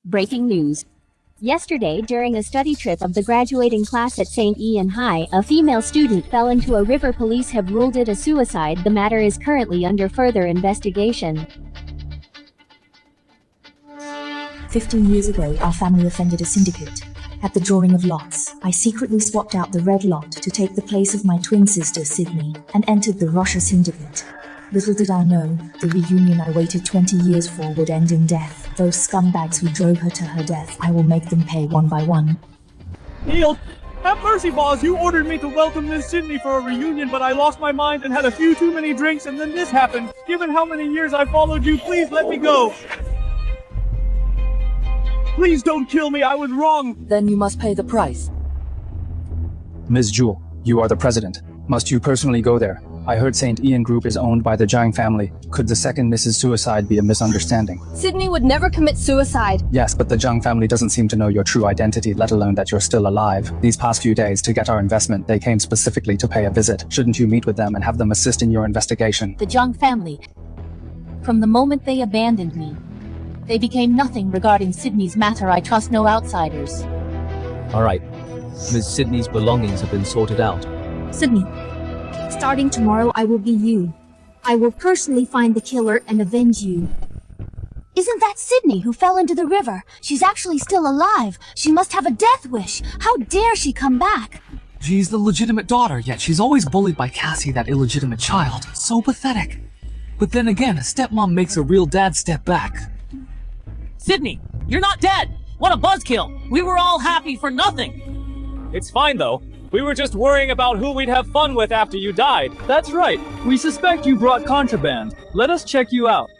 Breaking news. Yesterday, during a study trip of the graduating class at St. Ian High, a female student fell into a river. Police have ruled it a suicide. The matter is currently under further investigation. 15 years ago, our family offended a syndicate. At the drawing of lots, I secretly swapped out the red lot to take the place of my twin sister, Sydney, and entered the Rosha Syndicate. Little did I know, the reunion I waited 20 years for would end in death. Those scumbags who drove her to her death, I will make them pay one by one. Neil, have mercy, boss. You ordered me to welcome Miss Sydney for a reunion, but I lost my mind and had a few too many drinks, and then this happened. Given how many years I followed you, please let me go. Please don't kill me, I was wrong. Then you must pay the price. Ms. Jewel, you are the president. Must you personally go there? I heard St. Ian Group is owned by the Jiang family. Could the second Mrs. Suicide be a misunderstanding? Sydney would never commit suicide. Yes, but the Jiang family doesn't seem to know your true identity, let alone that you're still alive. These past few days, to get our investment, they came specifically to pay a visit. Shouldn't you meet with them and have them assist in your investigation? The Jiang family. From the moment they abandoned me, they became nothing regarding Sydney's matter. I trust no outsiders. All right. Ms. Sydney's belongings have been sorted out. Sydney, starting tomorrow, I will be you. I will personally find the killer and avenge you. Isn't that Sydney who fell into the river? She's actually still alive. She must have a death wish. How dare she come back? She's the legitimate daughter, yet she's always bullied by Cassie, that illegitimate child. So pathetic. But then again, a stepmom makes a real dad step back. Sydney, you're not dead! What a buzzkill! We were all happy for nothing! It's fine, though. We were just worrying about who we'd have fun with after you died. That's right. We suspect you brought contraband. Let us check you out.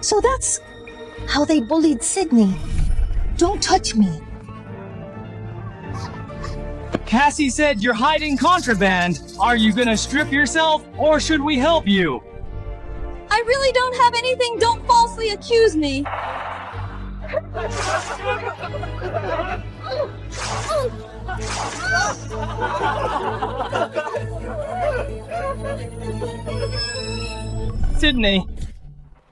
So that's how they bullied Sydney. Don't touch me. Cassie said you're hiding contraband. Are you gonna strip yourself, or should we help you? I really don't have anything. Don't falsely accuse me. Sydney,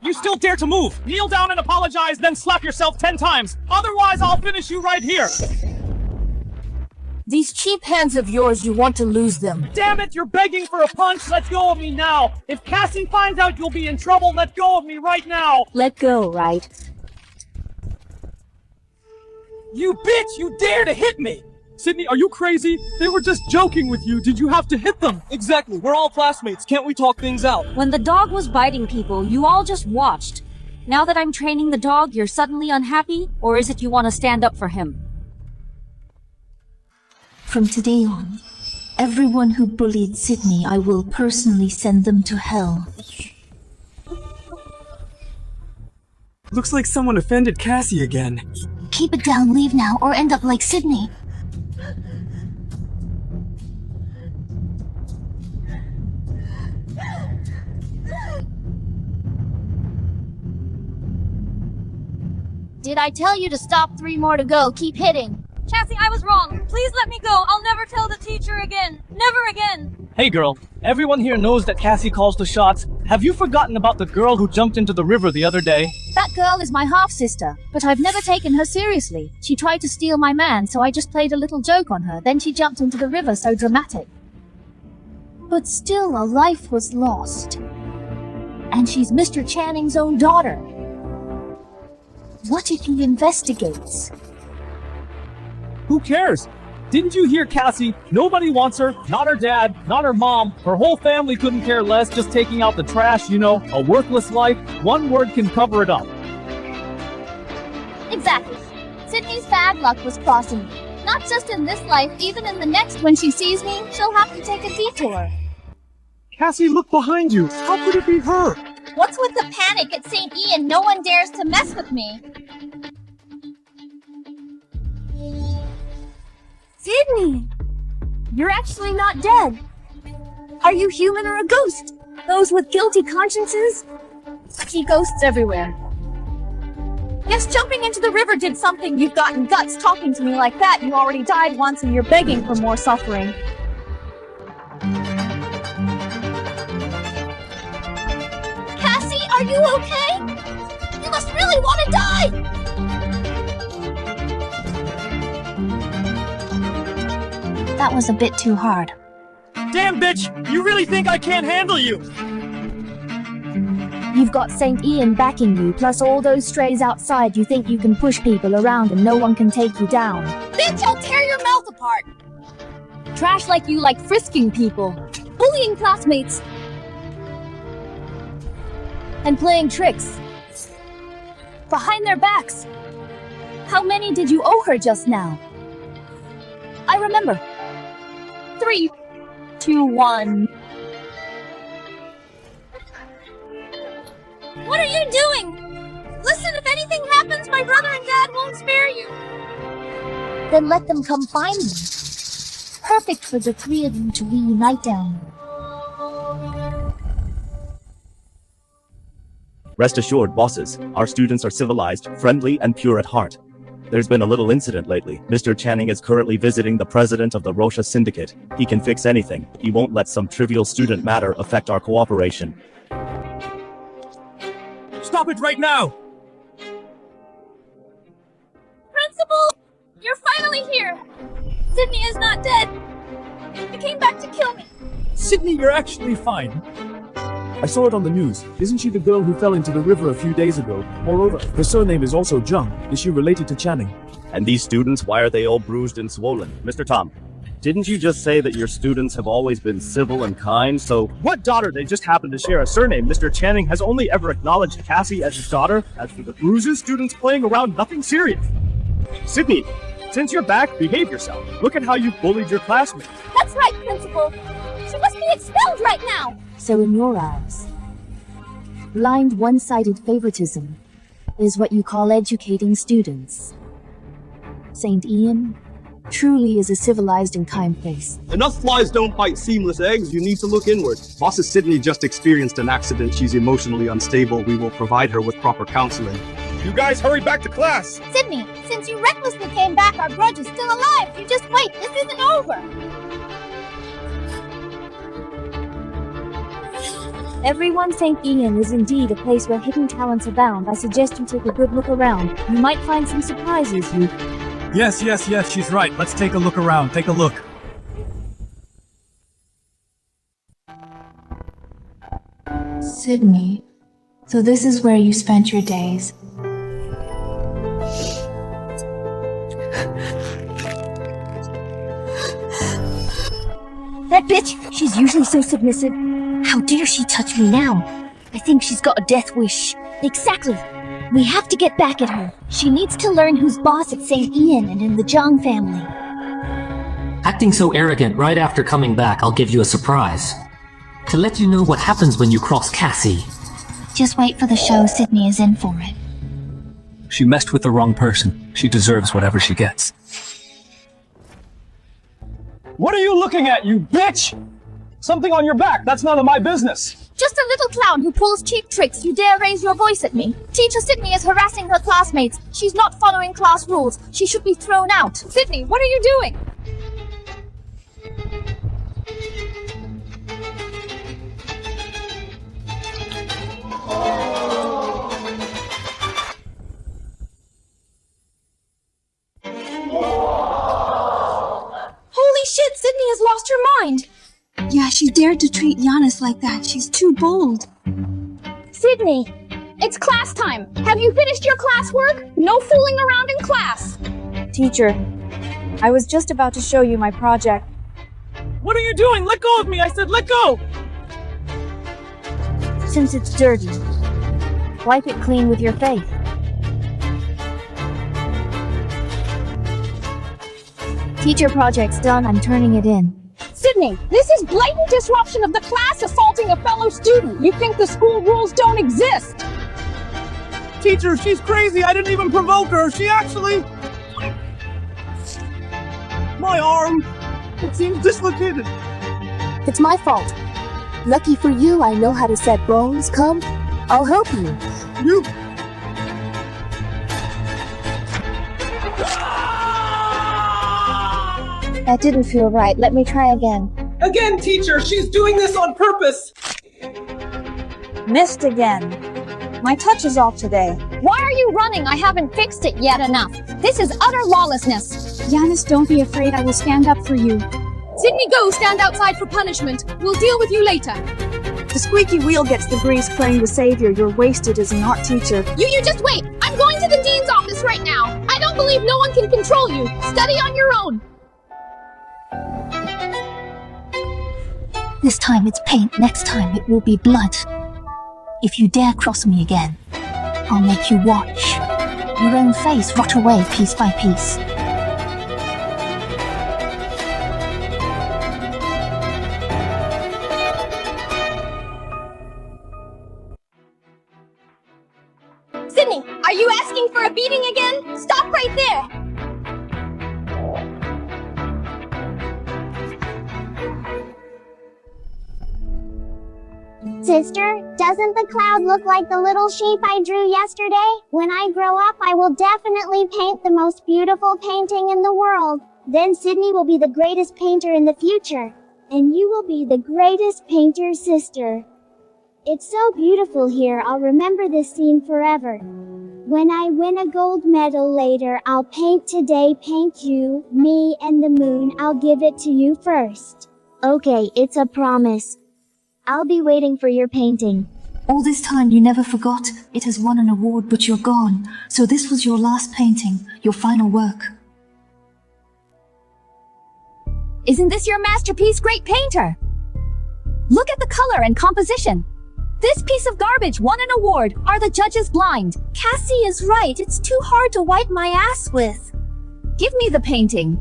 you still dare to move? Kneel down and apologize, then slap yourself 10 times. Otherwise, I'll finish you right here. These cheap hands of yours, you want to lose them. Damn it, you're begging for a punch. Let go of me now. If Cassie finds out you'll be in trouble, let go of me right now. Let go, right? You bitch, you dare to hit me. Sydney, are you crazy? They were just joking with you. Did you have to hit them? Exactly. We're all classmates. Can't we talk things out? When the dog was biting people, you all just watched. Now that I'm training the dog, you're suddenly unhappy? Or is it you want to stand up for him? From today on, everyone who bullied Sydney, I will personally send them to hell. Looks like someone offended Cassie again. Keep it down, leave now, or end up like Sydney. Did I tell you to stop? 3 more to go. Keep hitting. Cassie, I was wrong. Please let me go. I'll never tell the teacher again. Never again. Hey girl, everyone here knows that Cassie calls the shots. Have you forgotten about the girl who jumped into the river the other day? That girl is my half-sister, but I've never taken her seriously. She tried to steal my man, so I just played a little joke on her. Then she jumped into the river, so dramatic. But still, a life was lost. And she's Mr. Channing's own daughter. What if he investigates? Who cares? Didn't you hear Cassie? Nobody wants her, not her dad, not her mom. Her whole family couldn't care less, just taking out the trash, you know, a worthless life. One word can cover it up. Exactly. Sydney's bad luck was crossing me. Not just in this life, even in the next. When she sees me, she'll have to take a detour. Cassie, look behind you. How could it be her? What's with the panic at St. Ian? No one dares to mess with me. Sydney! You're actually not dead. Are you human or a ghost? Those with guilty consciences? I see ghosts everywhere. Yes, jumping into the river did something. You've gotten guts talking to me like that. You already died once and you're begging for more suffering. Cassie, are you okay? You must really want to die! That was a bit too hard. Damn, bitch! You really think I can't handle you? You've got St. Ian backing you, plus all those strays outside. You think you can push people around and no one can take you down. Bitch, I'll tear your mouth apart! Trash like you like frisking people, bullying classmates, and playing tricks behind their backs. How many did you owe her just now? I remember. 3, 2, 1. What are you doing? Listen, if anything happens, my brother and dad won't spare you. Then let them come find me. Perfect for the three of you to reunite down. Rest assured, bosses, our students are civilized, friendly, and pure at heart. There's been a little incident lately. Mr. Channing is currently visiting the president of the Rosha Syndicate. He can fix anything. He won't let some trivial student matter affect our cooperation. Stop it right now! Principal, you're finally here. Sydney is not dead. He came back to kill me. Sydney, you're actually fine. I saw it on the news. Isn't she the girl who fell into the river a few days ago? Moreover, her surname is also Jung. Is she related to Channing? And these students, why are they all bruised and swollen? Mr. Tom, didn't you just say that your students have always been civil and kind, so— What daughter? They just happen to share a surname. Mr. Channing has only ever acknowledged Cassie as his daughter. As for the bruises, students playing around, nothing serious. Sydney, since you're back, behave yourself. Look at how you bullied your classmates. That's right, Principal. She must be expelled right now. So in your eyes, blind one-sided favoritism is what you call educating students. St. Ian truly is a civilized and kind place. Enough flies don't bite seamless eggs. You need to look inward. Bosses Sydney just experienced an accident. She's emotionally unstable. We will provide her with proper counseling. You guys hurry back to class. Sydney, since you recklessly came back, our grudge is still alive. You just wait. This isn't over. Everyone, St. Ian is indeed a place where hidden talents abound. I suggest you take a good look around. You might find some surprises, you. Yes, she's right. Let's take a look around. Take a look. Sydney, so this is where you spent your days. That bitch! She's usually so submissive. How dare she touch me now? I think she's got a death wish. Exactly. We have to get back at her. She needs to learn who's boss at St. Ian and in the Jung family. Acting so arrogant right after coming back, I'll give you a surprise. To let you know what happens when you cross Cassie. Just wait for the show. Sydney is in for it. She messed with the wrong person. She deserves whatever she gets. What are you looking at, you bitch? Something on your back. That's none of my business. Just a little clown who pulls cheap tricks. You dare raise your voice at me? Teacher Sydney is harassing her classmates. She's not following class rules. She should be thrown out. Sydney, what are you doing? Holy shit, Sydney has lost her mind. Yeah, she dared to treat Giannis like that. She's too bold. Sydney, it's class time. Have you finished your classwork? No fooling around in class. Teacher, I was just about to show you my project. What are you doing? Let go of me! I said let go! Since it's dirty, wipe it clean with your face. Teacher project's done. I'm turning it in. Sydney, this is blatant disruption of the class, assaulting a fellow student. You think the school rules don't exist? Teacher, she's crazy. I didn't even provoke her. She actually... My arm. It seems dislocated. It's my fault. Lucky for you, I know how to set bones. Come, I'll help you. You... That didn't feel right. Let me try again. Again, teacher! She's doing this on purpose! Missed again. My touch is off today. Why are you running? I haven't fixed it yet enough. This is utter lawlessness. Giannis, don't be afraid. I will stand up for you. Sydney, go stand outside for punishment. We'll deal with you later. The squeaky wheel gets the grease playing the savior. You're wasted as an art teacher. You just wait. I'm going to the dean's office right now. I don't believe no one can control you. Study on your own. This time it's paint, next time it will be blood. If you dare cross me again, I'll make you watch your own face rot away piece by piece. Sydney, are you asking for a beating again? Stop right there. Sister, doesn't the cloud look like the little sheep I drew yesterday? When I grow up, I will definitely paint the most beautiful painting in the world. Then Sydney will be the greatest painter in the future. And you will be the greatest painter, sister. It's so beautiful here, I'll remember this scene forever. When I win a gold medal later, I'll paint today, paint you, me, and the moon. I'll give it to you first. Okay, it's a promise. I'll be waiting for your painting. All this time you never forgot. It has won an award, but you're gone. So this was your last painting, your final work. Isn't this your masterpiece, great painter? Look at the color and composition. This piece of garbage won an award. Are the judges blind? Cassie is right. It's too hard to wipe my ass with. Give me the painting.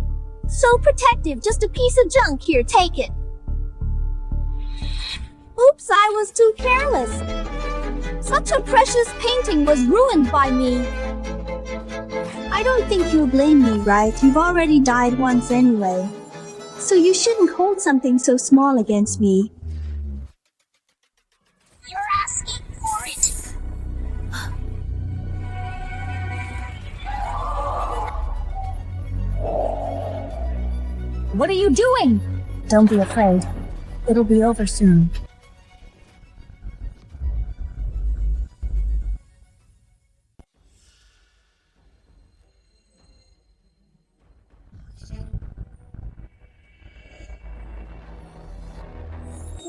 So protective. Just a piece of junk. Here, take it. Oops, I was too careless. Such a precious painting was ruined by me. I don't think you'll blame me, right? You've already died once anyway. So you shouldn't hold something so small against me. You're asking for it. What are you doing? Don't be afraid. It'll be over soon.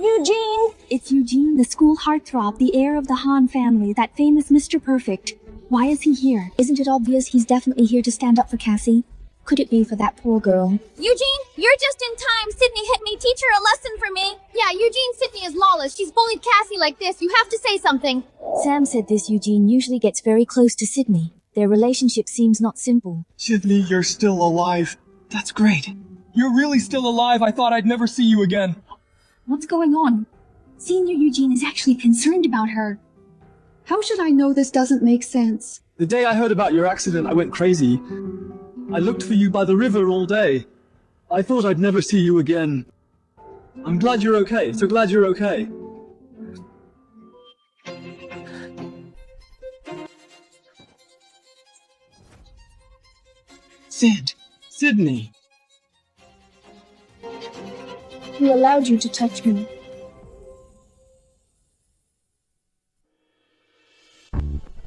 Eugene! It's Eugene, the school heartthrob, the heir of the Han family, that famous Mr. Perfect. Why is he here? Isn't it obvious he's definitely here to stand up for Cassie? Could it be for that poor girl? Eugene, you're just in time. Sydney hit me. Teach her a lesson for me. Yeah, Eugene, Sydney is lawless. She's bullied Cassie like this. You have to say something. Sam said this Eugene usually gets very close to Sydney. Their relationship seems not simple. Sydney, you're still alive. That's great. You're really still alive. I thought I'd never see you again. What's going on? Senior Eugene is actually concerned about her. How should I know this doesn't make sense? The day I heard about your accident, I went crazy. I looked for you by the river all day. I thought I'd never see you again. I'm glad you're okay. So glad you're okay. Sydney. Who allowed you to touch me?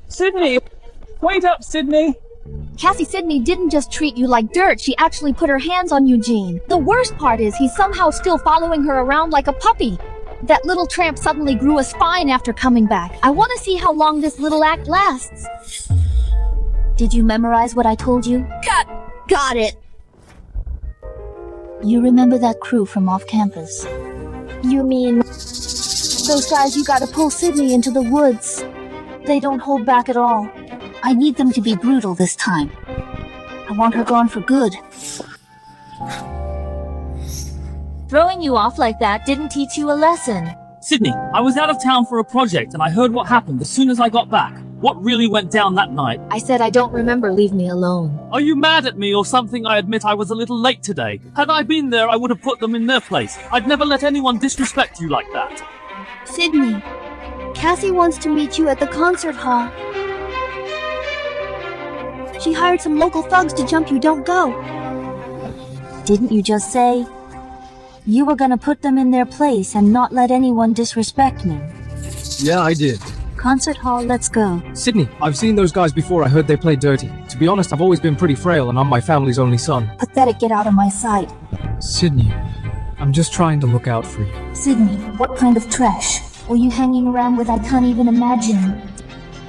Sydney! Wait up, Sydney! Cassie, Sydney didn't just treat you like dirt, she actually put her hands on Eugene. The worst part is he's somehow still following her around like a puppy. That little tramp suddenly grew a spine after coming back. I want to see how long this little act lasts. Did you memorize what I told you? Got it. You remember that crew from off campus? You mean those guys you gotta pull Sydney into the woods? They don't hold back at all. I need them to be brutal this time. I want her gone for good. Throwing you off like that didn't teach you a lesson. Sydney, I was out of town for a project and I heard what happened as soon as I got back. What really went down that night? I said I don't remember, leave me alone. Are you mad at me or something? I admit I was a little late today. Had I been there, I would have put them in their place. I'd never let anyone disrespect you like that. Sydney, Cassie wants to meet you at the concert hall. She hired some local thugs to jump you, don't go. Didn't you just say you were gonna put them in their place and not let anyone disrespect me? Yeah, I did. Concert hall, let's go. Sydney, I've seen those guys before. I heard they play dirty. To be honest, I've always been pretty frail and I'm my family's only son. Pathetic, get out of my sight. Sydney, I'm just trying to look out for you. Sydney, what kind of trash were you hanging around with? I can't even imagine.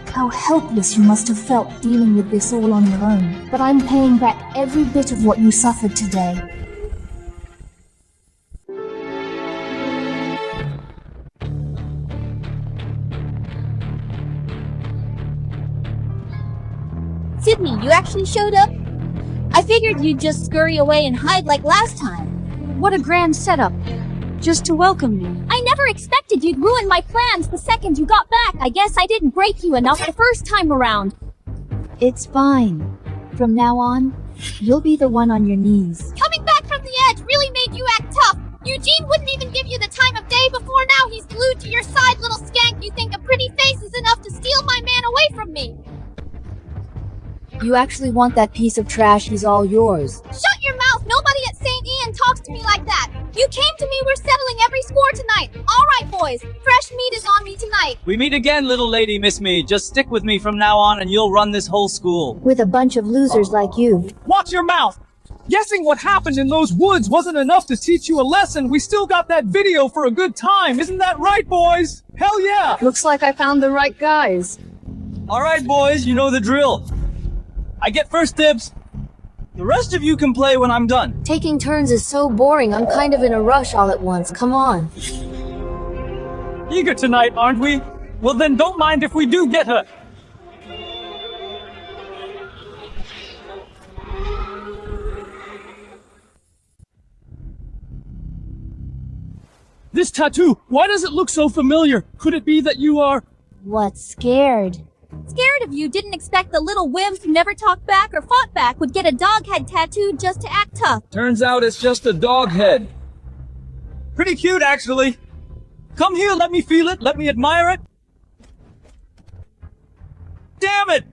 How helpless you must have felt dealing with this all on your own. But I'm paying back every bit of what you suffered today. Sydney, you actually showed up? I figured you'd just scurry away and hide like last time. What a grand setup. Just to welcome me. I never expected you'd ruin my plans the second you got back. I guess I didn't break you enough the first time around. It's fine. From now on, you'll be the one on your knees. Coming back from the edge really made you act tough. Eugene wouldn't even give you the time of day before. Now he's glued to your side, little skank. You think a pretty face is enough to steal my man away from me. You actually want that piece of trash? He's all yours. Shut your mouth! Nobody at St. Ian talks to me like that! You came to me, we're settling every score tonight! Alright, boys, fresh meat is on me tonight! We meet again, little lady, Miss Me. Just stick with me from now on and you'll run this whole school. With a bunch of losers like you. Watch your mouth! Guessing what happened in those woods wasn't enough to teach you a lesson. We still got that video for a good time. Isn't that right, boys? Hell yeah! Looks like I found the right guys. Alright, boys, you know the drill. I get first dibs. The rest of you can play when I'm done. Taking turns is so boring. I'm kind of in a rush all at once. Come on. Eager tonight, aren't we? Well then don't mind if we do get her. This tattoo, why does it look so familiar? Could it be that you are... What, scared? Scared of you, didn't expect the little wimps who never talked back or fought back would get a dog head tattooed just to act tough. Turns out it's just a dog head. Pretty cute, actually. Come here, let me feel it, let me admire it. Damn it!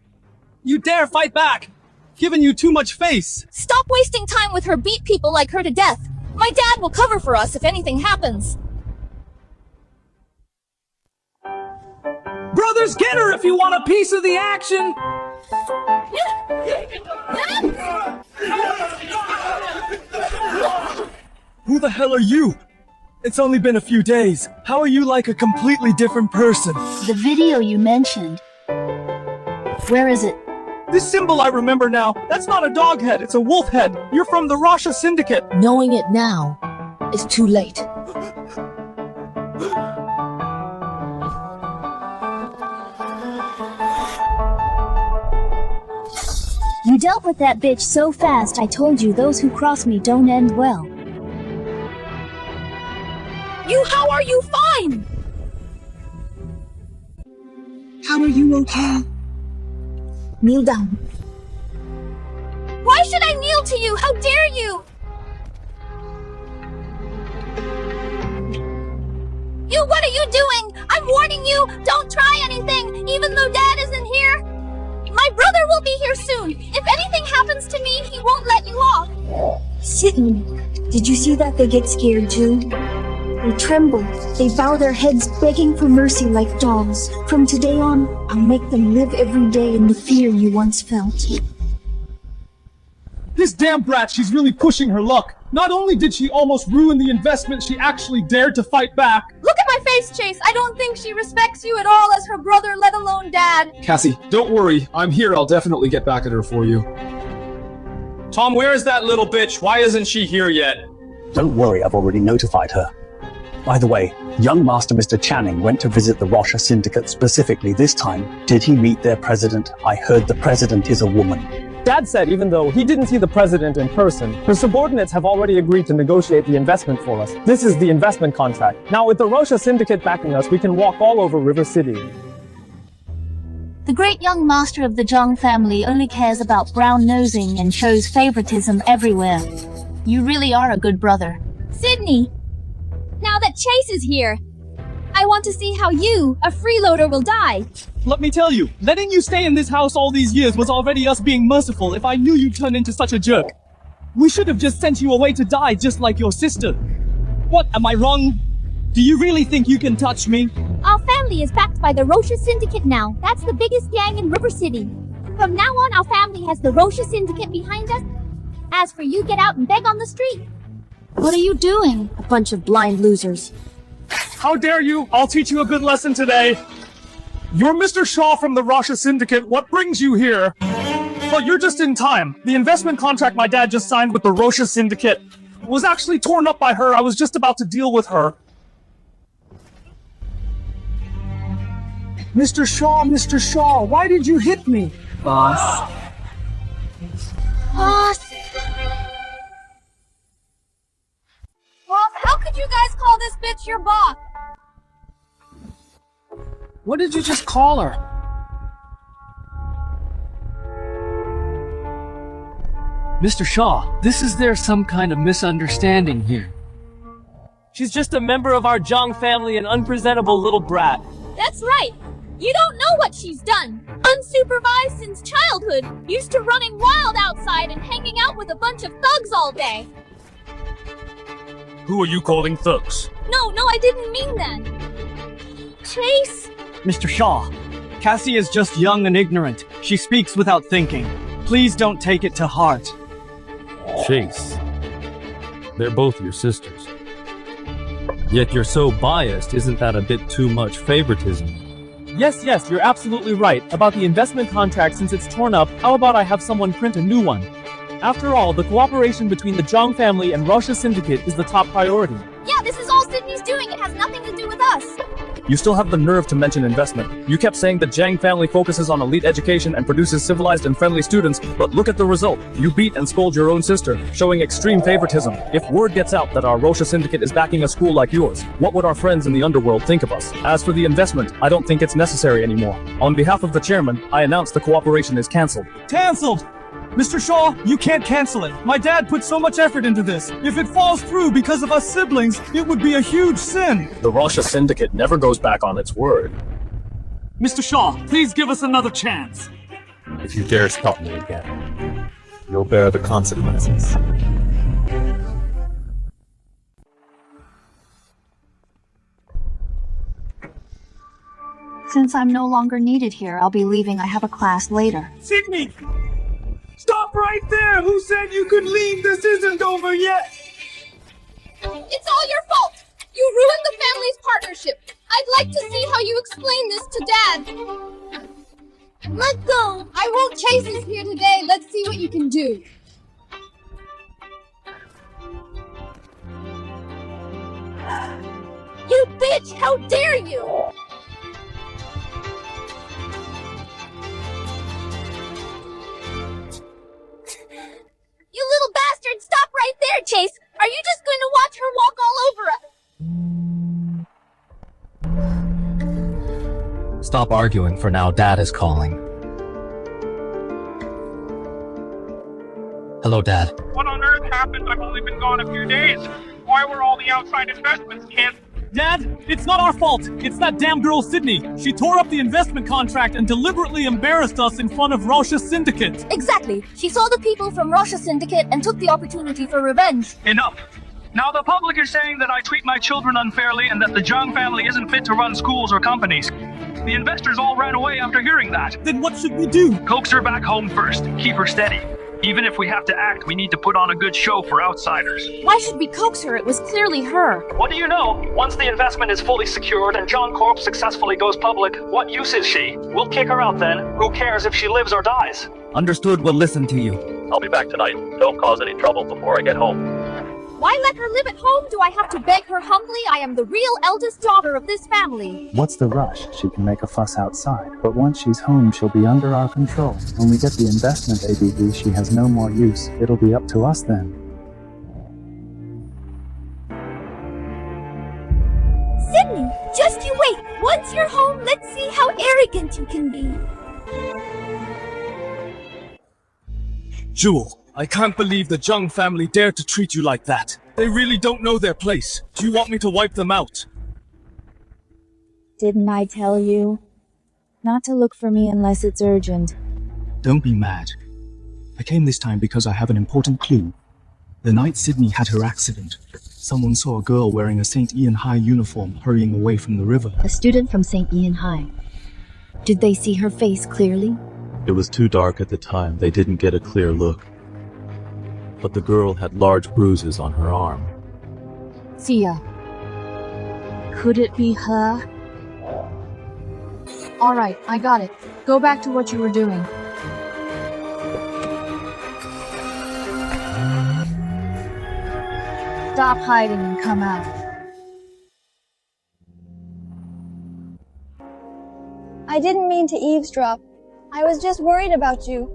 You dare fight back! Giving you too much face. Stop wasting time with her, beat people like her to death. My dad will cover for us if anything happens. Brothers, get her if you want a piece of the action! Who the hell are you? It's only been a few days. How are you like a completely different person? The video you mentioned. Where is it? This symbol I remember now. That's not a dog head, it's a wolf head. You're from the Rosha Syndicate. Knowing it now is too late. You dealt with that bitch so fast. I told you those who cross me don't end well. How are you? Fine! How are you okay? Kneel down. Why should I kneel to you? How dare you? What are you doing? I'm warning you, don't try anything, even though Dad isn't here. My brother will be here soon. If anything happens to me, he won't let you off. Sydney, did you see that? They get scared too. They tremble. They bow their heads, begging for mercy like dogs. From today on, I'll make them live every day in the fear you once felt. This damn brat, she's really pushing her luck. Not only did she almost ruin the investment, she actually dared to fight back. Look at my face, Chase. I don't think she respects you at all as her brother, let alone Dad. Cassie, don't worry. I'm here. I'll definitely get back at her for you. Tom, where is that little bitch? Why isn't she here yet? Don't worry, I've already notified her. By the way, young Master Mr. Channing went to visit the Rosha Syndicate specifically this time. Did he meet their president? I heard the president is a woman. Dad said even though he didn't see the president in person, her subordinates have already agreed to negotiate the investment for us. This is the investment contract. Now with the Rosha Syndicate backing us, we can walk all over River City. The great young master of the Zhang family only cares about brown-nosing and shows favoritism everywhere. You really are a good brother. Sydney, now that Chase is here, I want to see how you, a freeloader, will die. Let me tell you, letting you stay in this house all these years was already us being merciful if I knew you'd turn into such a jerk. We should have just sent you away to die just like your sister. What, am I wrong? Do you really think you can touch me? Our family is backed by the Rosha Syndicate now. That's the biggest gang in River City. From now on, our family has the Rosha Syndicate behind us. As for you, get out and beg on the street. What are you doing? A bunch of blind losers. How dare you! I'll teach you a good lesson today! You're Mr. Shaw from the Rosha Syndicate. What brings you here? Well, you're just in time. The investment contract my dad just signed with the Rosha Syndicate was actually torn up by her. I was just about to deal with her. Mr. Shaw, why did you hit me? Boss. Boss, how could you guys call this bitch your boss? What did you just call her? Mr. Shaw, is there some kind of misunderstanding here? She's just a member of our Zhang family, an unpresentable little brat. That's right. You don't know what she's done. Unsupervised since childhood. Used to running wild outside and hanging out with a bunch of thugs all day. Who are you calling thugs? No, I didn't mean that. Chase? Mr. Shaw, Cassie is just young and ignorant. She speaks without thinking. Please don't take it to heart. Chase. They're both your sisters. Yet you're so biased, isn't that a bit too much favoritism? Yes, you're absolutely right. About the investment contract, since it's torn up, how about I have someone print a new one? After all, the cooperation between the Zhang family and Rosha Syndicate is the top priority. Yeah, this is all Sydney's doing. It has nothing to do with us. You still have the nerve to mention investment. You kept saying the Zhang family focuses on elite education and produces civilized and friendly students, but look at the result. You beat and scold your own sister, showing extreme favoritism. If word gets out that our Rosha Syndicate is backing a school like yours, what would our friends in the Underworld think of us? As for the investment, I don't think it's necessary anymore. On behalf of the chairman, I announce the cooperation is cancelled. Cancelled! Mr. Shaw, you can't cancel it. My dad put so much effort into this. If it falls through because of us siblings, it would be a huge sin. The Rosha Syndicate never goes back on its word. Mr. Shaw, please give us another chance. If you dare stop me again, you'll bear the consequences. Since I'm no longer needed here, I'll be leaving. I have a class later. Sydney! Stop right there! Who said you could leave? This isn't over yet! It's all your fault! You ruined the family's partnership! I'd like to see how you explain this to Dad! Let go! I won't chase us here today. Let's see what you can do. You bitch! How dare you! You little bastard! Stop right there, Chase! Are you just going to watch her walk all over us? Stop arguing for now, Dad is calling. Hello, Dad. What on earth happened? I've only been gone a few days. Why were all the outside investments canceled? Dad, it's not our fault. It's that damn girl Sydney. She tore up the investment contract and deliberately embarrassed us in front of Rosha Syndicate. Exactly. She saw the people from Rosha Syndicate and took the opportunity for revenge. Enough. Now the public is saying that I treat my children unfairly and that the Zhang family isn't fit to run schools or companies. The investors all ran away after hearing that. Then what should we do? Coax her back home first. Keep her steady. Even if we have to act, we need to put on a good show for outsiders. Why should we coax her? It was clearly her. What do you know? Once the investment is fully secured and John Corp successfully goes public, what use is she? We'll kick her out then. Who cares if she lives or dies? Understood, we'll listen to you. I'll be back tonight. Don't cause any trouble before I get home. Why let her live at home? Do I have to beg her humbly? I am the real eldest daughter of this family. What's the rush? She can make a fuss outside, but once she's home, she'll be under our control. When we get the investment ABV, she has no more use. It'll be up to us then. Sydney, just you wait. Once you're home, let's see how arrogant you can be. Jewel, I can't believe the Zhang family dared to treat you like that. They really don't know their place. Do you want me to wipe them out? Didn't I tell you? Not to look for me unless it's urgent. Don't be mad. I came this time because I have an important clue. The night Sydney had her accident, someone saw a girl wearing a St. Ian High uniform hurrying away from the river. A student from St. Ian High. Did they see her face clearly? It was too dark at the time. They didn't get a clear look. But the girl had large bruises on her arm. See ya. Could it be her? Alright, I got it. Go back to what you were doing. Stop hiding and come out. I didn't mean to eavesdrop. I was just worried about you.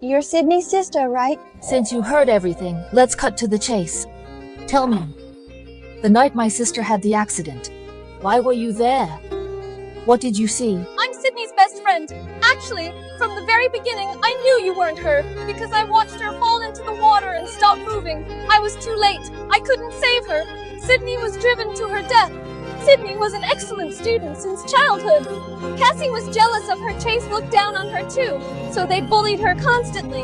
You're Sydney's sister, right? Since you heard everything, let's cut to the chase. Tell me, the night my sister had the accident, why were you there? What did you see? I'm Sydney's best friend. Actually, from the very beginning, I knew you weren't her, because I watched her fall into the water and stop moving. I was too late. I couldn't save her. Sydney was driven to her death. Sydney was an excellent student since childhood. Cassie was jealous of her. Chase looked down on her too, so they bullied her constantly.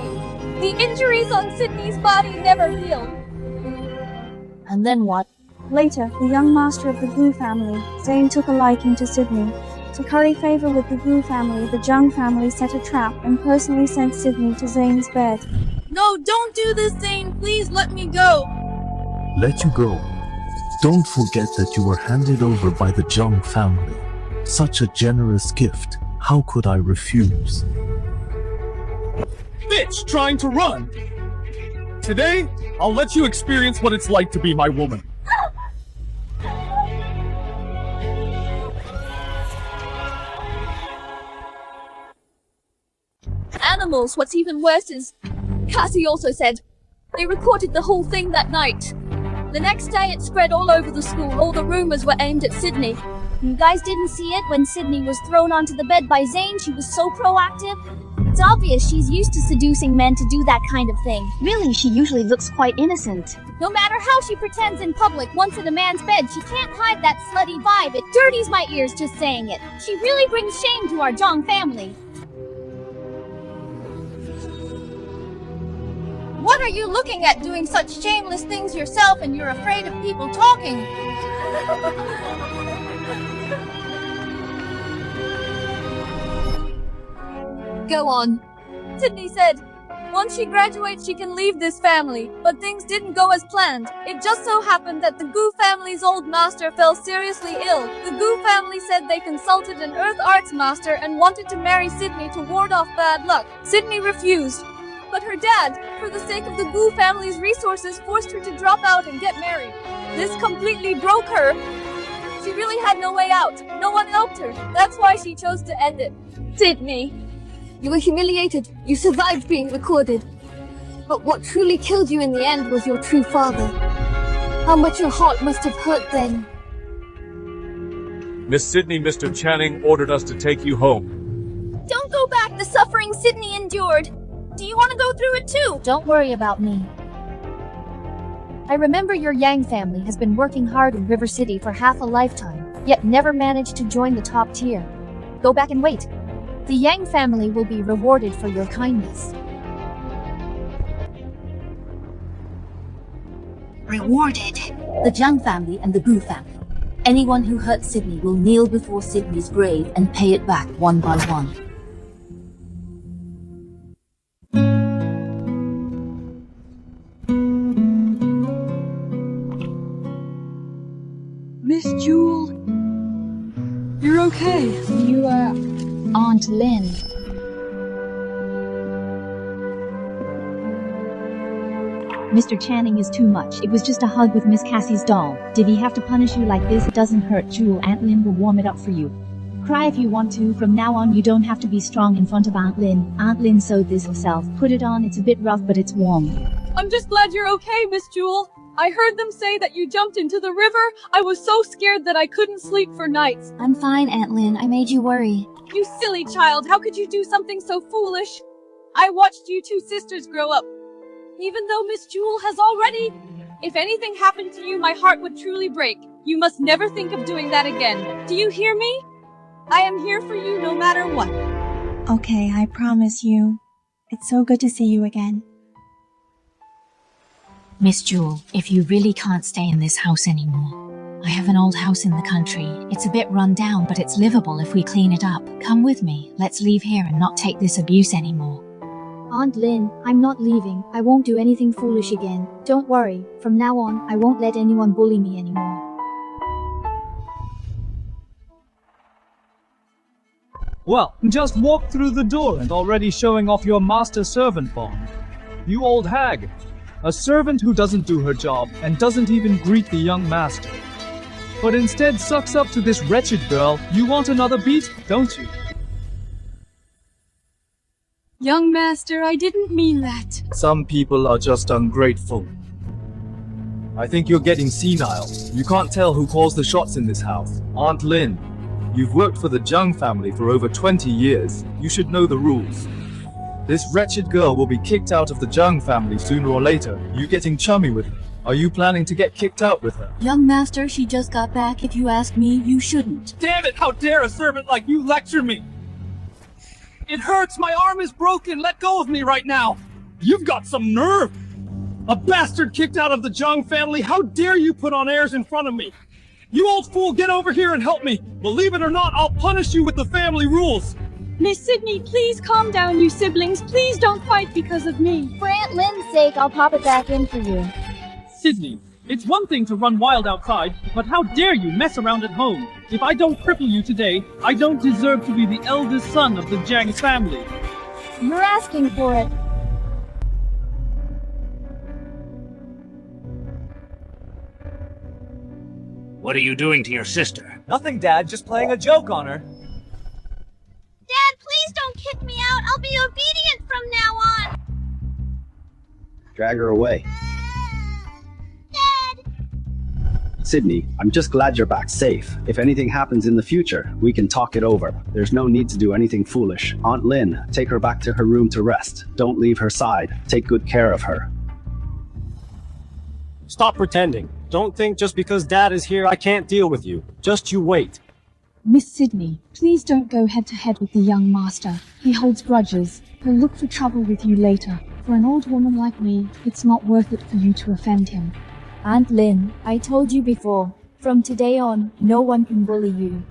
The injuries on Sydney's body never healed. And then what? Later, the young master of the Gu family, Zane, took a liking to Sydney. To curry favor with the Gu family, the Jung family set a trap and personally sent Sydney to Zane's bed. No, don't do this, Zane. Please let me go. Let you go. Don't forget that you were handed over by the Jung family. Such a generous gift. How could I refuse? Bitch trying to run! Today, I'll let you experience what it's like to be my woman. Animals, what's even worse is, Cassie also said, they recorded the whole thing that night. The next day it spread all over the school. All the rumors were aimed at Sydney. You guys didn't see it when Sydney was thrown onto the bed by Zane? She was so proactive. It's obvious she's used to seducing men to do that kind of thing. Really, she usually looks quite innocent. No matter how she pretends in public, once in a man's bed, she can't hide that slutty vibe. It dirties my ears just saying it. She really brings shame to our Jong family. What are you looking at, doing such shameless things yourself and you're afraid of people talking? Go on. Sydney said, once she graduates she can leave this family, but things didn't go as planned. It just so happened that the Gu family's old master fell seriously ill. The Gu family said they consulted an Earth Arts master and wanted to marry Sydney to ward off bad luck. Sydney refused. But her dad, for the sake of the Gu family's resources, forced her to drop out and get married. This completely broke her. She really had no way out. No one helped her. That's why she chose to end it. Sydney, you were humiliated. You survived being recorded. But what truly killed you in the end was your true father. How much your heart must have hurt then. Miss Sydney, Mr. Channing ordered us to take you home. Don't go back. The suffering Sydney endured. Do you want to go through it too? Don't worry about me. I remember your Yang family has been working hard in River City for half a lifetime, yet never managed to join the top tier. Go back and wait. The Yang family will be rewarded for your kindness. Rewarded? The Jung family and the Gu family. Anyone who hurt Sydney will kneel before Sydney's grave and pay it back one by one. Miss Jewel, you're okay. You are Aunt Lynn. Mr. Channing is too much. It was just a hug with Miss Cassie's doll. Did he have to punish you like this? It doesn't hurt, Jewel. Aunt Lynn will warm it up for you. Cry if you want to. From now on, you don't have to be strong in front of Aunt Lynn. Aunt Lynn sewed this herself. Put it on. It's a bit rough, but it's warm. I'm just glad you're okay, Miss Jewel. I heard them say that you jumped into the river. I was so scared that I couldn't sleep for nights. I'm fine, Aunt Lynn. I made you worry. You silly child, how could you do something so foolish? I watched you two sisters grow up. Even though Miss Jewel has already... If anything happened to you, my heart would truly break. You must never think of doing that again. Do you hear me? I am here for you no matter what. Okay, I promise you. It's so good to see you again. Miss Jewel, if you really can't stay in this house anymore, I have an old house in the country. It's a bit run down, but it's livable if we clean it up. Come with me. Let's leave here and not take this abuse anymore. Aunt Lynn, I'm not leaving. I won't do anything foolish again. Don't worry, from now on, I won't let anyone bully me anymore. Well, just walk through the door and already showing off your master-servant bond. You old hag. A servant who doesn't do her job and doesn't even greet the young master. But instead sucks up to this wretched girl. You want another beat, don't you? Young master, I didn't mean that. Some people are just ungrateful. I think you're getting senile. You can't tell who calls the shots in this house. Aunt Lynn, you've worked for the Jung family for over 20 years. You should know the rules. This wretched girl will be kicked out of the Jung family sooner or later. You getting chummy with her? Are you planning to get kicked out with her? Young master, she just got back. If you ask me, you shouldn't. Damn it, how dare a servant like you lecture me? It hurts, my arm is broken, let go of me right now. You've got some nerve. A bastard kicked out of the Jung family, how dare you put on airs in front of me? You old fool, get over here and help me. Believe it or not, I'll punish you with the family rules. Miss Sydney, please calm down, you siblings. Please don't fight because of me. For Aunt Lynn's sake, I'll pop it back in for you. Sydney, it's one thing to run wild outside, but how dare you mess around at home? If I don't cripple you today, I don't deserve to be the eldest son of the Jang family. You're asking for it. What are you doing to your sister? Nothing, Dad, just playing a joke on her. Dad, please don't kick me out. I'll be obedient from now on. Drag her away. Dad! Sydney, I'm just glad you're back safe. If anything happens in the future, we can talk it over. There's no need to do anything foolish. Aunt Lynn, take her back to her room to rest. Don't leave her side. Take good care of her. Stop pretending. Don't think just because Dad is here I can't deal with you. Just you wait. Miss Sydney, please don't go head-to-head with the young master. He holds grudges. He'll look for trouble with you later. For an old woman like me, it's not worth it for you to offend him. Aunt Lynn, I told you before. From today on, no one can bully you.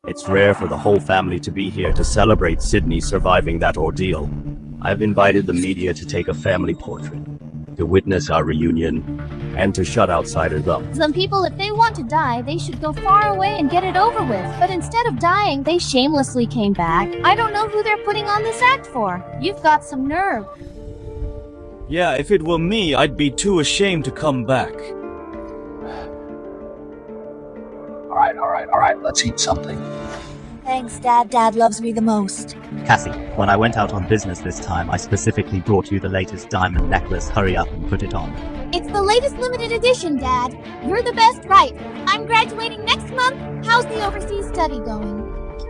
It's rare for the whole family to be here to celebrate Sydney surviving that ordeal. I've invited the media to take a family portrait, to witness our reunion, and to shut outsiders up. Some people, if they want to die, they should go far away and get it over with. But instead of dying, they shamelessly came back. I don't know who they're putting on this act for. You've got some nerve. Yeah, if it were me, I'd be too ashamed to come back. Alright, let's eat something. Thanks, Dad. Dad loves me the most. Cassie, when I went out on business this time, I specifically brought you the latest diamond necklace. Hurry up and put it on. It's the latest limited edition, Dad. You're the best, right? I'm graduating next month. How's the overseas study going?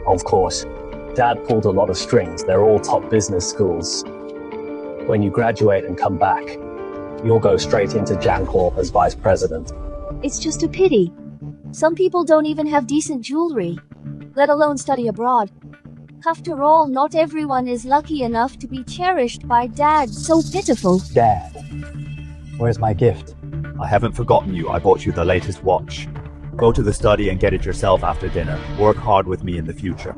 Of course. Dad pulled a lot of strings. They're all top business schools. When you graduate and come back, you'll go straight into Jancorp as vice president. It's just a pity. Some people don't even have decent jewelry, let alone study abroad. After all, not everyone is lucky enough to be cherished by Dad. So pitiful. Dad, where's my gift? I haven't forgotten you. I bought you the latest watch. Go to the study and get it yourself after dinner. Work hard with me in the future.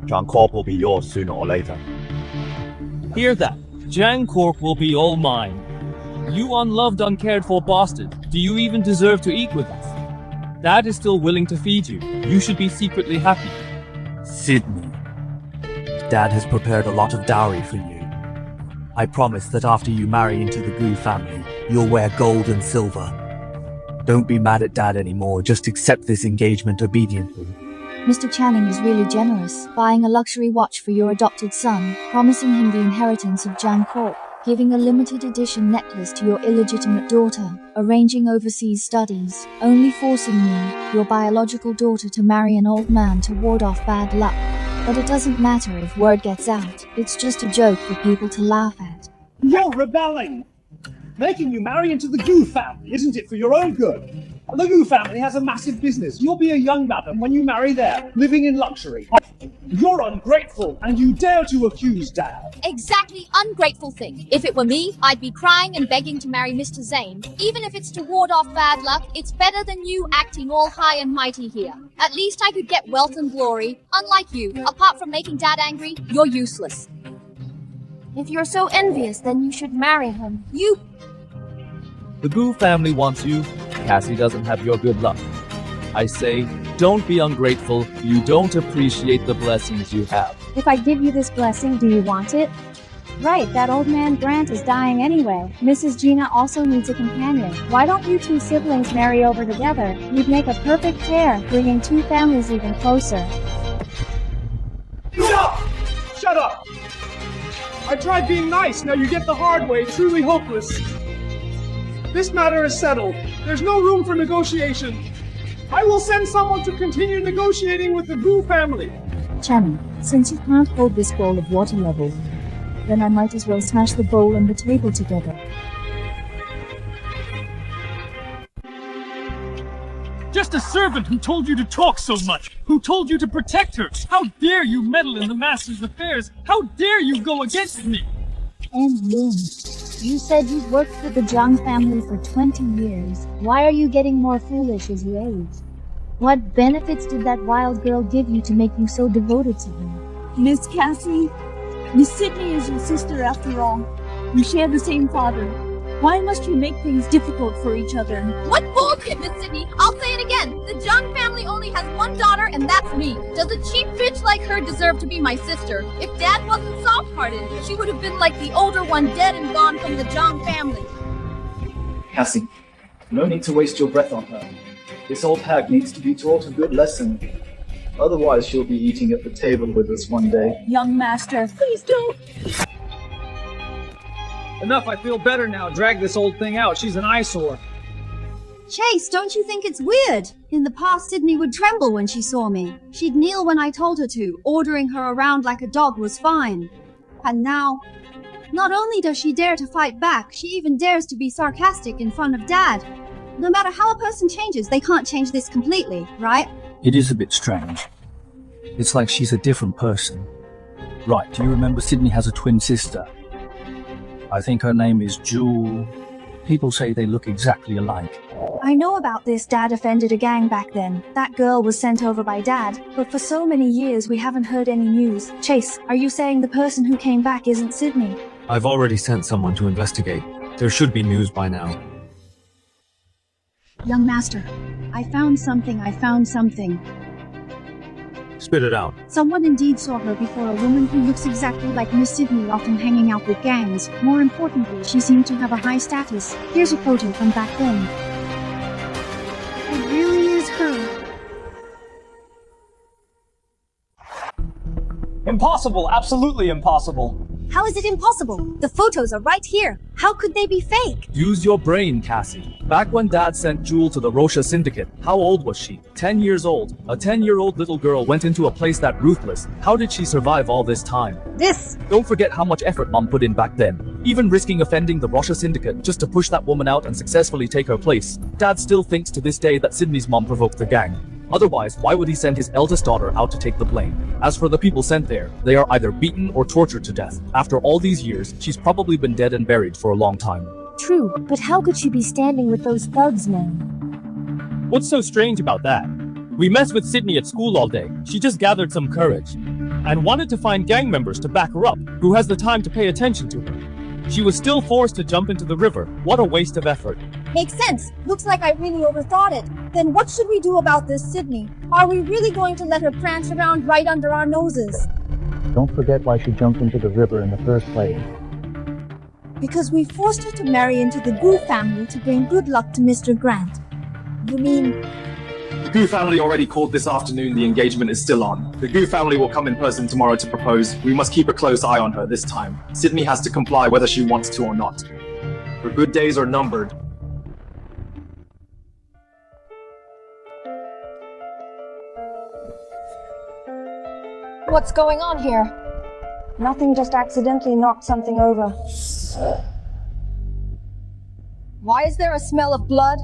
Jancorp will be yours sooner or later. Hear that? Jancorp will be all mine. You unloved, uncared for bastard. Do you even deserve to eat with us? Dad is still willing to feed you. You should be secretly happy. Sydney, Dad has prepared a lot of dowry for you. I promise that after you marry into the Gu family, you'll wear gold and silver. Don't be mad at Dad anymore, just accept this engagement obediently. Mr. Channing is really generous, buying a luxury watch for your adopted son, promising him the inheritance of Jancorp, giving a limited edition necklace to your illegitimate daughter, arranging overseas studies, only forcing me, your biological daughter, to marry an old man to ward off bad luck. But it doesn't matter if word gets out, it's just a joke for people to laugh at. You're rebelling! Making you marry into the Gu family, isn't it for your own good? The Gu family has a massive business. You'll be a young madam when you marry there, living in luxury. You're ungrateful, and you dare to accuse Dad. Exactly, ungrateful thing. If it were me, I'd be crying and begging to marry Mr. Zane. Even if it's to ward off bad luck, it's better than you acting all high and mighty here. At least I could get wealth and glory. Unlike you, apart from making Dad angry, you're useless. If you're so envious, then you should marry him. You... The Gu family wants you. Cassie doesn't have your good luck. I say, don't be ungrateful. You don't appreciate the blessings you have. If I give you this blessing, do you want it? Right, that old man Grant is dying anyway. Mrs. Gina also needs a companion. Why don't you two siblings marry over together? You'd make a perfect pair, bringing two families even closer. Stop! Shut up! I tried being nice, now you get the hard way, truly hopeless. This matter is settled. There's no room for negotiation. I will send someone to continue negotiating with the Gu family. Channing, since you can't hold this bowl of water level, then I might as well smash the bowl and the table together. Just a servant who told you to talk so much, who told you to protect her. How dare you meddle in the master's affairs? How dare you go against me? And Lynn, you said you'd worked for the Zhang family for 20 years. Why are you getting more foolish as you age? What benefits did that wild girl give you to make you so devoted to her? Miss Cassie, Miss Sydney is your sister after all. We share the same father. Why must you make things difficult for each other? What bullshit, Miss Sydney! I'll say it again. The Zhang family only has one daughter, and that's me. Does a cheap bitch like her deserve to be my sister? If Dad wasn't soft-hearted, she would have been like the older one dead and gone from the Zhang family. Cassie, no need to waste your breath on her. This old hag needs to be taught a good lesson. Otherwise, she'll be eating at the table with us one day. Young master, please don't. Enough, I feel better now. Drag this old thing out. She's an eyesore. Chase, don't you think it's weird? In the past, Sydney would tremble when she saw me. She'd kneel when I told her to. Ordering her around like a dog was fine. And now, not only does she dare to fight back, she even dares to be sarcastic in front of Dad. No matter how a person changes, they can't change this completely, right? It is a bit strange. It's like she's a different person. Right, do you remember Sydney has a twin sister? I think her name is Jewel. People say they look exactly alike. I know about this. Dad offended a gang back then. That girl was sent over by Dad, but for so many years we haven't heard any news. Chase, are you saying the person who came back isn't Sydney? I've already sent someone to investigate. There should be news by now. Young master, I found something. Spit it out. Someone indeed saw her before, a woman who looks exactly like Miss Sydney, often hanging out with gangs. More importantly, she seemed to have a high status. Here's a photo from back then. It really is her. Impossible, absolutely impossible. How is it impossible? The photos are right here. How could they be fake? Use your brain, Cassie. Back when Dad sent Jewel to the Rosha Syndicate, how old was she? 10 years old. A 10-year-old little girl went into a place that ruthless. How did she survive all this time? This! Don't forget how much effort Mom put in back then. Even risking offending the Rosha Syndicate just to push that woman out and successfully take her place. Dad still thinks to this day that Sydney's mom provoked the gang. Otherwise, why would he send his eldest daughter out to take the blame? As for the people sent there, they are either beaten or tortured to death. After all these years, she's probably been dead and buried for a long time. True, but how could she be standing with those thugs now? What's so strange about that? We messed with Sydney at school all day. She just gathered some courage and wanted to find gang members to back her up, who has the time to pay attention to her. She was still forced to jump into the river. What a waste of effort. Makes sense. Looks like I really overthought it. Then what should we do about this, Sydney? Are we really going to let her prance around right under our noses? Don't forget why she jumped into the river in the first place. Because we forced her to marry into the Gu family to bring good luck to Mr. Grant. You mean... The Gu family already called this afternoon. The engagement is still on. The Gu family will come in person tomorrow to propose. We must keep a close eye on her this time. Sydney has to comply whether she wants to or not. Her good days are numbered. What's going on here? Nothing, just accidentally knocked something over. Why is there a smell of blood?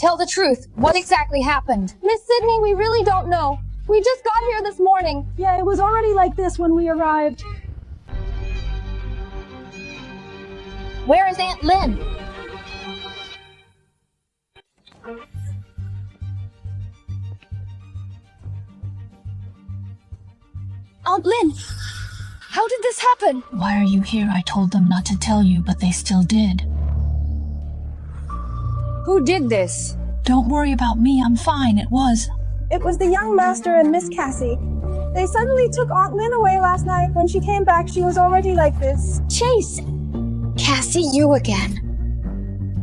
Tell the truth. What exactly happened? Miss Sydney, we really don't know. We just got here this morning. Yeah, it was already like this when we arrived. Where is Aunt Lynn? Aunt Lynn! How did this happen? Why are you here? I told them not to tell you, but they still did. Who did this? Don't worry about me, I'm fine, it was. It was the young master and Miss Cassie. They suddenly took Aunt Lynn away last night. When she came back, she was already like this. Chase! Cassie, you again.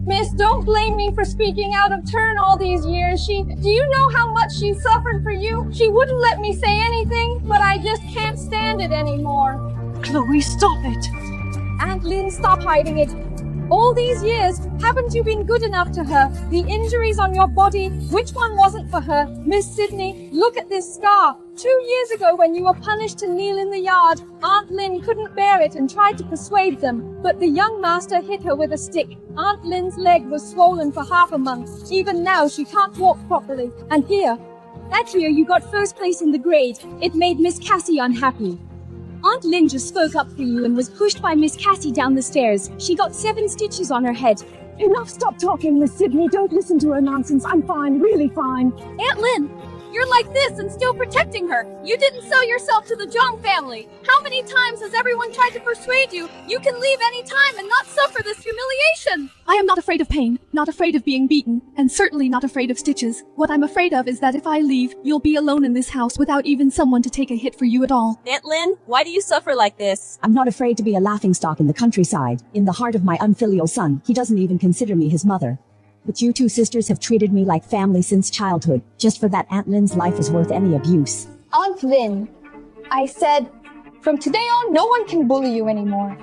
Miss, don't blame me for speaking out of turn all these years. Do you know how much she suffered for you? She wouldn't let me say anything, but I just can't stand it anymore. Chloe, stop it. Aunt Lynn, stop hiding it. All these years, haven't you been good enough to her? The injuries on your body, which one wasn't for her? Miss Sydney, look at this scar. 2 years ago when you were punished to kneel in the yard, Aunt Lynn couldn't bear it and tried to persuade them, but the young master hit her with a stick. Aunt Lynn's leg was swollen for half a month. Even now she can't walk properly. And that year you got first place in the grade. It made Miss Cassie unhappy. Aunt Lynn just spoke up for you and was pushed by Miss Cassie down the stairs. She got 7 stitches on her head. Enough, stop talking, Miss Sydney. Don't listen to her nonsense. I'm fine, really fine. Aunt Lynn, you're like this and still protecting her. You didn't sell yourself to the Zhang family. How many times has everyone tried to persuade you you can leave any time and not suffer this humiliation? I am not afraid of pain, not afraid of being beaten, and certainly not afraid of stitches. What I'm afraid of is that if I leave, you'll be alone in this house without even someone to take a hit for you at all. Aunt Lynn, why do you suffer like this? I'm not afraid to be a laughingstock in the countryside, in the heart of my unfilial son. He doesn't even consider me his mother. But you two sisters have treated me like family since childhood. Just for that, Aunt Lynn's life is worth any abuse. Aunt Lynn, I said, from today on, no one can bully you anymore.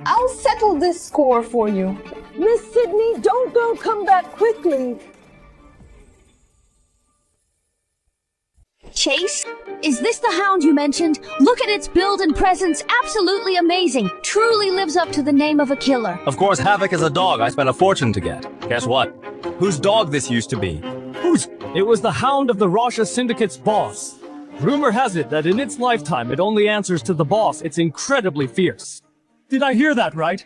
I'll settle this score for you. Miss Sydney, don't go, come back quickly. Chase? Is this the hound you mentioned? Look at its build and presence, absolutely amazing. Truly lives up to the name of a killer. Of course, Havoc is a dog I spent a fortune to get. Guess what? Whose dog this used to be? It was the hound of the Rosha Syndicate's boss. Rumor has it that in its lifetime it only answers to the boss. It's incredibly fierce. Did I hear that right?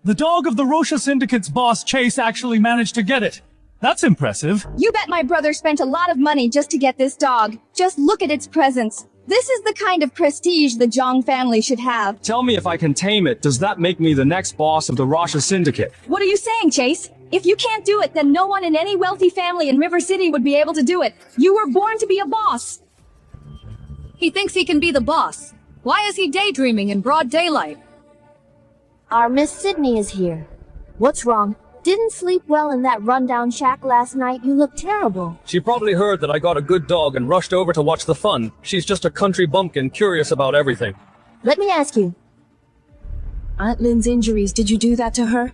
The dog of the Rosha Syndicate's boss, Chase, actually managed to get it. That's impressive. You bet my brother spent a lot of money just to get this dog. Just look at its presence. This is the kind of prestige the Zhang family should have. Tell me if I can tame it, does that make me the next boss of the Rosha Syndicate? What are you saying, Chase? If you can't do it, then no one in any wealthy family in River City would be able to do it. You were born to be a boss. He thinks he can be the boss. Why is he daydreaming in broad daylight? Our Miss Sydney is here. What's wrong? Didn't sleep well in that rundown shack last night. You look terrible. She probably heard that I got a good dog and rushed over to watch the fun. She's just a country bumpkin, curious about everything. Let me ask you. Aunt Lynn's injuries, did you do that to her?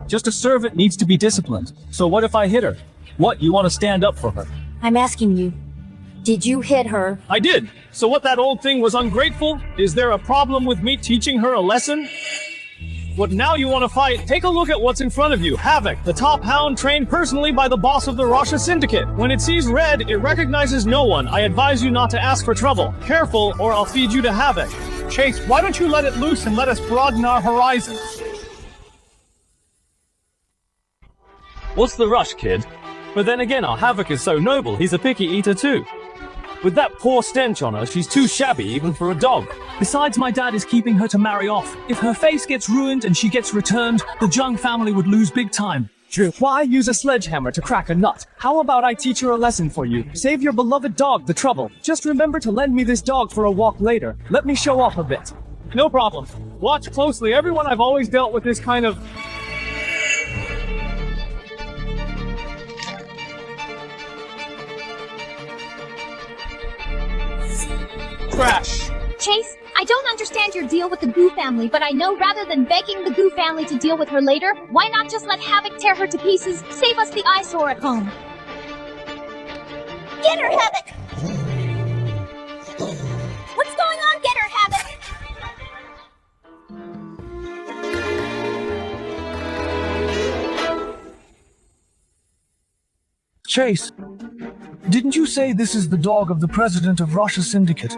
Just a servant needs to be disciplined. So what if I hit her? What, you want to stand up for her? I'm asking you. Did you hit her? I did. So what, that old thing was ungrateful? Is there a problem with me teaching her a lesson? What, now you want to fight? Take a look at what's in front of you. Havoc, the top hound trained personally by the boss of the Rosha Syndicate. When it sees red, it recognizes no one. I advise you not to ask for trouble. Careful, or I'll feed you to Havoc. Chase, why don't you let it loose and let us broaden our horizons? What's the rush, kid? But then again, our Havoc is so noble, he's a picky eater too. With that poor stench on her, she's too shabby even for a dog. Besides, my dad is keeping her to marry off. If her face gets ruined and she gets returned, the Zhang family would lose big time. Drew, why use a sledgehammer to crack a nut? How about I teach her a lesson for you? Save your beloved dog the trouble. Just remember to lend me this dog for a walk later. Let me show off a bit. No problem. Watch closely. Everyone I've always dealt with this kind of... trash. Chase, I don't understand your deal with the Goo family, but I know rather than begging the Goo family to deal with her later, why not just let Havoc tear her to pieces, save us the eyesore at home? Get her, Havoc! What's going on? Get her, Havoc! Chase, didn't you say this is the dog of the president of Rosha Syndicate?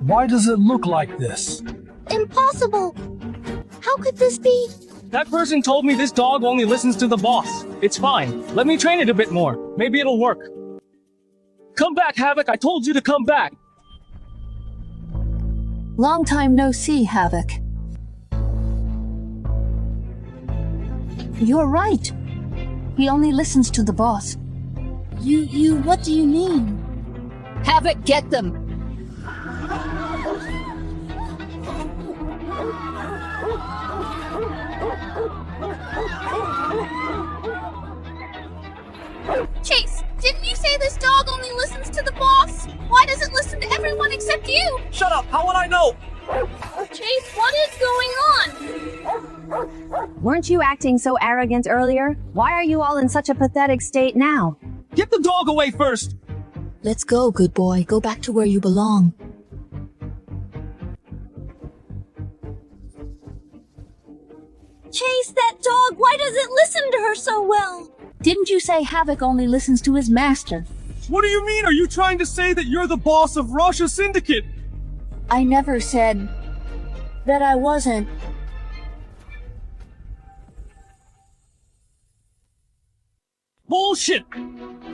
Why does it look like this? Impossible! How could this be? That person told me this dog only listens to the boss. It's fine. Let me train it a bit more. Maybe it'll work. Come back, Havoc. I told you to come back. Long time no see, Havoc. You're right. He only listens to the boss. What do you mean? Havoc, get them! Chase, didn't you say this dog only listens to the boss? Why does it listen to everyone except you? Shut up! How would I know? Chase, what is going on? Weren't you acting so arrogant earlier? Why are you all in such a pathetic state now? Get the dog away first! Let's go, good boy. Go back to where you belong. Chase, that dog, why does it listen to her so well? Didn't you say Havoc only listens to his master? What do you mean? Are you trying to say that you're the boss of Rosha Syndicate? I never said that I wasn't. Bullshit!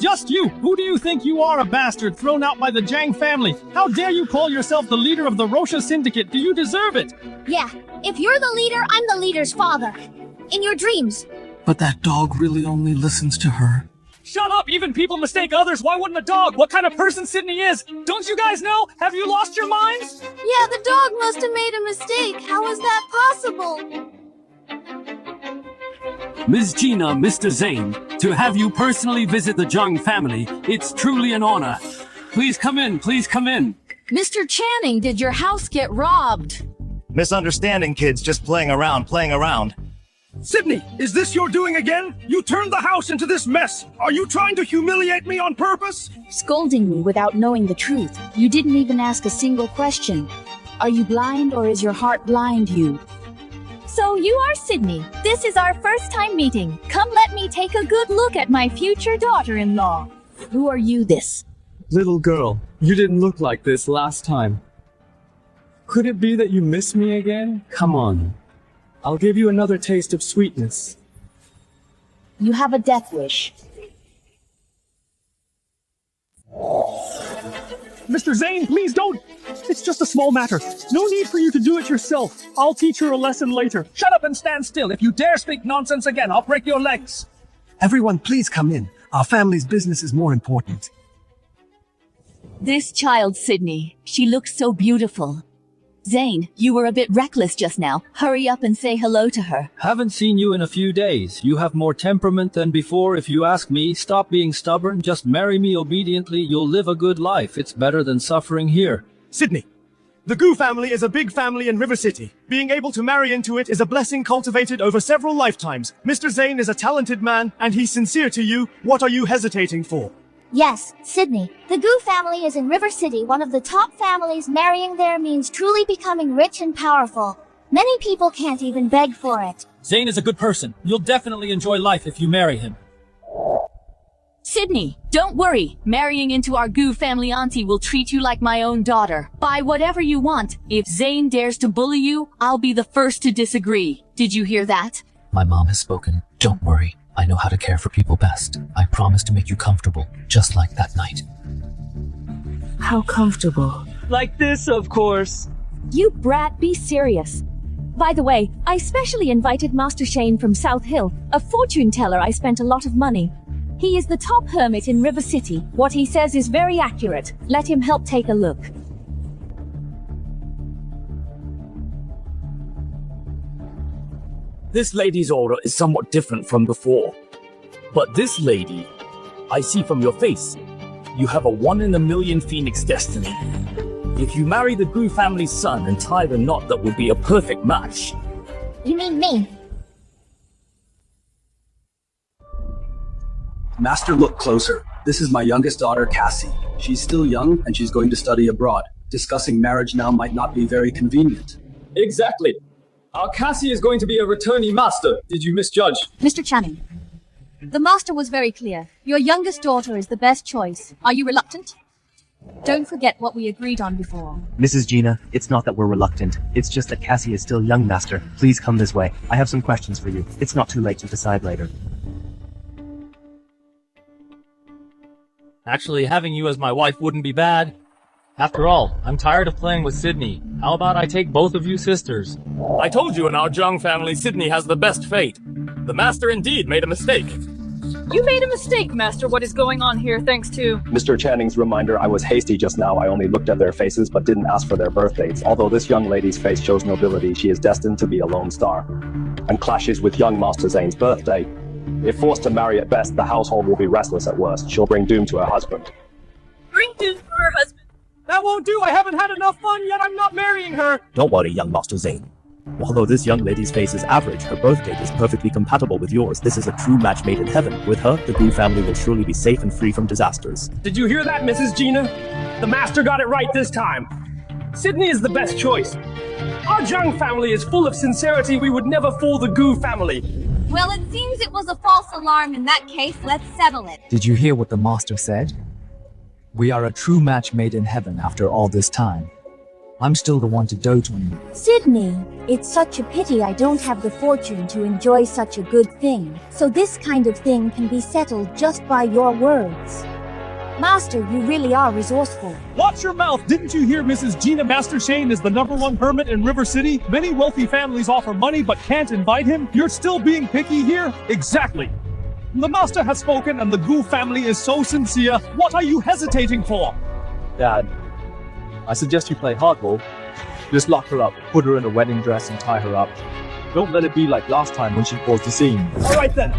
Just you! Who do you think you are, a bastard thrown out by the Jang family? How dare you call yourself the leader of the Rosha Syndicate? Do you deserve it? Yeah, if you're the leader, I'm the leader's father. In your dreams. But that dog really only listens to her. Shut up! Even people mistake others. Why wouldn't a dog? What kind of person Sydney is? Don't you guys know? Have you lost your minds? Yeah, the dog must have made a mistake. How is that possible? Ms. Gina, Mr. Zane, to have you personally visit the Jung family, it's truly an honor. Please come in, please come in. Mr. Channing, did your house get robbed? Misunderstanding, kids, just playing around. Sydney, is this your doing again? You turned the house into this mess. Are you trying to humiliate me on purpose? Scolding me without knowing the truth. You didn't even ask a single question. Are you blind or is your heart blind you? So you are Sydney. This is our first time meeting. Come let me take a good look at my future daughter-in-law. Who are you this? Little girl, you didn't look like this last time. Could it be that you miss me again? Come on. I'll give you another taste of sweetness. You have a death wish. Mr. Zane, please don't! It's just a small matter. No need for you to do it yourself. I'll teach her a lesson later. Shut up and stand still. If you dare speak nonsense again, I'll break your legs. Everyone, please come in. Our family's business is more important. This child, Sydney, she looks so beautiful. Zane, you were a bit reckless just now. Hurry up and say hello to her. Haven't seen you in a few days. You have more temperament than before. If you ask me, stop being stubborn. Just marry me obediently. You'll live a good life. It's better than suffering here. Sydney, the Gu family is a big family in River City. Being able to marry into it is a blessing cultivated over several lifetimes. Mr. Zane is a talented man, and he's sincere to you. What are you hesitating for? Yes, Sydney. The Gu family is in River City, one of the top families. Marrying there means truly becoming rich and powerful. Many people can't even beg for it. Zane is a good person. You'll definitely enjoy life if you marry him. Sydney, don't worry. Marrying into our Gu family auntie will treat you like my own daughter. Buy whatever you want. If Zane dares to bully you, I'll be the first to disagree. Did you hear that? My mom has spoken. Don't worry. I know how to care for people best. I promise to make you comfortable, just like that night. How comfortable? Like this, of course. You brat, be serious. By the way, I specially invited Master Shane from South Hill, a fortune teller. I spent a lot of money. He is the top hermit in River City. What he says is very accurate. Let him help take a look. This lady's aura is somewhat different from before. But this lady, I see from your face, you have a 1 in a million phoenix destiny. If you marry the Gu family's son and tie the knot, that would be a perfect match. You mean me? Master, look closer. This is my youngest daughter, Cassie. She's still young, and she's going to study abroad. Discussing marriage now might not be very convenient. Exactly. Our Cassie is going to be a returnee master. Did you misjudge? Mr. Channing. The master was very clear. Your youngest daughter is the best choice. Are you reluctant? Don't forget what we agreed on before. Mrs. Gina, it's not that we're reluctant. It's just that Cassie is still young, Master. Please come this way. I have some questions for you. It's not too late to decide later. Actually, having you as my wife wouldn't be bad. After all, I'm tired of playing with Sydney. How about I take both of you sisters? I told you in our Jung family, Sydney has the best fate. The master indeed made a mistake. You made a mistake, Master. What is going on here thanks to... Mr. Channing's reminder, I was hasty just now. I only looked at their faces but didn't ask for their birth dates. Although this young lady's face shows nobility, she is destined to be a lone star and clashes with young Master Zane's birthday. If forced to marry at best, the household will be restless at worst. She'll bring doom to her husband. Bring doom to her husband? That won't do. I haven't had enough fun yet. I'm not marrying her. Don't worry, young Master Zane. Although this young lady's face is average, her birth date is perfectly compatible with yours. This is a true match made in heaven. With her, the Gu family will surely be safe and free from disasters. Did you hear that, Mrs. Gina? The master got it right this time. Sydney is the best choice. Our Jung family is full of sincerity. We would never fool the Gu family. Well, it seems it was a false alarm in that case. Let's settle it. Did you hear what the master said? We are a true match made in heaven after all this time. I'm still the one to dote on you. Sydney, it's such a pity I don't have the fortune to enjoy such a good thing. So this kind of thing can be settled just by your words. Master, you really are resourceful. Watch your mouth! Didn't you hear Mrs. Gina? Master Shane is the #1 hermit in River City? Many wealthy families offer money but can't invite him? You're still being picky here? Exactly! The master has spoken and the Gu family is so sincere. What are you hesitating for? Dad, I suggest you play hardball. Just lock her up, put her in a wedding dress and tie her up. Don't let it be like last time when she caused a scene. All right then.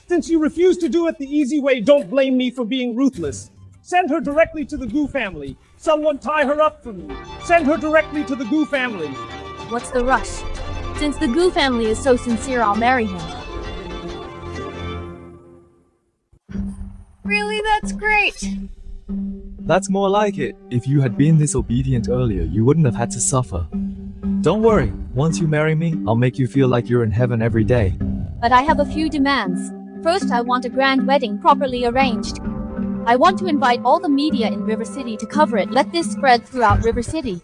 Since you refuse to do it the easy way, don't blame me for being ruthless. Send her directly to the Gu family. Someone tie her up for me. Send her directly to the Gu family. What's the rush? Since the Gu family is so sincere, I'll marry him. Really, that's great. That's more like it. If you had been this obedient earlier, you wouldn't have had to suffer. Don't worry, once you marry me, I'll make you feel like you're in heaven every day. But I have a few demands. First, I want a grand wedding properly arranged. I want to invite all the media in River City to cover it. Let this spread throughout River City.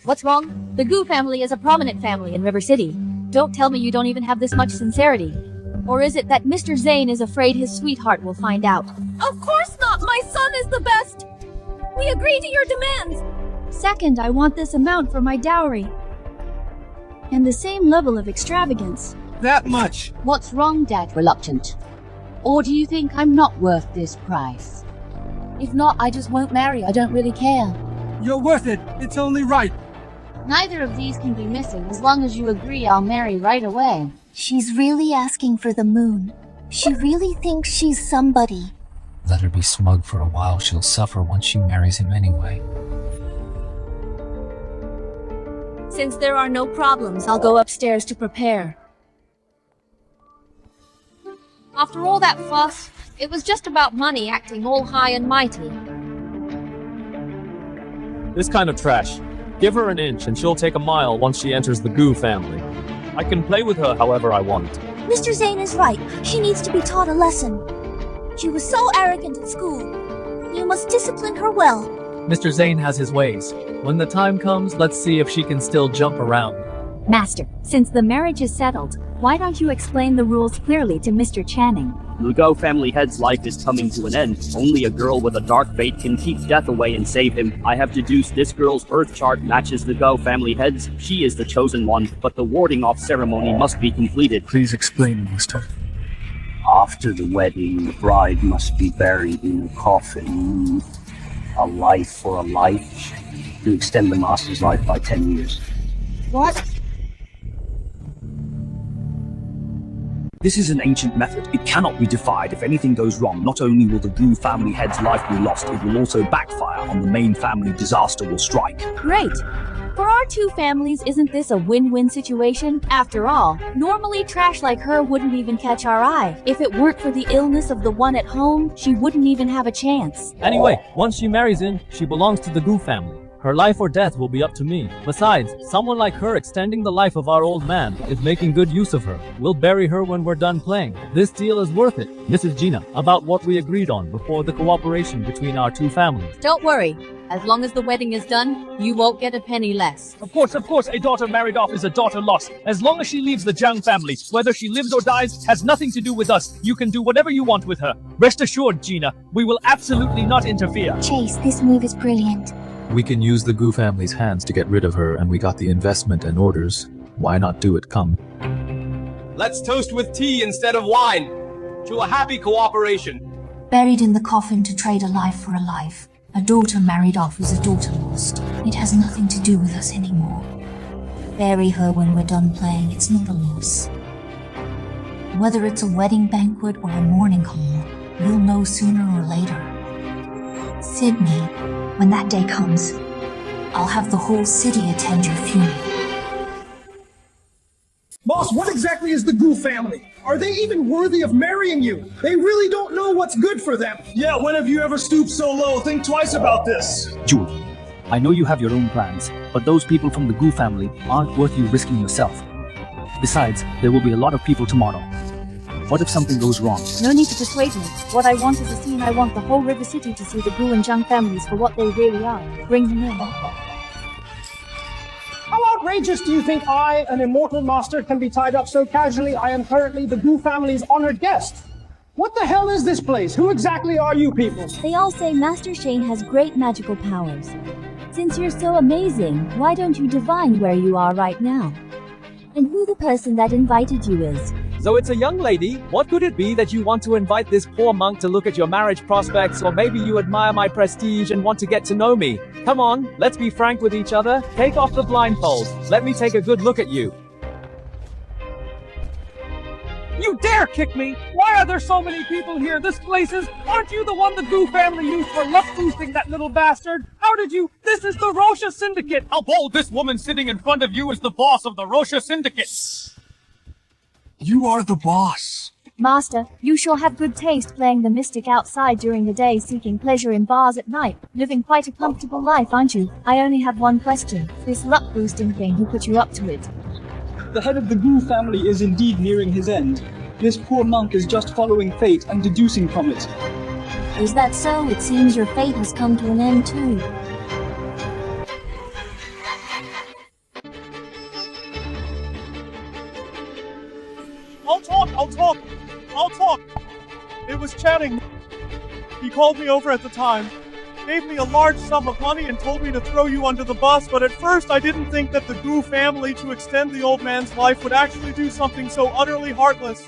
What's wrong? The Gu family is a prominent family in River City. Don't tell me you don't even have this much sincerity. Or is it that Mr. Zane is afraid his sweetheart will find out? Of course not! My son is the best! We agree to your demands! Second, I want this amount for my dowry. And the same level of extravagance. That much. What's wrong, Dad? Reluctant? Or do you think I'm not worth this price? If not, I just won't marry. I don't really care. You're worth it. It's only right. Neither of these can be missing. As long as you agree, I'll marry right away. She's really asking for the moon. She really thinks she's somebody. Let her be smug for a while. She'll suffer once she marries him anyway. Since there are no problems, I'll go upstairs to prepare. After all that fuss, it was just about money acting all high and mighty. This kind of trash. Give her an inch and she'll take a mile once she enters the Gu family. I can play with her however I want. Mr. Zane is right. She needs to be taught a lesson. She was so arrogant at school. You must discipline her well. Mr. Zane has his ways. When the time comes, let's see if she can still jump around. Master, since the marriage is settled, why don't you explain the rules clearly to Mr. Channing? The Go family head's life is coming to an end. Only a girl with a dark fate can keep death away and save him. I have deduced this girl's birth chart matches the Go family head's. She is the chosen one, but the warding off ceremony must be completed. Please explain, Master. After the wedding, the bride must be buried in a coffin. A life for a life, to extend the master's life by 10 years. What? This is an ancient method. It cannot be defied. If anything goes wrong, not only will the Gu family head's life be lost, it will also backfire on the main family. Disaster will strike. Great! For our two families, isn't this a win-win situation? After all, normally trash like her wouldn't even catch our eye. If it weren't for the illness of the one at home, she wouldn't even have a chance. Anyway, once she marries him, she belongs to the Gu family. Her life or death will be up to me. Besides, someone like her extending the life of our old man is making good use of her. We'll bury her when we're done playing. This deal is worth it. Mrs. Gina, about what we agreed on before the cooperation between our two families. Don't worry. As long as the wedding is done, you won't get a penny less. Of course, a daughter married off is a daughter lost. As long as she leaves the Jiang family, whether she lives or dies has nothing to do with us. You can do whatever you want with her. Rest assured, Gina, we will absolutely not interfere. Chase, this move is brilliant. We can use the Gu family's hands to get rid of her, and we got the investment and orders. Why not do it? Come. Let's toast with tea instead of wine. To a happy cooperation. Buried in the coffin to trade a life for a life. A daughter married off is a daughter lost. It has nothing to do with us anymore. Bury her when we're done playing, it's not a loss. Whether it's a wedding banquet or a mourning hall, we'll know sooner or later. Sydney, when that day comes, I'll have the whole city attend your funeral. Boss, what exactly is the Gu family? Are they even worthy of marrying you? They really don't know what's good for them. Yeah, when have you ever stooped so low? Think twice about this. Jewel, I know you have your own plans, but those people from the Gu family aren't worth you risking yourself. Besides, there will be a lot of people tomorrow. What if something goes wrong? No need to persuade me. What I want is a scene. I want the whole River City to see the Gu and Jiang families for what they really are. Bring them in. How outrageous do you think I, an immortal master, can be tied up so casually? I am currently the Gu family's honored guest. What the hell is this place? Who exactly are you people? They all say Master Shane has great magical powers. Since you're so amazing, why don't you divine where you are right now? And who the person that invited you is? So it's a young lady. What could it be that you want to invite this poor monk to look at your marriage prospects, or maybe you admire my prestige and want to get to know me? Come on, let's be frank with each other. Take off the blindfold. Let me take a good look at you. You dare kick me? Why are there so many people here? This place is... Aren't you the one the Gu family used for luck boosting that little bastard? How did you... This is the Rosha Syndicate! How bold this woman sitting in front of you is the boss of the Rosha Syndicate! You are the boss. Master, you sure have good taste playing the mystic outside during the day, seeking pleasure in bars at night. Living quite a comfortable life, aren't you? I only have one question. This luck boosting thing, who put you up to it? The head of the Gu family is indeed nearing his end. This poor monk is just following fate and deducing from it. Is that so? It seems your fate has come to an end too. I'll talk. It was Channing. He called me over at the time, gave me a large sum of money and told me to throw you under the bus, but at first I didn't think that the Gu family, to extend the old man's life, would actually do something so utterly heartless.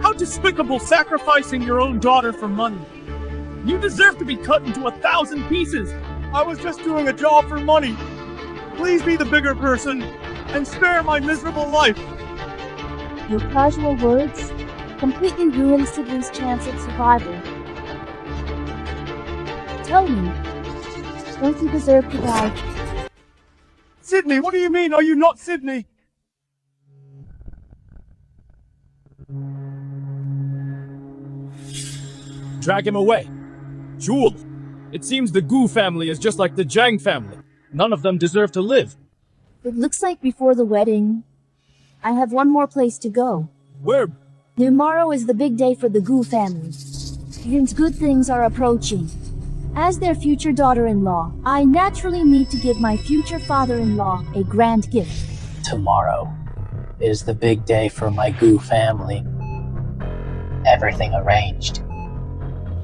How despicable, sacrificing your own daughter for money. You deserve to be cut into 1,000 pieces. I was just doing a job for money. Please be the bigger person and spare my miserable life. Your casual words completely ruined Sydney's chance at survival. Tell me, don't you deserve to die? Sydney, what do you mean? Are you not Sydney? Drag him away. Jewel, it seems the Gu family is just like the Jiang family. None of them deserve to live. It looks like before the wedding, I have one more place to go. Where? Tomorrow is the big day for the Gu family. Since good things are approaching. As their future daughter-in-law, I naturally need to give my future father-in-law a grand gift. Tomorrow is the big day for my Gu family. Everything arranged.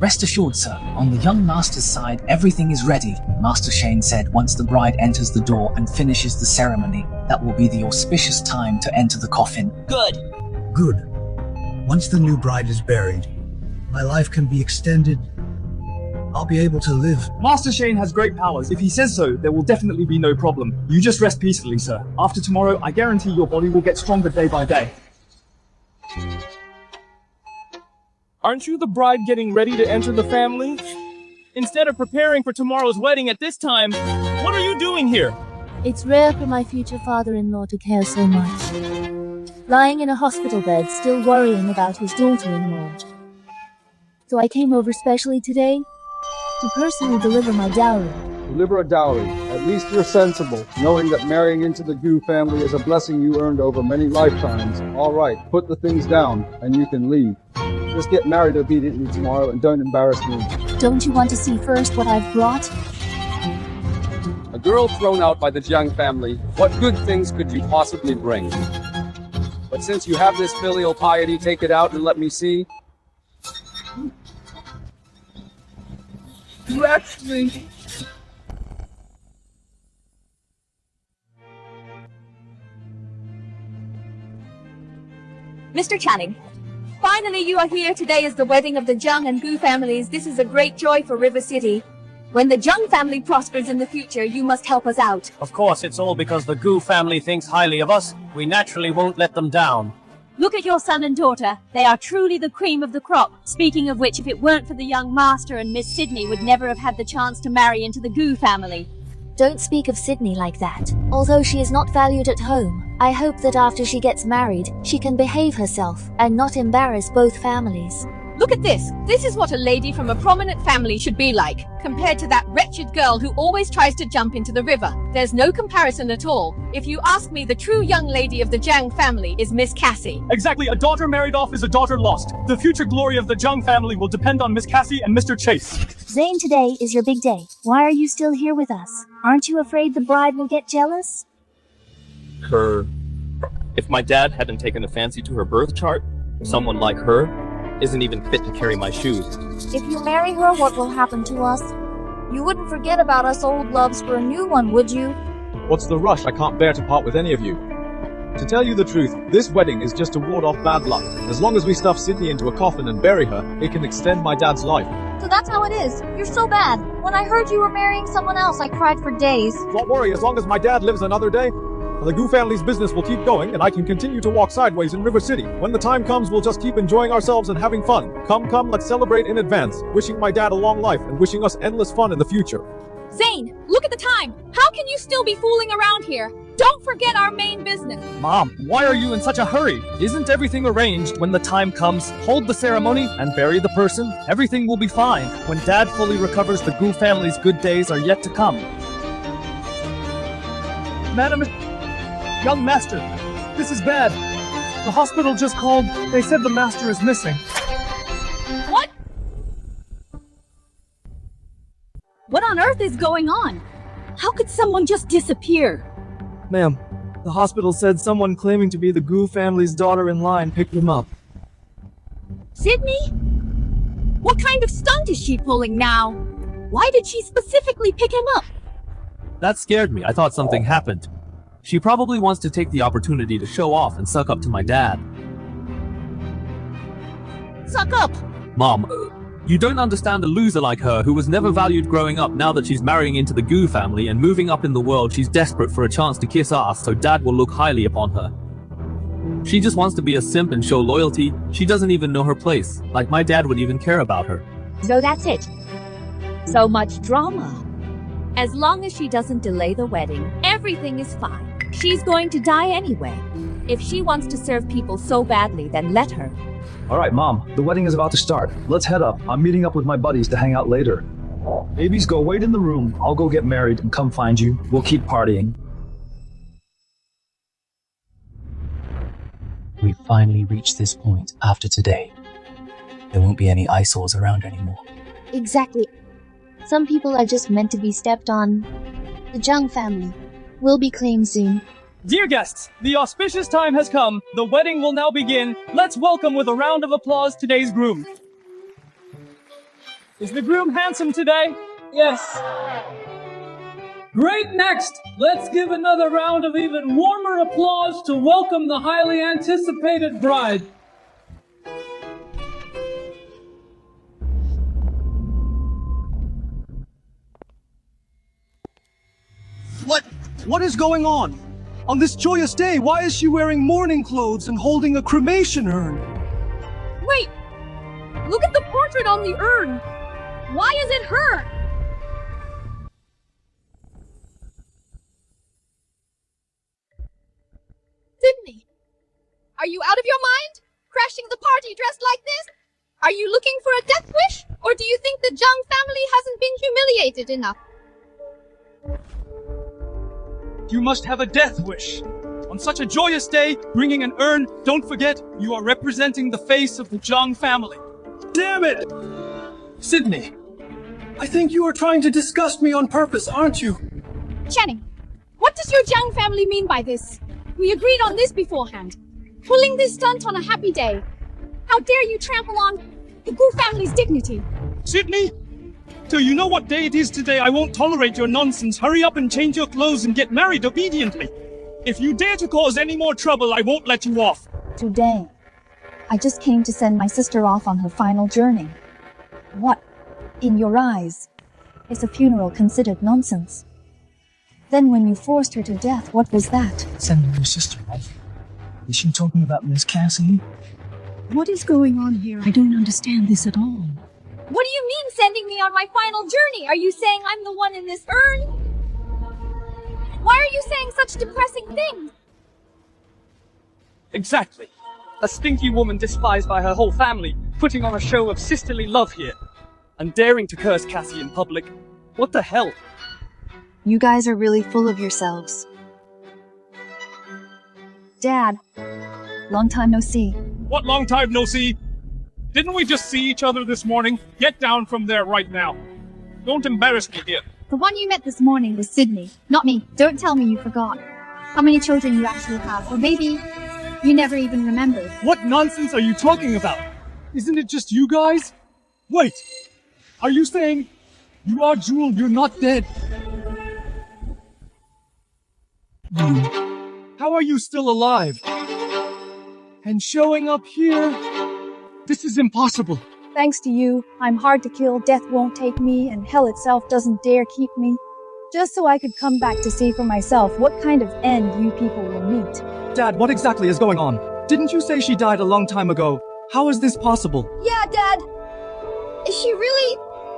Rest assured, sir, on the young master's side, everything is ready. Master Shane said once the bride enters the door and finishes the ceremony, that will be the auspicious time to enter the coffin. Good. Good. Once the new bride is buried, my life can be extended. I'll be able to live. Master Shane has great powers. If he says so, there will definitely be no problem. You just rest peacefully, sir. After tomorrow, I guarantee your body will get stronger day by day. Aren't you the bride getting ready to enter the family? Instead of preparing for tomorrow's wedding at this time, what are you doing here? It's rare for my future father-in-law to care so much. Lying in a hospital bed, still worrying about his daughter-in-law. So I came over specially today to personally deliver my dowry. Deliver a dowry. At least you're sensible, knowing that marrying into the Gu family is a blessing you earned over many lifetimes. All right, put the things down, and you can leave. Just get married obediently tomorrow and don't embarrass me. Don't you want to see first what I've brought? A girl thrown out by the Jiang family, what good things could you possibly bring? But since you have this filial piety, take it out and let me see. You actually... Mr. Channing, finally you are here. Today is the wedding of the Jiang and Gu families. This is a great joy for River City. When the Jiang family prospers in the future, you must help us out. Of course, it's all because the Gu family thinks highly of us. We naturally won't let them down. Look at your son and daughter. They are truly the cream of the crop. Speaking of which, if it weren't for the young master and Miss Sydney would never have had the chance to marry into the Gu family. Don't speak of Sydney like that. Although she is not valued at home, I hope that after she gets married, she can behave herself and not embarrass both families. Look at this. This is what a lady from a prominent family should be like, compared to that wretched girl who always tries to jump into the river. There's no comparison at all. If you ask me, the true young lady of the Jiang family is Miss Cassie. Exactly. A daughter married off is a daughter lost. The future glory of the Jiang family will depend on Miss Cassie and Mr. Chase. Zane, today is your big day. Why are you still here with us? Aren't you afraid the bride will get jealous? If my dad hadn't taken a fancy to her birth chart, someone like her isn't even fit to carry my shoes. If you marry her, what will happen to us? You wouldn't forget about us old loves for a new one, would you? What's the rush? I can't bear to part with any of you. To tell you the truth, this wedding is just to ward off bad luck. As long as we stuff Sydney into a coffin and bury her, it can extend my dad's life. So that's how it is. You're so bad. When I heard you were marrying someone else, I cried for days. Don't worry, as long as my dad lives another day, the Gu family's business will keep going, and I can continue to walk sideways in River City. When the time comes, we'll just keep enjoying ourselves and having fun. Come, let's celebrate in advance. Wishing my dad a long life and wishing us endless fun in the future. Zane, look at the time. How can you still be fooling around here? Don't forget our main business. Mom, why are you in such a hurry? Isn't everything arranged? When the time comes, hold the ceremony and bury the person. Everything will be fine. When Dad fully recovers, the Gu family's good days are yet to come. Madam, young master, this is bad. The hospital just called. They said the master is missing. What? What on earth is going on? How could someone just disappear? Ma'am, the hospital said someone claiming to be the Gu family's daughter-in-law picked him up. Sydney? What kind of stunt is she pulling now? Why did she specifically pick him up? That scared me. I thought something happened. She probably wants to take the opportunity to show off and suck up to my dad. Suck up! Mom, you don't understand a loser like her who was never valued growing up. Now that she's marrying into the Gu family and moving up in the world, she's desperate for a chance to kiss ass so Dad will look highly upon her. She just wants to be a simp and show loyalty. She doesn't even know her place, like my dad would even care about her. So that's it. So much drama. As long as she doesn't delay the wedding, everything is fine. She's going to die anyway. If she wants to serve people so badly, then let her. All right, Mom, the wedding is about to start. Let's head up. I'm meeting up with my buddies to hang out later. Babies, go wait in the room. I'll go get married and come find you. We'll keep partying. We finally reached this point after today. There won't be any eyesores around anymore. Exactly. Some people are just meant to be stepped on. The Jiang family will be claimed soon. Dear guests, the auspicious time has come. The wedding will now begin. Let's welcome with a round of applause today's groom. Is the groom handsome today? Yes. Great. Next, let's give another round of even warmer applause to welcome the highly anticipated bride. What is going on? On this joyous day, why is she wearing mourning clothes and holding a cremation urn? Wait! Look at the portrait on the urn! Why is it her? Sydney! Are you out of your mind? Crashing the party dressed like this? Are you looking for a death wish? Or do you think the Jung family hasn't been humiliated enough? You must have a death wish. On such a joyous day, bringing an urn, don't forget, you are representing the face of the Jung family. Damn it! Sydney, I think you are trying to disgust me on purpose, aren't you? Channing, what does your Jung family mean by this? We agreed on this beforehand. Pulling this stunt on a happy day. How dare you trample on the Gu family's dignity? Sydney, till you know what day it is today, I won't tolerate your nonsense. Hurry up and change your clothes and get married obediently. If you dare to cause any more trouble, I won't let you off. Today, I just came to send my sister off on her final journey. What, in your eyes, is a funeral considered nonsense? Then when you forced her to death, what was that? Sending your sister off? Is she talking about Miss Cassie? What is going on here? I don't understand this at all. What do you mean sending me on my final journey? Are you saying I'm the one in this urn? Why are you saying such depressing things? Exactly. A stinky woman despised by her whole family, putting on a show of sisterly love here. And daring to curse Cassie in public. What the hell? You guys are really full of yourselves. Dad, long time no see. What long time no see? Didn't we just see each other this morning? Get down from there right now. Don't embarrass me here. The one you met this morning was Sydney, not me. Don't tell me you forgot. How many children you actually have, or maybe you never even remembered. What nonsense are you talking about? Isn't it just you guys? Wait, are you saying you are Jewel, you're not dead? How are you still alive? And showing up here? This is impossible. Thanks to you, I'm hard to kill, death won't take me, and hell itself doesn't dare keep me. Just so I could come back to see for myself what kind of end you people will meet. Dad, what exactly is going on? Didn't you say she died a long time ago? How is this possible? Yeah, Dad. Is she really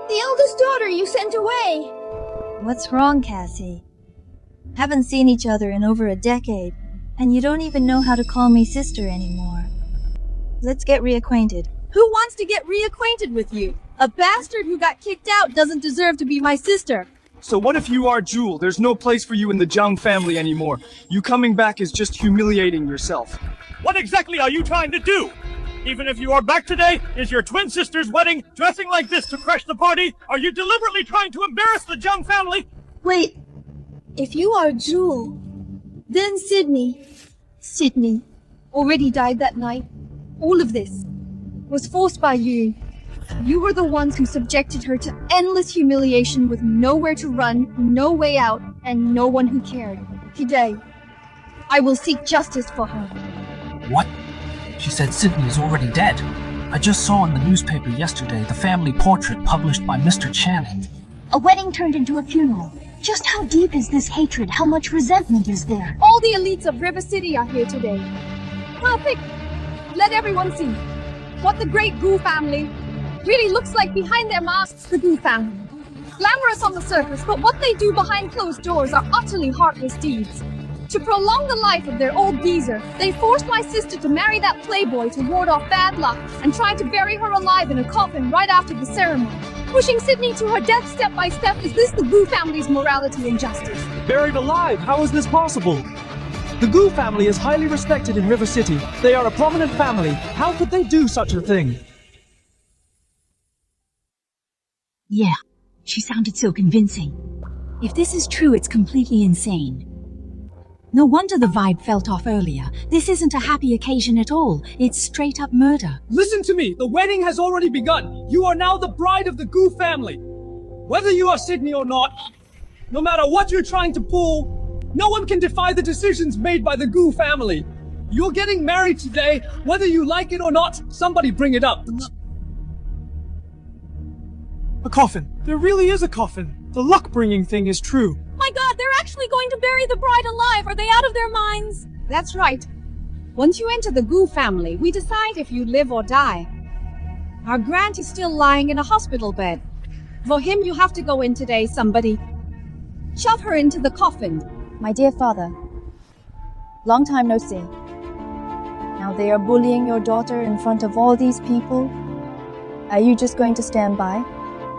the eldest daughter you sent away? What's wrong, Cassie? Haven't seen each other in over a decade, and you don't even know how to call me sister anymore. Let's get reacquainted. Who wants to get reacquainted with you? A bastard who got kicked out doesn't deserve to be my sister. So what if you are Jewel? There's no place for you in the Jung family anymore. You coming back is just humiliating yourself. What exactly are you trying to do? Even if you are back today, is your twin sister's wedding dressing like this to crash the party? Are you deliberately trying to embarrass the Jung family? Wait, if you are Jewel, then Sydney already died that night. All of this was forced by you. You were the ones who subjected her to endless humiliation with nowhere to run, no way out, and no one who cared. Today, I will seek justice for her. What? She said Sydney is already dead. I just saw in the newspaper yesterday the family portrait published by Mr. Channing. A wedding turned into a funeral. Just how deep is this hatred? How much resentment is there? All the elites of River City are here today. Perfect. Let everyone see what the great Gu family really looks like behind their masks. The Gu family. Glamorous on the surface, but what they do behind closed doors are utterly heartless deeds. To prolong the life of their old geezer, they forced my sister to marry that playboy to ward off bad luck and tried to bury her alive in a coffin right after the ceremony. Pushing Sydney to her death step by step, is this the Gu family's morality and justice? Buried alive? How is this possible? The Gu family is highly respected in River City. They are a prominent family. How could they do such a thing? Yeah, she sounded so convincing. If this is true, it's completely insane. No wonder the vibe felt off earlier. This isn't a happy occasion at all. It's straight up murder. Listen to me. The wedding has already begun. You are now the bride of the Gu family. Whether you are Sydney or not, no matter what you're trying to pull, no one can defy the decisions made by the Gu family. You're getting married today, whether you like it or not. Somebody bring it up. A coffin. There really is a coffin. The luck-bringing thing is true. My God, they're actually going to bury the bride alive. Are they out of their minds? That's right. Once you enter the Gu family, we decide if you live or die. Our Grant is still lying in a hospital bed. For him, you have to go in today, somebody. Shove her into the coffin. My dear father, long time no see. Now they are bullying your daughter in front of all these people. Are you just going to stand by?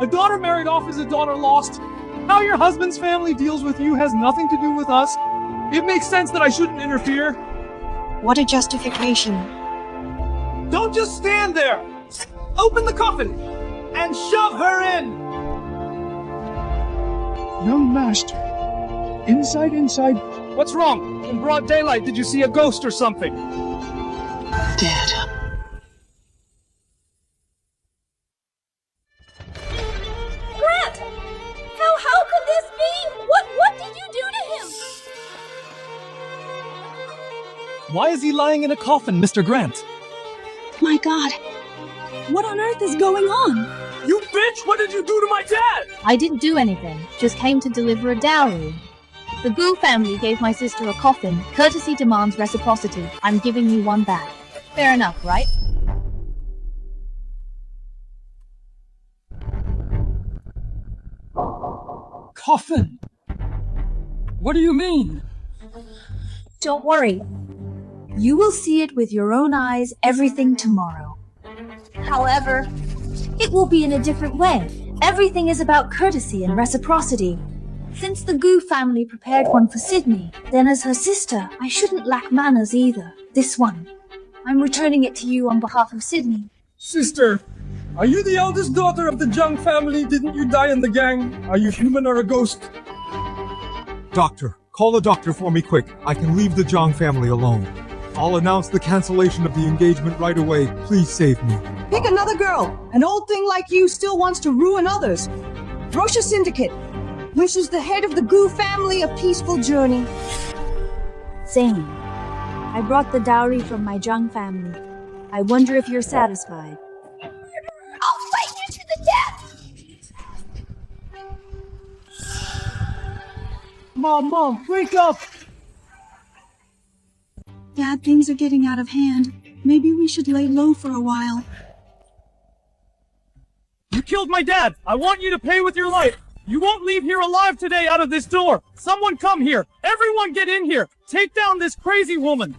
A daughter married off is a daughter lost. How your husband's family deals with you has nothing to do with us. It makes sense that I shouldn't interfere. What a justification. Don't just stand there! Open the coffin and shove her in! Young master. Inside. What's wrong? In broad daylight, did you see a ghost or something? Dad. Grant! How could this be? What did you do to him? Why is he lying in a coffin, Mr. Grant? My God. What on earth is going on? You bitch! What did you do to my dad? I didn't do anything, just came to deliver a dowry. The Gu family gave my sister a coffin. Courtesy demands reciprocity. I'm giving you one back. Fair enough, right? Coffin? What do you mean? Don't worry. You will see it with your own eyes, everything tomorrow. However, it will be in a different way. Everything is about courtesy and reciprocity. Since the Gu family prepared one for Sydney, then as her sister, I shouldn't lack manners either. This one. I'm returning it to you on behalf of Sydney. Sister, are you the eldest daughter of the Jung family? Didn't you die in the gang? Are you human or a ghost? Doctor, call a doctor for me quick. I can leave the Zhang family alone. I'll announce the cancellation of the engagement right away. Please save me. Pick another girl. An old thing like you still wants to ruin others. Rosha Syndicate wishes the head of the Gu family a peaceful journey. Zane, I brought the dowry from my Jung family. I wonder if you're satisfied. I'll fight you to the death! Mom, wake up! Dad, things are getting out of hand. Maybe we should lay low for a while. You killed my dad! I want you to pay with your life! You won't leave here alive today out of this door! Someone come here! Everyone get in here! Take down this crazy woman!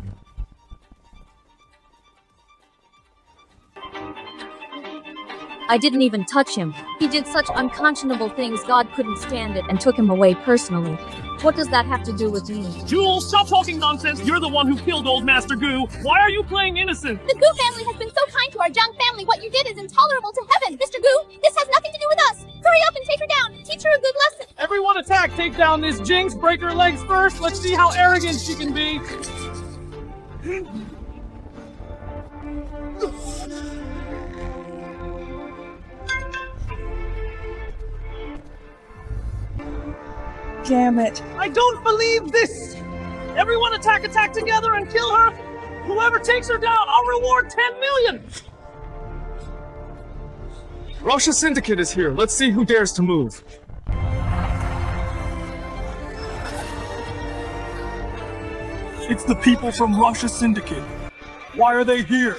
I didn't even touch him. He did such unconscionable things God couldn't stand it and took him away personally. What does that have to do with me? Jewel, stop talking nonsense! You're the one who killed old Master Gu! Why are you playing innocent? The Gu family has been so kind to our Jung family. What you did is intolerable to heaven. Mr. Gu, this has nothing to do with us. Hurry up and take her down. Teach her a good lesson. Everyone attack! Take down this Jinx! Break her legs first! Let's see how arrogant she can be! Damn it. I don't believe this! Everyone attack together and kill her! Whoever takes her down, I'll reward 10 million! Rosha Syndicate is here. Let's see who dares to move. It's the people from Rosha Syndicate. Why are they here?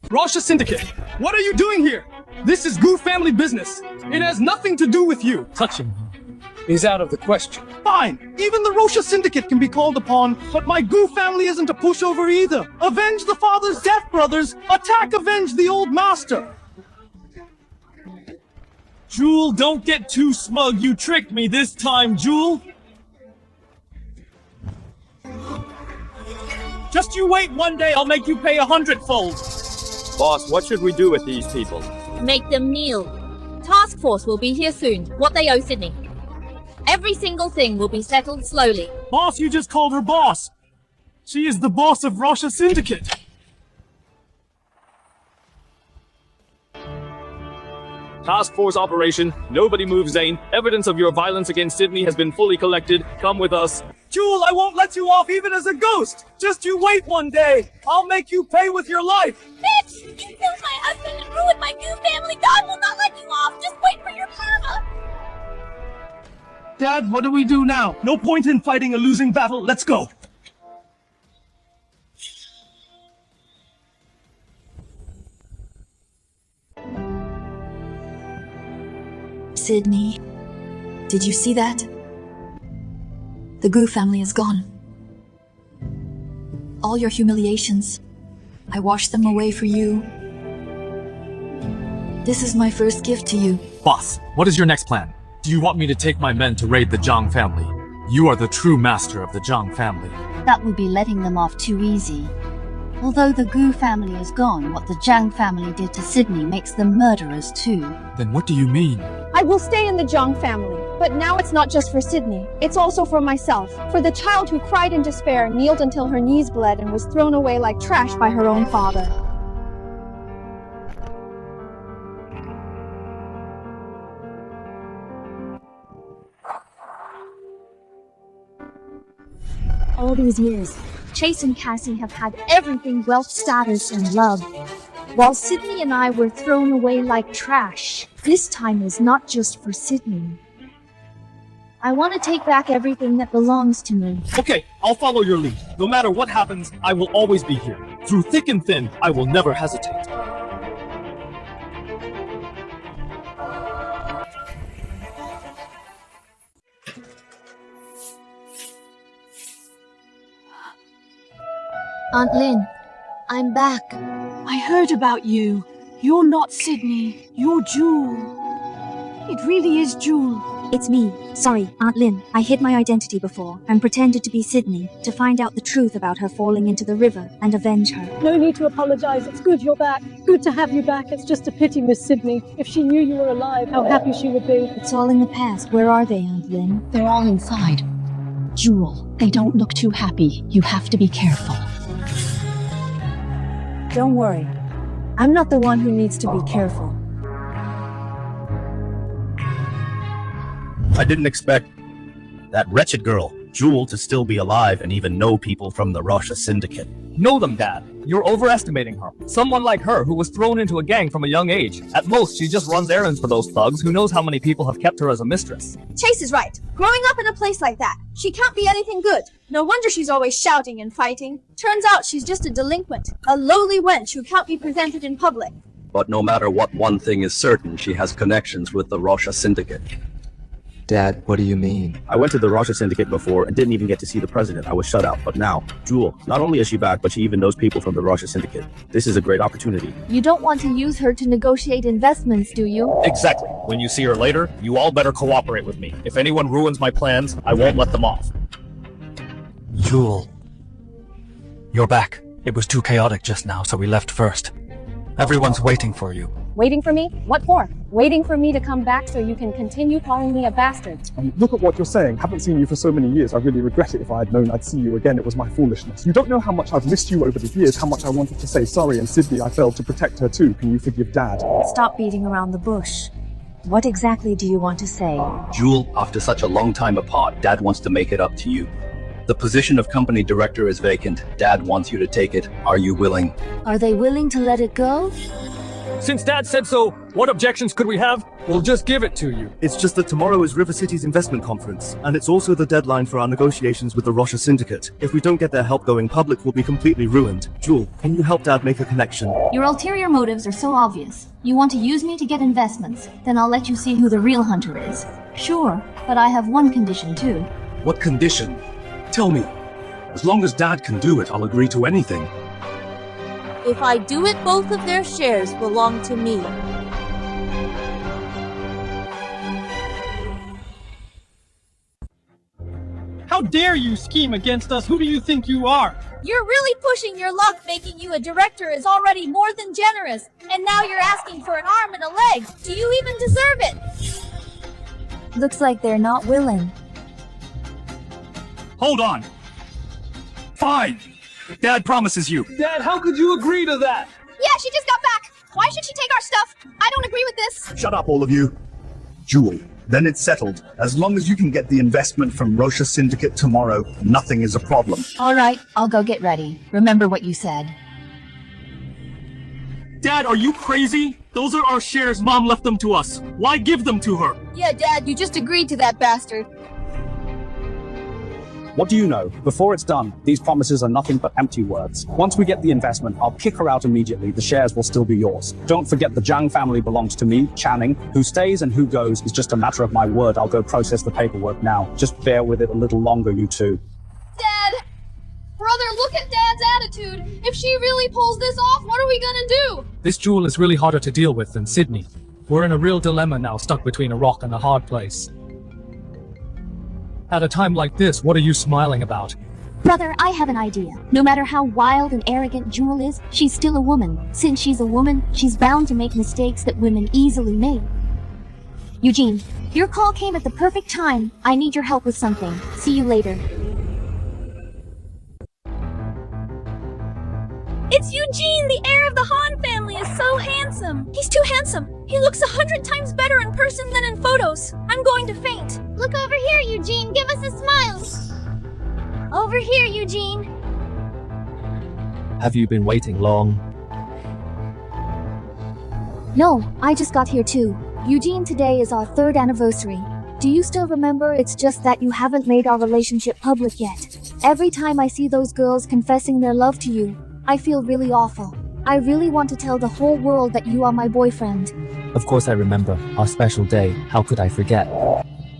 Rosha Syndicate, what are you doing here? This is Gu family business. It has nothing to do with you. Touching her is out of the question. Fine, even the Rosha Syndicate can be called upon, but my Gu family isn't a pushover either. Avenge the father's death, brothers! Attack avenge the old master! Jewel, don't get too smug. You tricked me this time, Jewel. Just you wait, one day I'll make you pay 100-fold. Boss, what should we do with these people? Make them kneel. Task force will be here soon. What they owe Sydney. Every single thing will be settled slowly. Boss, you just called her boss. She is the boss of Rosha Syndicate. Task force operation. Nobody move, Zane. Evidence of your violence against Sydney has been fully collected. Come with us. Jewel, I won't let you off even as a ghost! Just you wait one day! I'll make you pay with your life! Bitch! You killed my husband and ruined my Gu family! God will not let you off! Just wait for your karma! Dad, what do we do now? No point in fighting a losing battle. Let's go! Sydney, did you see that? The Gu family is gone. All your humiliations, I washed them away for you. This is my first gift to you. Boss, what is your next plan? Do you want me to take my men to raid the Zhang family? You are the true master of the Zhang family. That would be letting them off too easy. Although the Gu family is gone, what the Zhang family did to Sydney makes them murderers too. Then what do you mean? I will stay in the Zhang family, but now it's not just for Sydney. It's also for myself, for the child who cried in despair, kneeled until her knees bled, and was thrown away like trash by her own father. All these years, Chase and Cassie have had everything: wealth, status, and love. While Sydney and I were thrown away like trash. This time is not just for Sydney. I want to take back everything that belongs to me. Okay, I'll follow your lead. No matter what happens, I will always be here. Through thick and thin, I will never hesitate. Aunt Lynn, I'm back. I heard about you. You're not Sydney. You're Jewel. It really is Jewel. It's me. Sorry, Aunt Lynn. I hid my identity before and pretended to be Sydney to find out the truth about her falling into the river and avenge her. No need to apologize. It's good you're back. Good to have you back. It's just a pity, Miss Sydney. If she knew you were alive, how happy she would be. It's all in the past. Where are they, Aunt Lynn? They're all inside. Jewel, they don't look too happy. You have to be careful. Don't worry. I'm not the one who needs to be careful. I didn't expect that wretched girl, Jewel, to still be alive and even know people from the Rosha Syndicate. Know them, Dad. You're overestimating her. Someone like her who was thrown into a gang from a young age. At most, she just runs errands for those thugs. Who knows how many people have kept her as a mistress. Chase is right. Growing up in a place like that, she can't be anything good. No wonder she's always shouting and fighting. Turns out she's just a delinquent, a lowly wench who can't be presented in public. But no matter what, one thing is certain, she has connections with the Rosha Syndicate. Dad, what do you mean? I went to the Rosha Syndicate before and didn't even get to see the president. I was shut out. But now, Jewel, not only is she back, but she even knows people from the Rosha Syndicate. This is a great opportunity. You don't want to use her to negotiate investments, do you? Exactly. When you see her later, you all better cooperate with me. If anyone ruins my plans, I won't let them off. Jewel. You're back. It was too chaotic just now, so we left first. Everyone's waiting for you. Waiting for me? What for? Waiting for me to come back so you can continue calling me a bastard. Look at what you're saying. Haven't seen you for so many years. I really regret it. If I had known I'd see you again, it was my foolishness. You don't know how much I've missed you over the years, how much I wanted to say sorry, and Sydney, I failed to protect her too. Can you forgive Dad? Stop beating around the bush. What exactly do you want to say? Jewel, after such a long time apart, Dad wants to make it up to you. The position of company director is vacant. Dad wants you to take it. Are you willing? Are they willing to let it go? Since Dad said so, what objections could we have? We'll just give it to you. It's just that tomorrow is River City's investment conference, and it's also the deadline for our negotiations with the Rosha Syndicate. If we don't get their help going public, we'll be completely ruined. Jewel, can you help Dad make a connection? Your ulterior motives are so obvious. You want to use me to get investments, then I'll let you see who the real hunter is. Sure, but I have one condition too. What condition? Tell me. As long as Dad can do it, I'll agree to anything. If I do it, both of their shares belong to me. How dare you scheme against us? Who do you think you are? You're really pushing your luck. Making you a director is already more than generous. And now you're asking for an arm and a leg. Do you even deserve it? Looks like they're not willing. Hold on. Fine. Dad promises you. Dad, how could you agree to that? Yeah, she just got back. Why should she take our stuff? I don't agree with this. Shut up, all of you. Jewel, then it's settled. As long as you can get the investment from Rosha Syndicate tomorrow, nothing is a problem. All right, I'll go get ready. Remember what you said. Dad, are you crazy? Those are our shares. Mom left them to us. Why give them to her? Yeah, Dad, you just agreed to that bastard. What do you know? Before it's done, these promises are nothing but empty words. Once we get the investment, I'll kick her out immediately. The shares will still be yours. Don't forget the Zhang family belongs to me, Channing. Who stays and who goes is just a matter of my word. I'll go process the paperwork now. Just bear with it a little longer, you two. Dad! Brother, look at Dad's attitude. If she really pulls this off, what are we gonna do? This Jewel is really harder to deal with than Sydney. We're in a real dilemma now, stuck between a rock and a hard place. At a time like this, what are you smiling about? Brother, I have an idea. No matter how wild and arrogant Jewel is, she's still a woman. Since she's a woman, she's bound to make mistakes that women easily make. Eugene, your call came at the perfect time. I need your help with something. See you later. It's Eugene, the heir of the Han family, is so handsome. He's too handsome. He looks 100 times better in person than in photos. I'm going to faint. Look over here, Eugene. Give us a smile. Over here, Eugene. Have you been waiting long? No, I just got here too. Eugene, today is our 3rd anniversary. Do you still remember? It's just that you haven't made our relationship public yet. Every time I see those girls confessing their love to you, I feel really awful. I really want to tell the whole world that you are my boyfriend. Of course I remember. Our special day. How could I forget?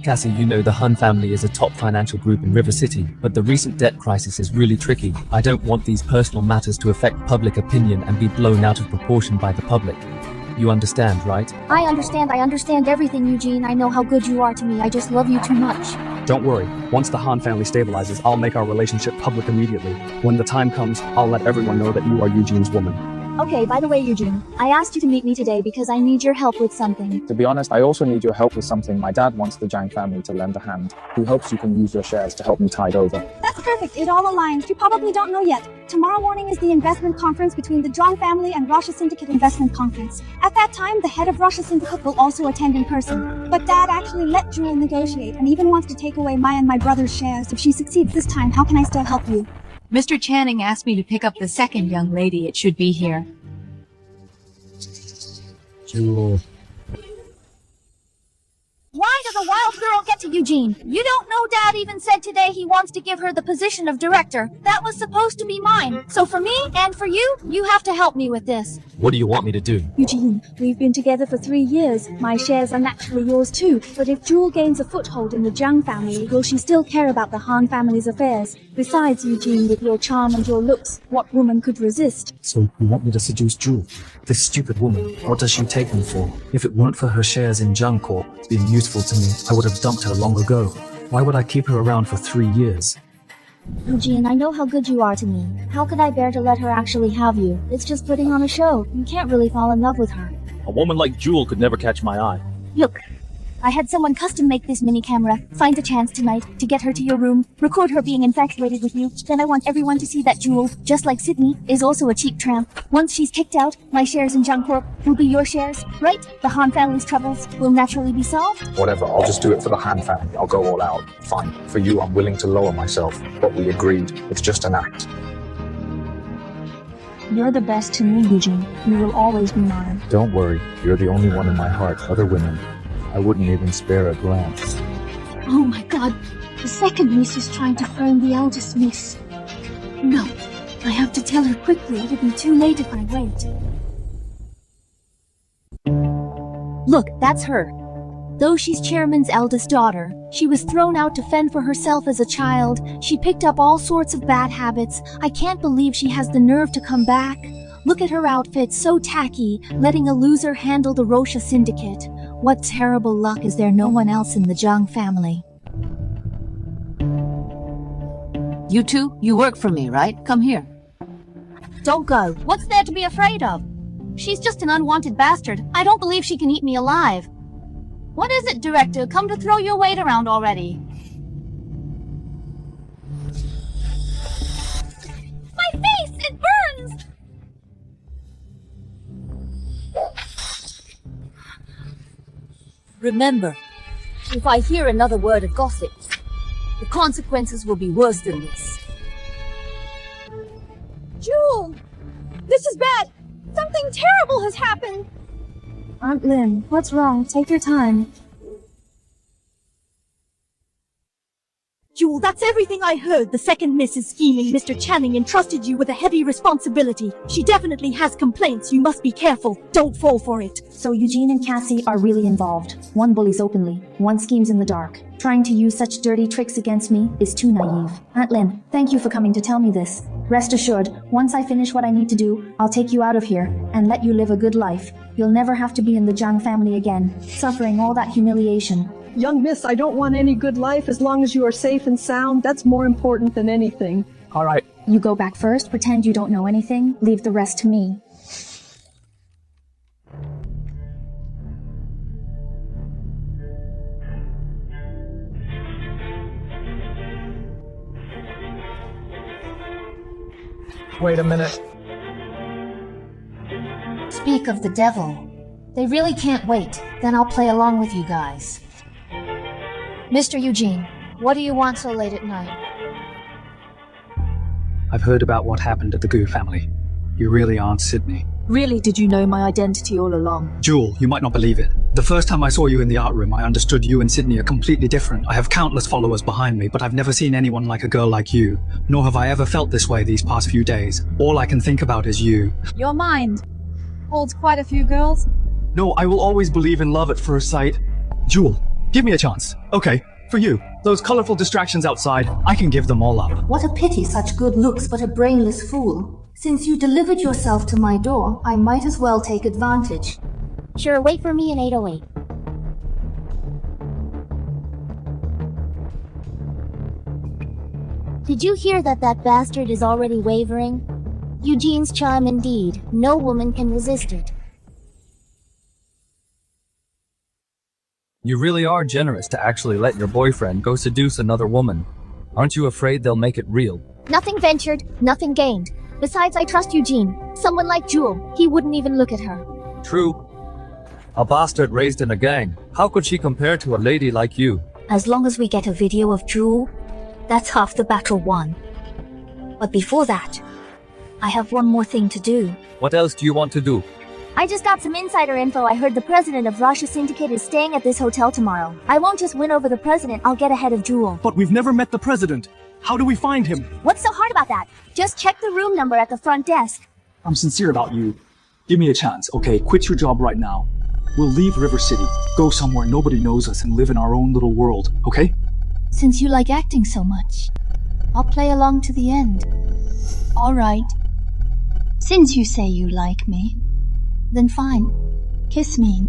Cassie, you know the Hun family is a top financial group in River City, but the recent debt crisis is really tricky. I don't want these personal matters to affect public opinion and be blown out of proportion by the public. You understand, right? I understand everything, Eugene. I know how good you are to me. I just love you too much. Don't worry. Once the Han family stabilizes, I'll make our relationship public immediately. When the time comes, I'll let everyone know that you are Eugene's woman. Okay, by the way, Eugene, I asked you to meet me today because I need your help with something. To be honest, I also need your help with something. My dad wants the Zhang family to lend a hand. He hopes you can use your shares to help me tide over. That's perfect. It all aligns. You probably don't know yet. Tomorrow morning is the investment conference between the Zhang family and Rosha Syndicate investment conference. At that time, the head of Rosha Syndicate will also attend in person. But Dad actually let Jewel negotiate and even wants to take away my and my brother's shares. If she succeeds this time, how can I still help you? Mr. Channing asked me to pick up the second young lady. It should be here. Jewel. Why does a wild girl get to Eugene? You don't know Dad even said today he wants to give her the position of director. That was supposed to be mine. So for me and for you, you have to help me with this. What do you want me to do? Eugene, we've been together for 3 years. My shares are naturally yours too. But if Jewel gains a foothold in the Zhang family, will she still care about the Han family's affairs? Besides, Eugene, with your charm and your looks, what woman could resist? So you want me to seduce Jewel? This stupid woman, what does she take me for? If it weren't for her shares in Zhang Corp being useful to me, I would have dumped her long ago. Why would I keep her around for 3 years? Eugene, I know how good you are to me. How could I bear to let her actually have you? It's just putting on a show. You can't really fall in love with her. A woman like Jewel could never catch my eye. Look, I had someone custom make this mini camera. Find a chance tonight to get her to your room, record her being infatuated with you. Then I want everyone to see that Jewel, just like Sydney, is also a cheap tramp. Once she's kicked out, my shares in Zhang Corp will be your shares, right? The Han family's troubles will naturally be solved. Whatever, I'll just do it for the Han family. I'll go all out. Fine. For you, I'm willing to lower myself. But we agreed. It's just an act. You're the best to me, Eugene. You will always be mine. Don't worry. You're the only one in my heart. Other women, I wouldn't even spare a glance. Oh my god. The second miss is trying to phone the eldest miss. No. I have to tell her quickly. It'll be too late if I wait. Look, that's her. Though she's chairman's eldest daughter, she was thrown out to fend for herself as a child. She picked up all sorts of bad habits. I can't believe she has the nerve to come back. Look at her outfit, so tacky, letting a loser handle the Rosha Syndicate. What terrible luck is there no one else in the Zhang family? You two, you work for me, right? Come here. Don't go. What's there to be afraid of? She's just an unwanted bastard. I don't believe she can eat me alive. What is it, Director? Come to throw your weight around already. My face! It burns! Remember, if I hear another word of gossip, the consequences will be worse than this. Jewel! This is bad! Something terrible has happened! Aunt Lynn, what's wrong? Take your time. Jewel, That's everything I heard. The second Miss is scheming. Mr. Channing entrusted you with a heavy responsibility. She definitely has complaints. You must be careful. Don't fall for it. So Eugene and Cassie are really involved. One bullies openly, one schemes in the dark. Trying to use such dirty tricks against me is too naive. Aunt Lynn, thank you for coming to tell me this. Rest assured, once I finish what I need to do, I'll take you out of here and let you live a good life. You'll never have to be in the Zhang family again, suffering all that humiliation. Young miss, I don't want any good life as long as you are safe and sound. That's more important than anything. All right. You go back first, pretend you don't know anything, leave the rest to me. Wait a minute. Speak of the devil. They really can't wait. Then I'll play along with you guys. Mr. Eugene, what do you want so late at night? I've heard about what happened at the Gu family. You really aren't Sydney. Really, did you know my identity all along? Jewel, you might not believe it. The first time I saw you in the art room, I understood you and Sydney are completely different. I have countless followers behind me, but I've never seen anyone like a girl like you. Nor have I ever felt this way these past few days. All I can think about is you. Your mind holds quite a few girls. No, I will always believe in love at first sight. Jewel, give me a chance. Okay, for you. Those colorful distractions outside, I can give them all up. What a pity such good looks but a brainless fool. Since you delivered yourself to my door, I might as well take advantage. Sure, wait for me in 808. Did you hear that bastard is already wavering? Eugene's charm indeed. No woman can resist it. You really are generous to actually let your boyfriend go seduce another woman. Aren't you afraid they'll make it real? Nothing ventured, nothing gained. Besides, I trust Eugene. Someone like Jewel, he wouldn't even look at her. True. A bastard raised in a gang. How could she compare to a lady like you? As long as we get a video of Jewel, that's half the battle won. But before that, I have one more thing to do. What else do you want to do? I just got some insider info. I heard the president of Rosha Syndicate is staying at this hotel tomorrow. I won't just win over the president, I'll get ahead of Jewel. But we've never met the president. How do we find him? What's so hard about that? Just check the room number at the front desk. I'm sincere about you. Give me a chance, okay? Quit your job right now. We'll leave River City, go somewhere nobody knows us, and live in our own little world, okay? Since you like acting so much, I'll play along to the end. All right. Since you say you like me, then fine. Kiss me.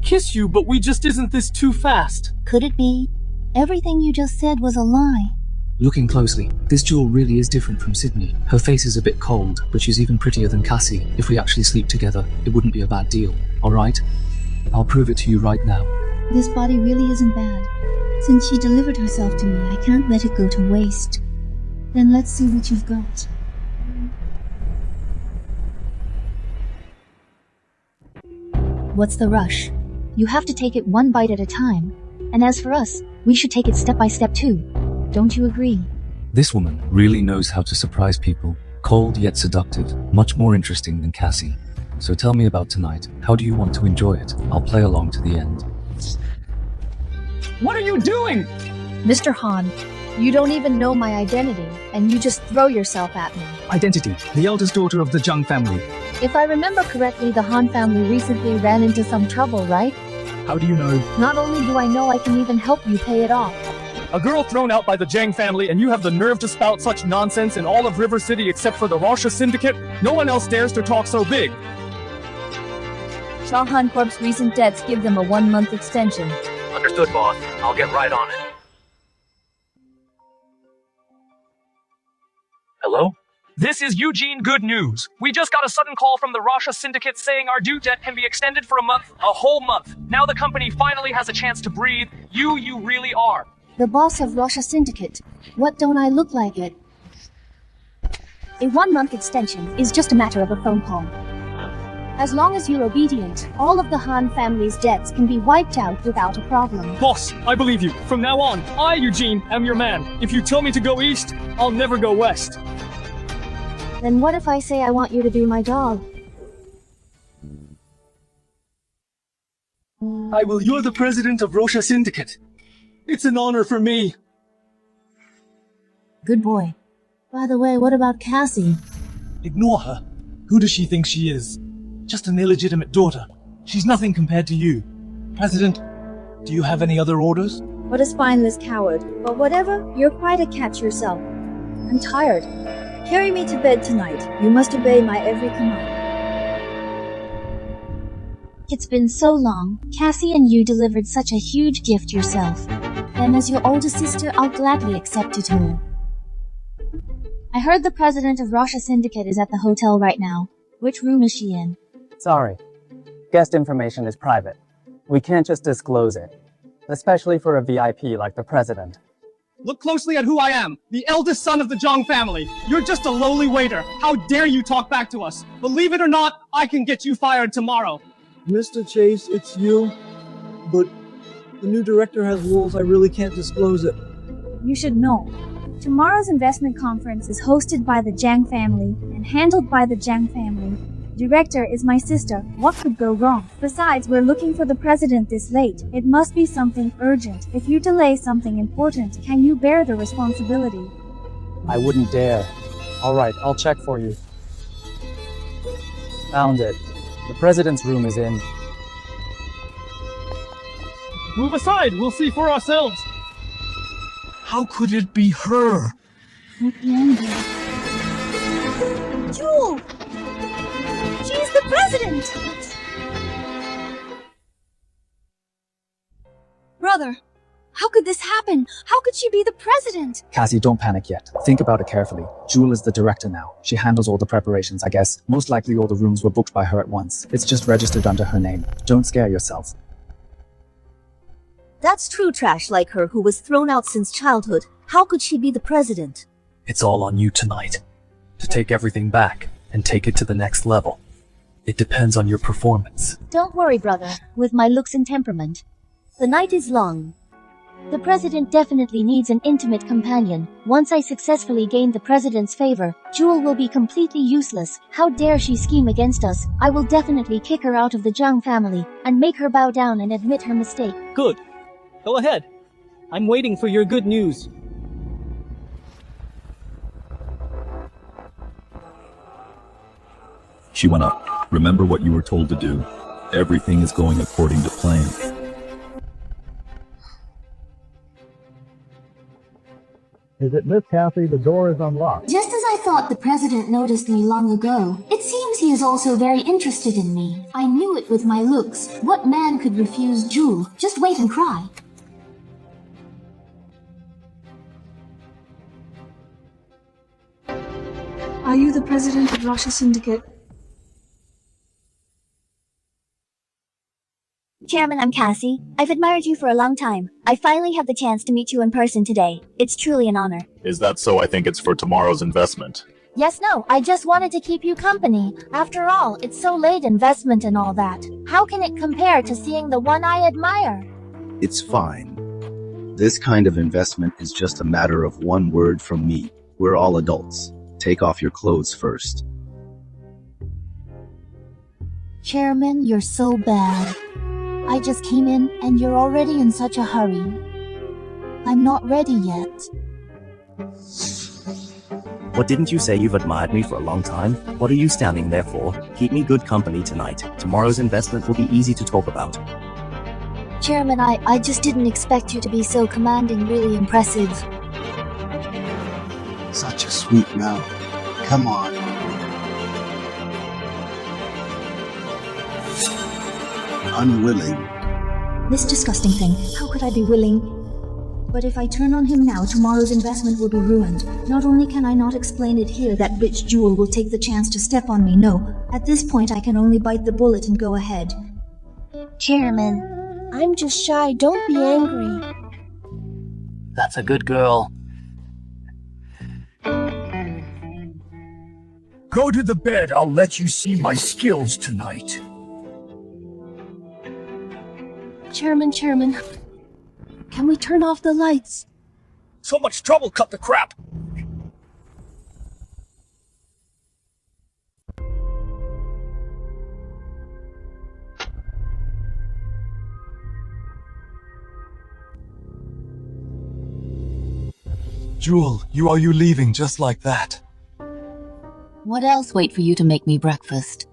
Kiss you, but isn't this too fast? Could it be? Everything you just said was a lie. Looking closely, this Jewel really is different from Sydney. Her face is a bit cold, but she's even prettier than Cassie. If we actually sleep together, it wouldn't be a bad deal. Alright? I'll prove it to you right now. This body really isn't bad. Since she delivered herself to me, I can't let it go to waste. Then let's see what you've got. What's the rush? You have to take it one bite at a time. And as for us, we should take it step by step too. Don't you agree? This woman really knows how to surprise people. Cold yet seductive. Much more interesting than Cassie. So tell me about tonight. How do you want to enjoy it? I'll play along to the end. What are you doing? Mr. Han, you don't even know my identity, and you just throw yourself at me. Identity. The eldest daughter of the Zhang family. If I remember correctly, the Han family recently ran into some trouble, right? How do you know? Not only do I know, I can even help you pay it off. A girl thrown out by the Zhang family, and you have the nerve to spout such nonsense in all of River City except for the Rosha Syndicate? No one else dares to talk so big. Shah Han Corp's recent debts give them a 1-month extension. Understood, boss. I'll get right on it. Hello? This is Eugene Good News. We just got a sudden call from the Rosha Syndicate saying our due debt can be extended for a month, a whole month. Now the company finally has a chance to breathe. You really are. The boss of Rosha Syndicate. What don't I look like it? A 1-month extension is just a matter of a phone call. As long as you're obedient, all of the Han family's debts can be wiped out without a problem. Boss, I believe you. From now on, I, Eugene, am your man. If you tell me to go east, I'll never go west. Then what if I say I want you to be my dog? You're the president of Rosha Syndicate. It's an honor for me. Good boy. By the way, what about Cassie? Ignore her. Who does she think she is? Just an illegitimate daughter. She's nothing compared to you. President, do you have any other orders? What a spineless coward. But whatever, you're quite a catch yourself. I'm tired. Carry me to bed tonight. You must obey my every command. It's been so long. Cassie and you delivered such a huge gift yourself. Then as your older sister, I'll gladly accept it all. I heard the president of Rosha Syndicate is at the hotel right now. Which room is she in? Sorry. Guest information is private. We can't just disclose it. Especially for a VIP like the president. Look closely at who I am, the eldest son of the Zhang family. You're just a lowly waiter. How dare you talk back to us? Believe it or not, I can get you fired tomorrow. Mr. Chase, it's you. But the new director has rules. I really can't disclose it. You should know. Tomorrow's investment conference is hosted by the Zhang family and handled by the Zhang family. Director is my sister. What could go wrong? Besides, we're looking for the president this late. It must be something urgent. If you delay something important, can you bear the responsibility? I wouldn't dare. Alright, I'll check for you. Found it. The president's room is in. Move aside, we'll see for ourselves. How could it be her? Jewel! She's the president! Brother, how could this happen? How could she be the president? Cassie, don't panic yet. Think about it carefully. Jewel is the director now. She handles all the preparations, I guess. Most likely all the rooms were booked by her at once. It's just registered under her name. Don't scare yourself. That's true trash like her who was thrown out since childhood. How could she be the president? It's all on you tonight. To take everything back and take it to the next level. It depends on your performance. Don't worry, brother, with my looks and temperament. The night is long. The president definitely needs an intimate companion. Once I successfully gain the president's favor, Jewel will be completely useless. How dare she scheme against us? I will definitely kick her out of the Zhang family and make her bow down and admit her mistake. Good. Go ahead. I'm waiting for your good news. She went up. Remember what you were told to do. Everything is going according to plan. Is it Miss Kathy? The door is unlocked. Just as I thought the president noticed me long ago, it seems he is also very interested in me. I knew it with my looks. What man could refuse Jewel? Just wait and cry. Are you the president of Rosha Syndicate? Chairman, I'm Cassie. I've admired you for a long time. I finally have the chance to meet you in person today. It's truly an honor. Is that so? I think it's for tomorrow's investment. Yes, no, I just wanted to keep you company. After all, it's so late investment and all that. How can it compare to seeing the one I admire? It's fine. This kind of investment is just a matter of one word from me. We're all adults. Take off your clothes first. Chairman, you're so bad. I just came in and you're already in such a hurry. I'm not ready yet. What, didn't you say you've admired me for a long time? What are you standing there for? Keep me good company tonight. Tomorrow's investment will be easy to talk about. Chairman, I just didn't expect you to be so commanding, really impressive. Such a sweet mouth. Come on. Unwilling. This disgusting thing. How could I be willing? But if I turn on him now, tomorrow's investment will be ruined. Not only can I not explain it here that bitch Jewel will take the chance to step on me, no. At this point I can only bite the bullet and go ahead. Chairman, I'm just shy, don't be angry. That's a good girl. Go to the bed, I'll let you see my skills tonight. Chairman, can we turn off the lights? So much trouble, cut the crap! Jewel, are you leaving just like that? What else wait for you to make me breakfast?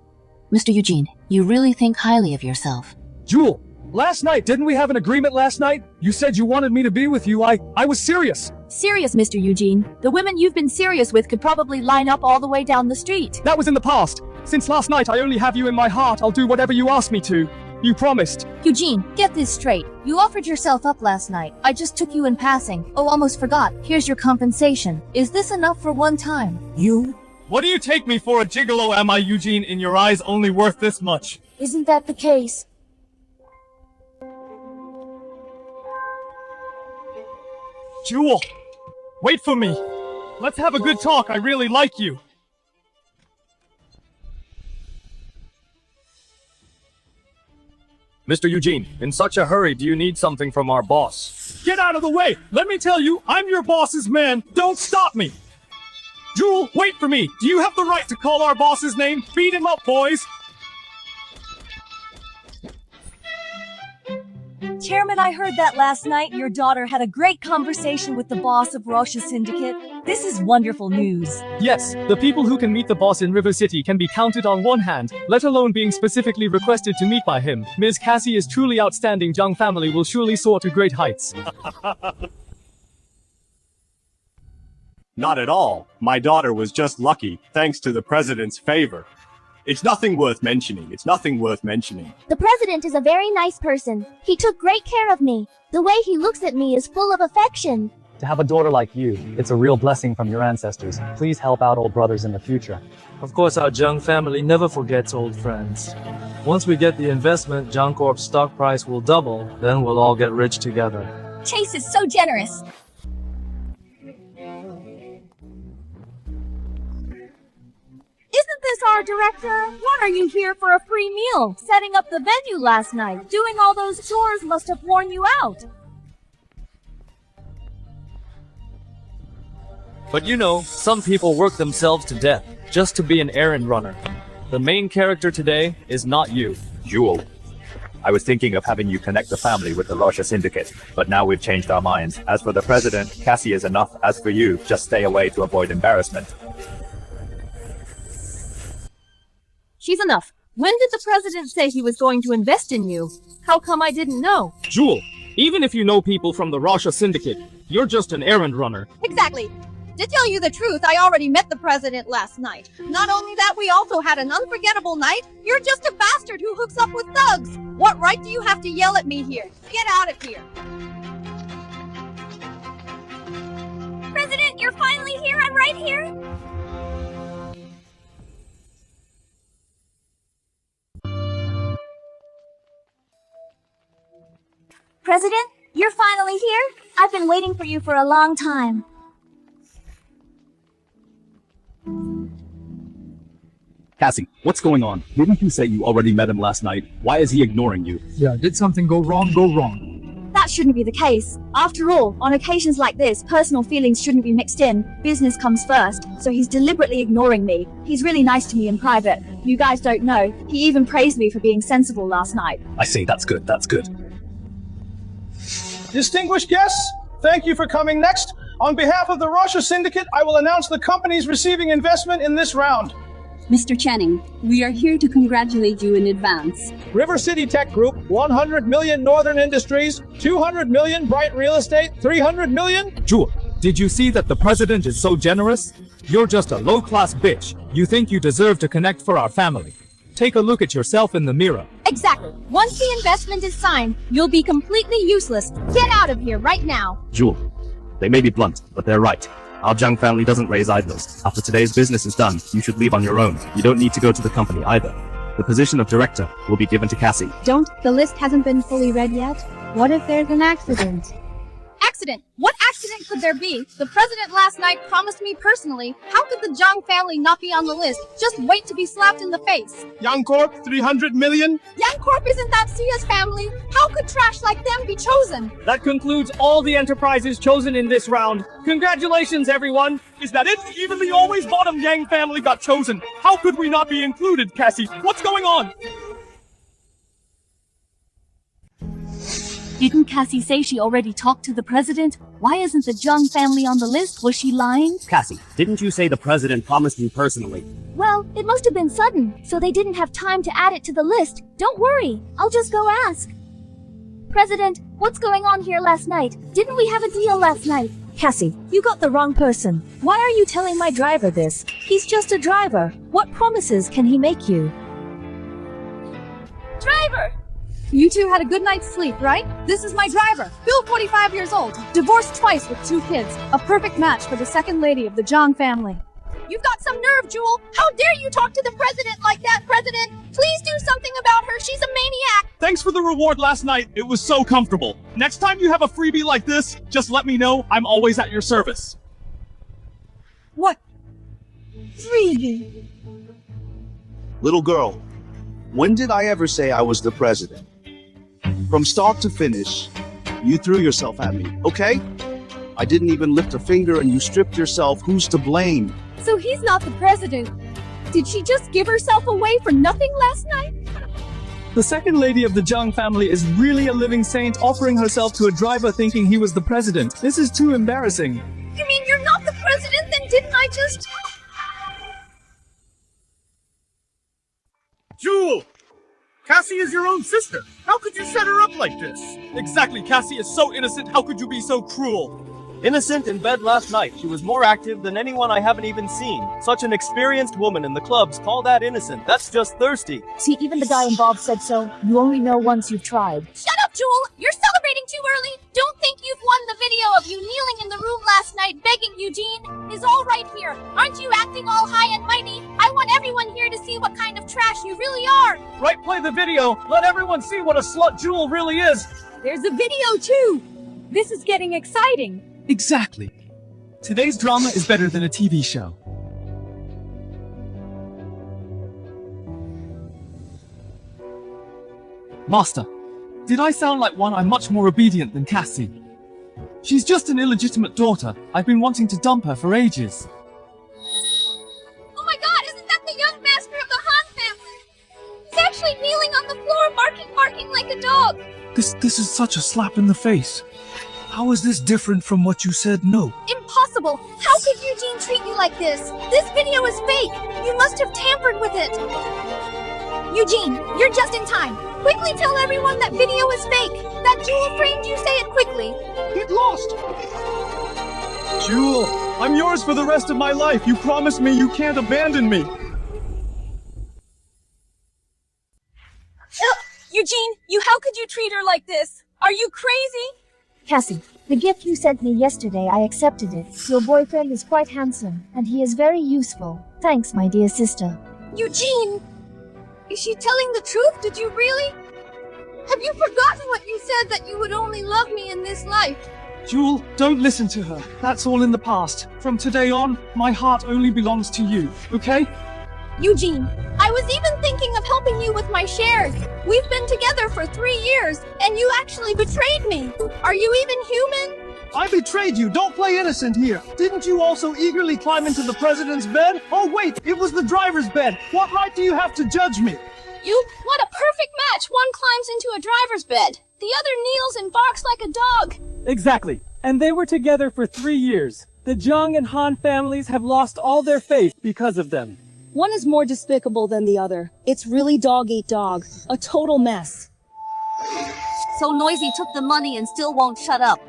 Mr. Eugene, you really think highly of yourself. Jewel, last night, didn't we have an agreement last night? You said you wanted me to be with you. I was serious. Serious, Mr. Eugene. The women you've been serious with could probably line up all the way down the street. That was in the past. Since last night, I only have you in my heart. I'll do whatever you ask me to. You promised. Eugene, get this straight. You offered yourself up last night. I just took you in passing. Oh, almost forgot. Here's your compensation. Is this enough for one time? You? What do you take me for, a gigolo, am I, Eugene? In your eyes, only worth this much. Isn't that the case? Jewel, wait for me. Let's have a good talk. I really like you. Mr. Eugene, in such a hurry, do you need something from our boss? Get out of the way! Let me tell you, I'm your boss's man. Don't stop me! Jewel, wait for me! Do you have the right to call our boss's name? Beat him up, boys! Chairman, I heard that last night your daughter had a great conversation with the boss of Rosha Syndicate. This is wonderful news. Yes, the people who can meet the boss in River City can be counted on one hand, let alone being specifically requested to meet by him. Ms. Cassie is truly outstanding. Young family will surely soar to great heights. Not at all. My daughter was just lucky, thanks to the president's favor. It's nothing worth mentioning. The president is a very nice person. He took great care of me. The way he looks at me is full of affection. To have a daughter like you, it's a real blessing from your ancestors. Please help out old brothers in the future. Of course, our Jung family never forgets old friends. Once we get the investment, Jung Corp's stock price will double, then we'll all get rich together. Chase is so generous. Isn't this our director? What are you here for a free meal? Setting up the venue last night. Doing all those chores must have worn you out. But you know, some people work themselves to death just to be an errand runner. The main character today is not you. Jewel, I was thinking of having you connect the family with the Rosha Syndicate, but now we've changed our minds. As for the president, Cassie is enough. As for you, just stay away to avoid embarrassment. She's enough. When did the president say he was going to invest in you? How come I didn't know? Jewel, even if you know people from the Rosha Syndicate, you're just an errand runner. Exactly. To tell you the truth, I already met the president last night. Not only that, we also had an unforgettable night. You're just a bastard who hooks up with thugs. What right do you have to yell at me here? Get out of here. President, you're finally here. I'm right here. President, you're finally here? I've been waiting for you for a long time. Cassie, what's going on? Didn't you say you already met him last night? Why is he ignoring you? Yeah, did something go wrong? That shouldn't be the case. After all, on occasions like this, personal feelings shouldn't be mixed in. Business comes first, so he's deliberately ignoring me. He's really nice to me in private. You guys don't know. He even praised me for being sensible last night. I see, that's good. Distinguished guests, thank you for coming. Next, on behalf of the Rosha Syndicate, I will announce the companies receiving investment in this round. Mr. Channing, we are here to congratulate you in advance. River City Tech Group, 100 million Northern Industries, 200 million Bright Real Estate, 300 million... Jewel, did you see that the president is so generous? You're just a low-class bitch. You think you deserve to connect for our family. Take a look at yourself in the mirror. Exactly. Once the investment is signed, you'll be completely useless. Get out of here right now. Jewel, they may be blunt, but they're right. Our Jung family doesn't raise idlers. After today's business is done, you should leave on your own. You don't need to go to the company either. The position of director will be given to Cassie. The list hasn't been fully read yet. What if there's an accident? Accident? What accident could there be? The president last night promised me personally. How could the Jung family not be on the list? Just wait to be slapped in the face. Young Corp, 300 million. Young Corp isn't that Sia's family. How could trash like them be chosen? That concludes all the enterprises chosen in this round. Congratulations, everyone. Is that it? Even the always bottom Yang family got chosen. How could we not be included, Cassie? What's going on? Didn't Cassie say she already talked to the president? Why isn't the Jung family on the list? Was she lying? Cassie, didn't you say the president promised me personally? Well, it must have been sudden, so they didn't have time to add it to the list. Don't worry, I'll just go ask. President, what's going on here last night? Didn't we have a deal last night? Cassie, you got the wrong person. Why are you telling my driver this? He's just a driver. What promises can he make you? Driver! You two had a good night's sleep, right? This is my driver, Bill, 45 years old, divorced twice with 2 kids, a perfect match for the second lady of the Zhang family. You've got some nerve, Jewel! How dare you talk to the president like that, President! Please do something about her, she's a maniac! Thanks for the reward last night. It was so comfortable. Next time you have a freebie like this, just let me know. I'm always at your service. What? Freebie? Little girl, when did I ever say I was the president? From start to finish, you threw yourself at me, okay? I didn't even lift a finger and you stripped yourself. Who's to blame? So he's not the president. Did she just give herself away for nothing last night? The second lady of the Zhang family is really a living saint, offering herself to a driver thinking he was the president. This is too embarrassing. You mean you're not the president? Then didn't I just... Jewel! Cassie is your own sister. How could you set her up like this? Exactly, Cassie is so innocent. How could you be so cruel? Innocent in bed last night. She was more active than anyone I haven't even seen. Such an experienced woman in the clubs. Call that innocent. That's just thirsty. See, even the guy involved said so. You only know once you've tried. Shut up, Jewel! You're celebrating too early! Don't think you've won the video of you kneeling in the room last night begging Eugene. Is all right here. Aren't you acting all high and mighty? I want everyone here to see what kind of trash you really are. Right, play the video. Let everyone see what a slut Jewel really is. There's a video too. This is getting exciting. Exactly. Today's drama is better than a TV show. Master, did I sound like one? I'm much more obedient than Cassie. She's just an illegitimate daughter. I've been wanting to dump her for ages. Oh my god, isn't that the young master of the Han family? He's actually kneeling on the floor, barking like a dog. This is such a slap in the face. How is this different from what you said no? Impossible! How could Eugene treat you like this? This video is fake! You must have tampered with it! Eugene, you're just in time! Quickly tell everyone that video is fake! That Jewel framed you, say it quickly! Get lost! Jewel, I'm yours for the rest of my life! You promised me you can't abandon me! Eugene, how could you treat her like this? Are you crazy? Cassie, the gift you sent me yesterday, I accepted it. Your boyfriend is quite handsome, and he is very useful. Thanks, my dear sister. Eugene! Is she telling the truth? Did you really? Have you forgotten what you said, that you would only love me in this life? Jewel, don't listen to her. That's all in the past. From today on, my heart only belongs to you, okay? Eugene, I was even thinking of helping you with my shares. We've been together for 3 years, and you actually betrayed me. Are you even human? I betrayed you. Don't play innocent here. Didn't you also eagerly climb into the president's bed? Oh wait, it was the driver's bed. What right do you have to judge me? What a perfect match. One climbs into a driver's bed. The other kneels and barks like a dog. Exactly. And they were together for 3 years. The Zhang and Han families have lost all their faith because of them. One is more despicable than the other. It's really dog eat dog. A total mess. So Noisy took the money and still won't shut up.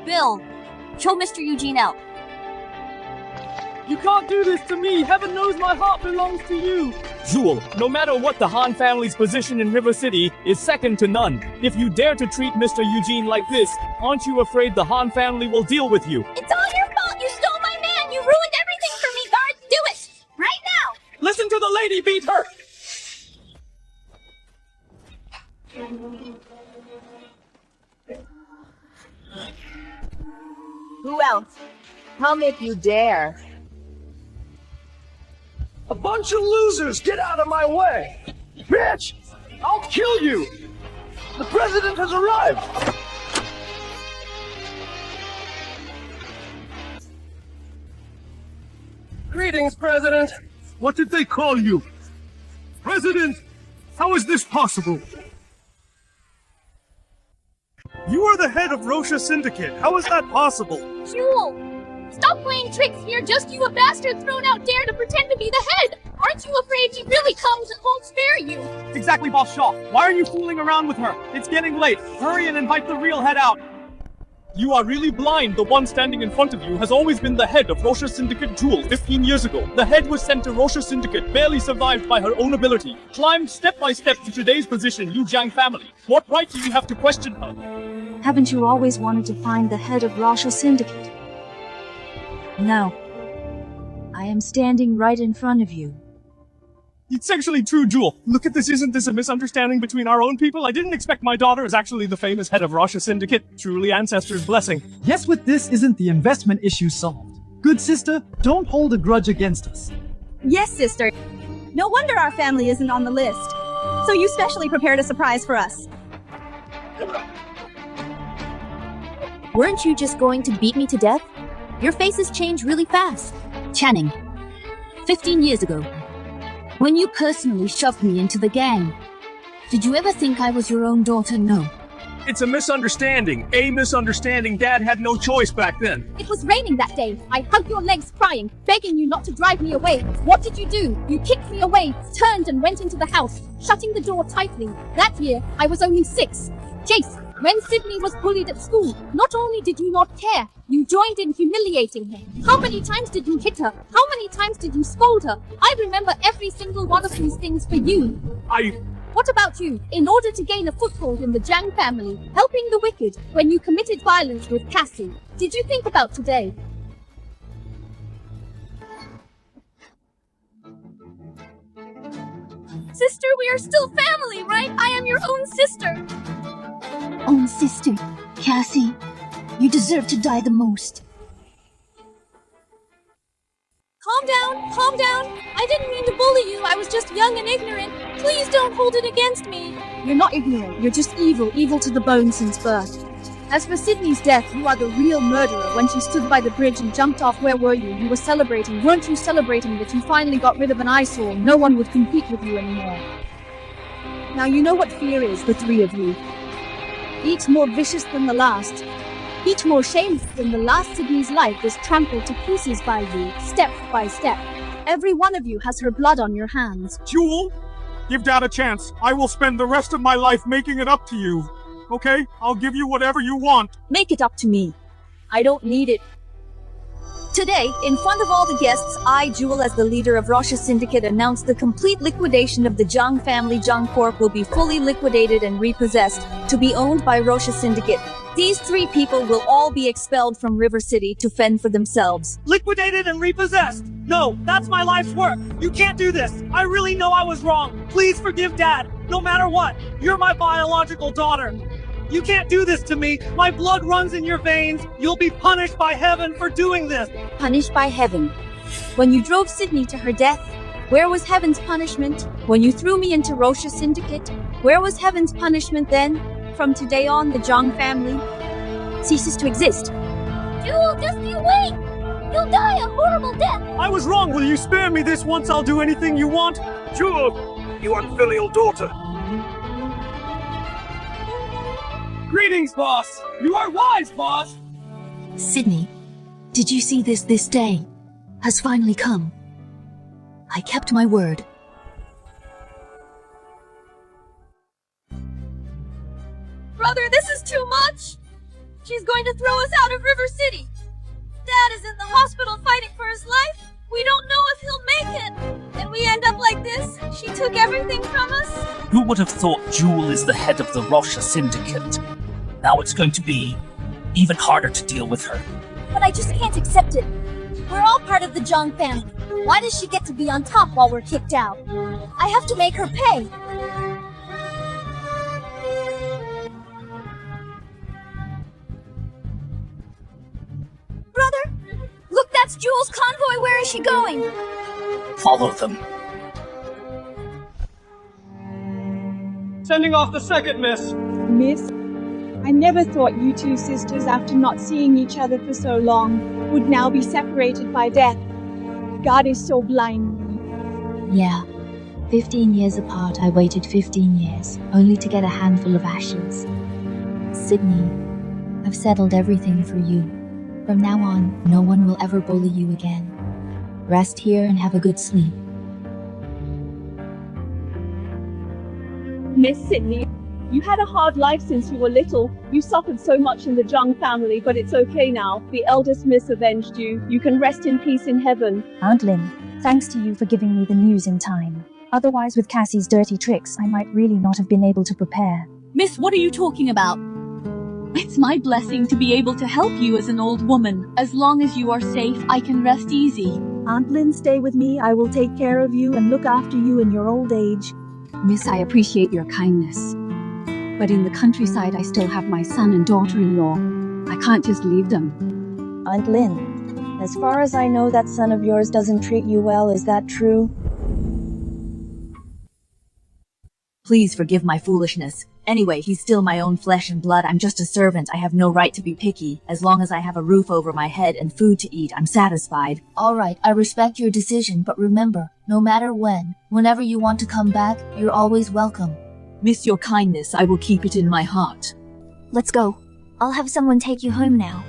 Bill, show Mr. Eugene out. You can't do this to me! Heaven knows my heart belongs to you! Jewel, no matter what, the Han family's position in River City is second to none. If you dare to treat Mr. Eugene like this, aren't you afraid the Han family will deal with you? It's all your fault! You stole my man! You ruined everything for me, guards! Do it! Right now! Listen to the lady beat her! Who else? How make you dare? A bunch of losers! Get out of my way! Bitch! I'll kill you! The president has arrived! Greetings, President! What did they call you? President! How is this possible? You are the head of Rosha Syndicate. How is that possible? Jewel! Stop playing tricks here, just you a bastard thrown out dare to pretend to be the head! Aren't you afraid he really comes and won't spare you? Exactly, Boss Shaw. Why are you fooling around with her? It's getting late. Hurry and invite the real head out. You are really blind. The one standing in front of you has always been the head of Rosha Syndicate Jewel 15 years ago. The head was sent to Rosha Syndicate, barely survived by her own ability. Climbed step by step to today's position, Yu Jiang family. What right do you have to question her? Haven't you always wanted to find the head of Rosha Syndicate? No. I am standing right in front of you. It's actually true, Jewel. Look at this, isn't this a misunderstanding between our own people? I didn't expect my daughter is actually the famous head of Rosha Syndicate. Truly ancestors' blessing. Yes, with this isn't the investment issue solved. Good sister, don't hold a grudge against us. Yes, sister. No wonder our family isn't on the list. So you specially prepared a surprise for us. Weren't you just going to beat me to death? Your faces change really fast. Channing, 15 years ago, when you personally shoved me into the gang, did you ever think I was your own daughter? No. It's a misunderstanding. A misunderstanding. Dad had no choice back then. It was raining that day. I hugged your legs crying, begging you not to drive me away. What did you do? You kicked me away, turned and went into the house, shutting the door tightly. That year, I was only 6. Jace, when Sydney was bullied at school, not only did you not care, you joined in humiliating her. How many times did you hit her? How many times did you scold her? I remember every single one of these things for you. What about you? In order to gain a foothold in the Jiang family, helping the wicked, when you committed violence with Cassie, did you think about today? Sister, we are still family, right? I am your own sister. Own sister, Cassie, you deserve to die the most. Calm down, calm down. I didn't mean to bully you. I was just young and ignorant. Please don't hold it against me. You're not ignorant. You're just evil to the bone since birth. As for Sydney's death, you are the real murderer. When she stood by the bridge and jumped off, where were you? You were celebrating. Weren't you celebrating that you finally got rid of an eyesore? No one would compete with you anymore. Now you know what fear is, the 3 of you. Each more vicious than the last. Each more shameless than the last. Sydney's life was trampled to pieces by you, step by step. Every one of you has her blood on your hands. Jewel, give Dad a chance. I will spend the rest of my life making it up to you. Okay? I'll give you whatever you want. Make it up to me. I don't need it. Today, in front of all the guests, I, Jewel, as the leader of Rosha Syndicate, announced the complete liquidation of the Jiang family. Jiang Corp will be fully liquidated and repossessed, to be owned by Rosha Syndicate. These 3 people will all be expelled from River City to fend for themselves. Liquidated and repossessed. No, that's my life's work. You can't do this. I really know I was wrong. Please forgive Dad. No matter what, you're my biological daughter. You can't do this to me. My blood runs in your veins. You'll be punished by heaven for doing this. Punished by heaven? When you drove Sydney to her death, where was heaven's punishment? When you threw me into Rosha Syndicate, where was heaven's punishment then? From today on, the Jiang family ceases to exist. Jewel, just you wait! You'll die a horrible death! I was wrong. Will you spare me this once? I'll do anything you want. Jewel, you unfilial daughter. Greetings, boss! You are wise, boss! Sydney, did you see this day has finally come? I kept my word. Brother, this is too much! She's going to throw us out of River City! Dad is in the hospital fighting for his life! We don't know if he'll make it! And we end up like this? She took everything from us? Who would have thought Jewel is the head of the Rosha Syndicate? Now it's going to be even harder to deal with her. But I just can't accept it. We're all part of the Jiang family. Why does she get to be on top while we're kicked out? I have to make her pay. Brother, look, that's Jewel's convoy. Where is she going? Follow them. Sending off the second, miss. Miss, I never thought you 2 sisters, after not seeing each other for so long, would now be separated by death. God is so blind. Yeah. 15 years apart, I waited 15 years, only to get a handful of ashes. Sydney, I've settled everything for you. From now on, no one will ever bully you again. Rest here and have a good sleep. Miss Sydney, you had a hard life since you were little. You suffered so much in the Jung family, but it's okay now. The eldest miss avenged you. You can rest in peace in heaven. Aunt Lynn, thanks to you for giving me the news in time. Otherwise, with Cassie's dirty tricks, I might really not have been able to prepare. Miss, what are you talking about? It's my blessing to be able to help you as an old woman. As long as you are safe, I can rest easy. Aunt Lynn, stay with me. I will take care of you and look after you in your old age. Miss, I appreciate your kindness. But in the countryside, I still have my son and daughter-in-law. I can't just leave them. Aunt Lynn, as far as I know, that son of yours doesn't treat you well. Is that true? Please forgive my foolishness. Anyway, he's still my own flesh and blood. I'm just a servant. I have no right to be picky. As long as I have a roof over my head and food to eat, I'm satisfied. All right, I respect your decision, but remember, no matter when, whenever you want to come back, you're always welcome. Miss your kindness. I will keep it in my heart. Let's go. I'll have someone take you home now.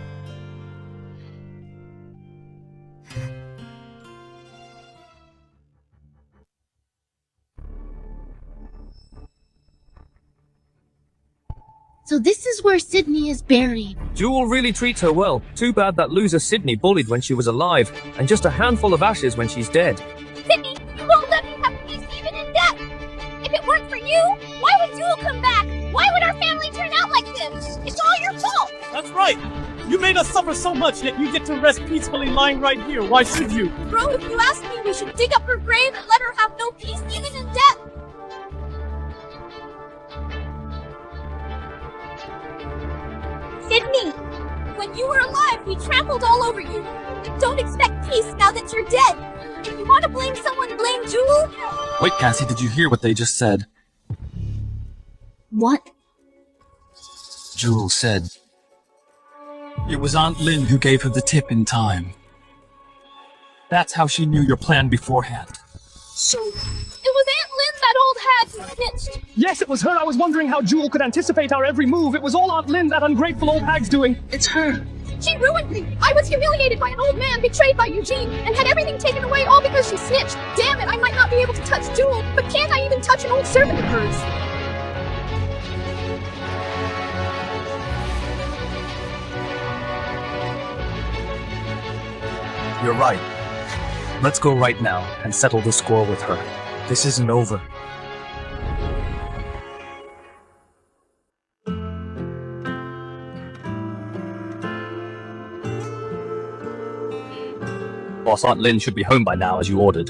So this is where Sydney is buried. Jewel really treats her well. Too bad that loser Sydney bullied when she was alive, and just a handful of ashes when she's dead. Sydney, you won't let me have peace even in death! If it weren't for you, why would Jewel come back? Why would our family turn out like this? It's all your fault! That's right! You made us suffer so much, yet you get to rest peacefully lying right here. Why should you? Bro, if you ask me, we should dig up her grave and let her have no peace even in death! Sydney! When you were alive, we trampled all over you. Don't expect peace now that you're dead. If you want to blame someone, blame Jewel. Wait, Cassie, did you hear what they just said? What? Jewel said it was Aunt Lynn who gave her the tip in time. That's how she knew your plan beforehand. So, it was Aunt Lynn, that old hag who snitched. Yes, it was her. I was wondering how Jewel could anticipate our every move. It was all Aunt Lynn, that ungrateful old hag's doing. It's her. She ruined me. I was humiliated by an old man, betrayed by Eugene, and had everything taken away all because she snitched. Damn it, I might not be able to touch Jewel, but can't I even touch an old servant of hers? You're right. Let's go right now and settle the score with her. This isn't over. Boss, Aunt Lynn should be home by now as you ordered.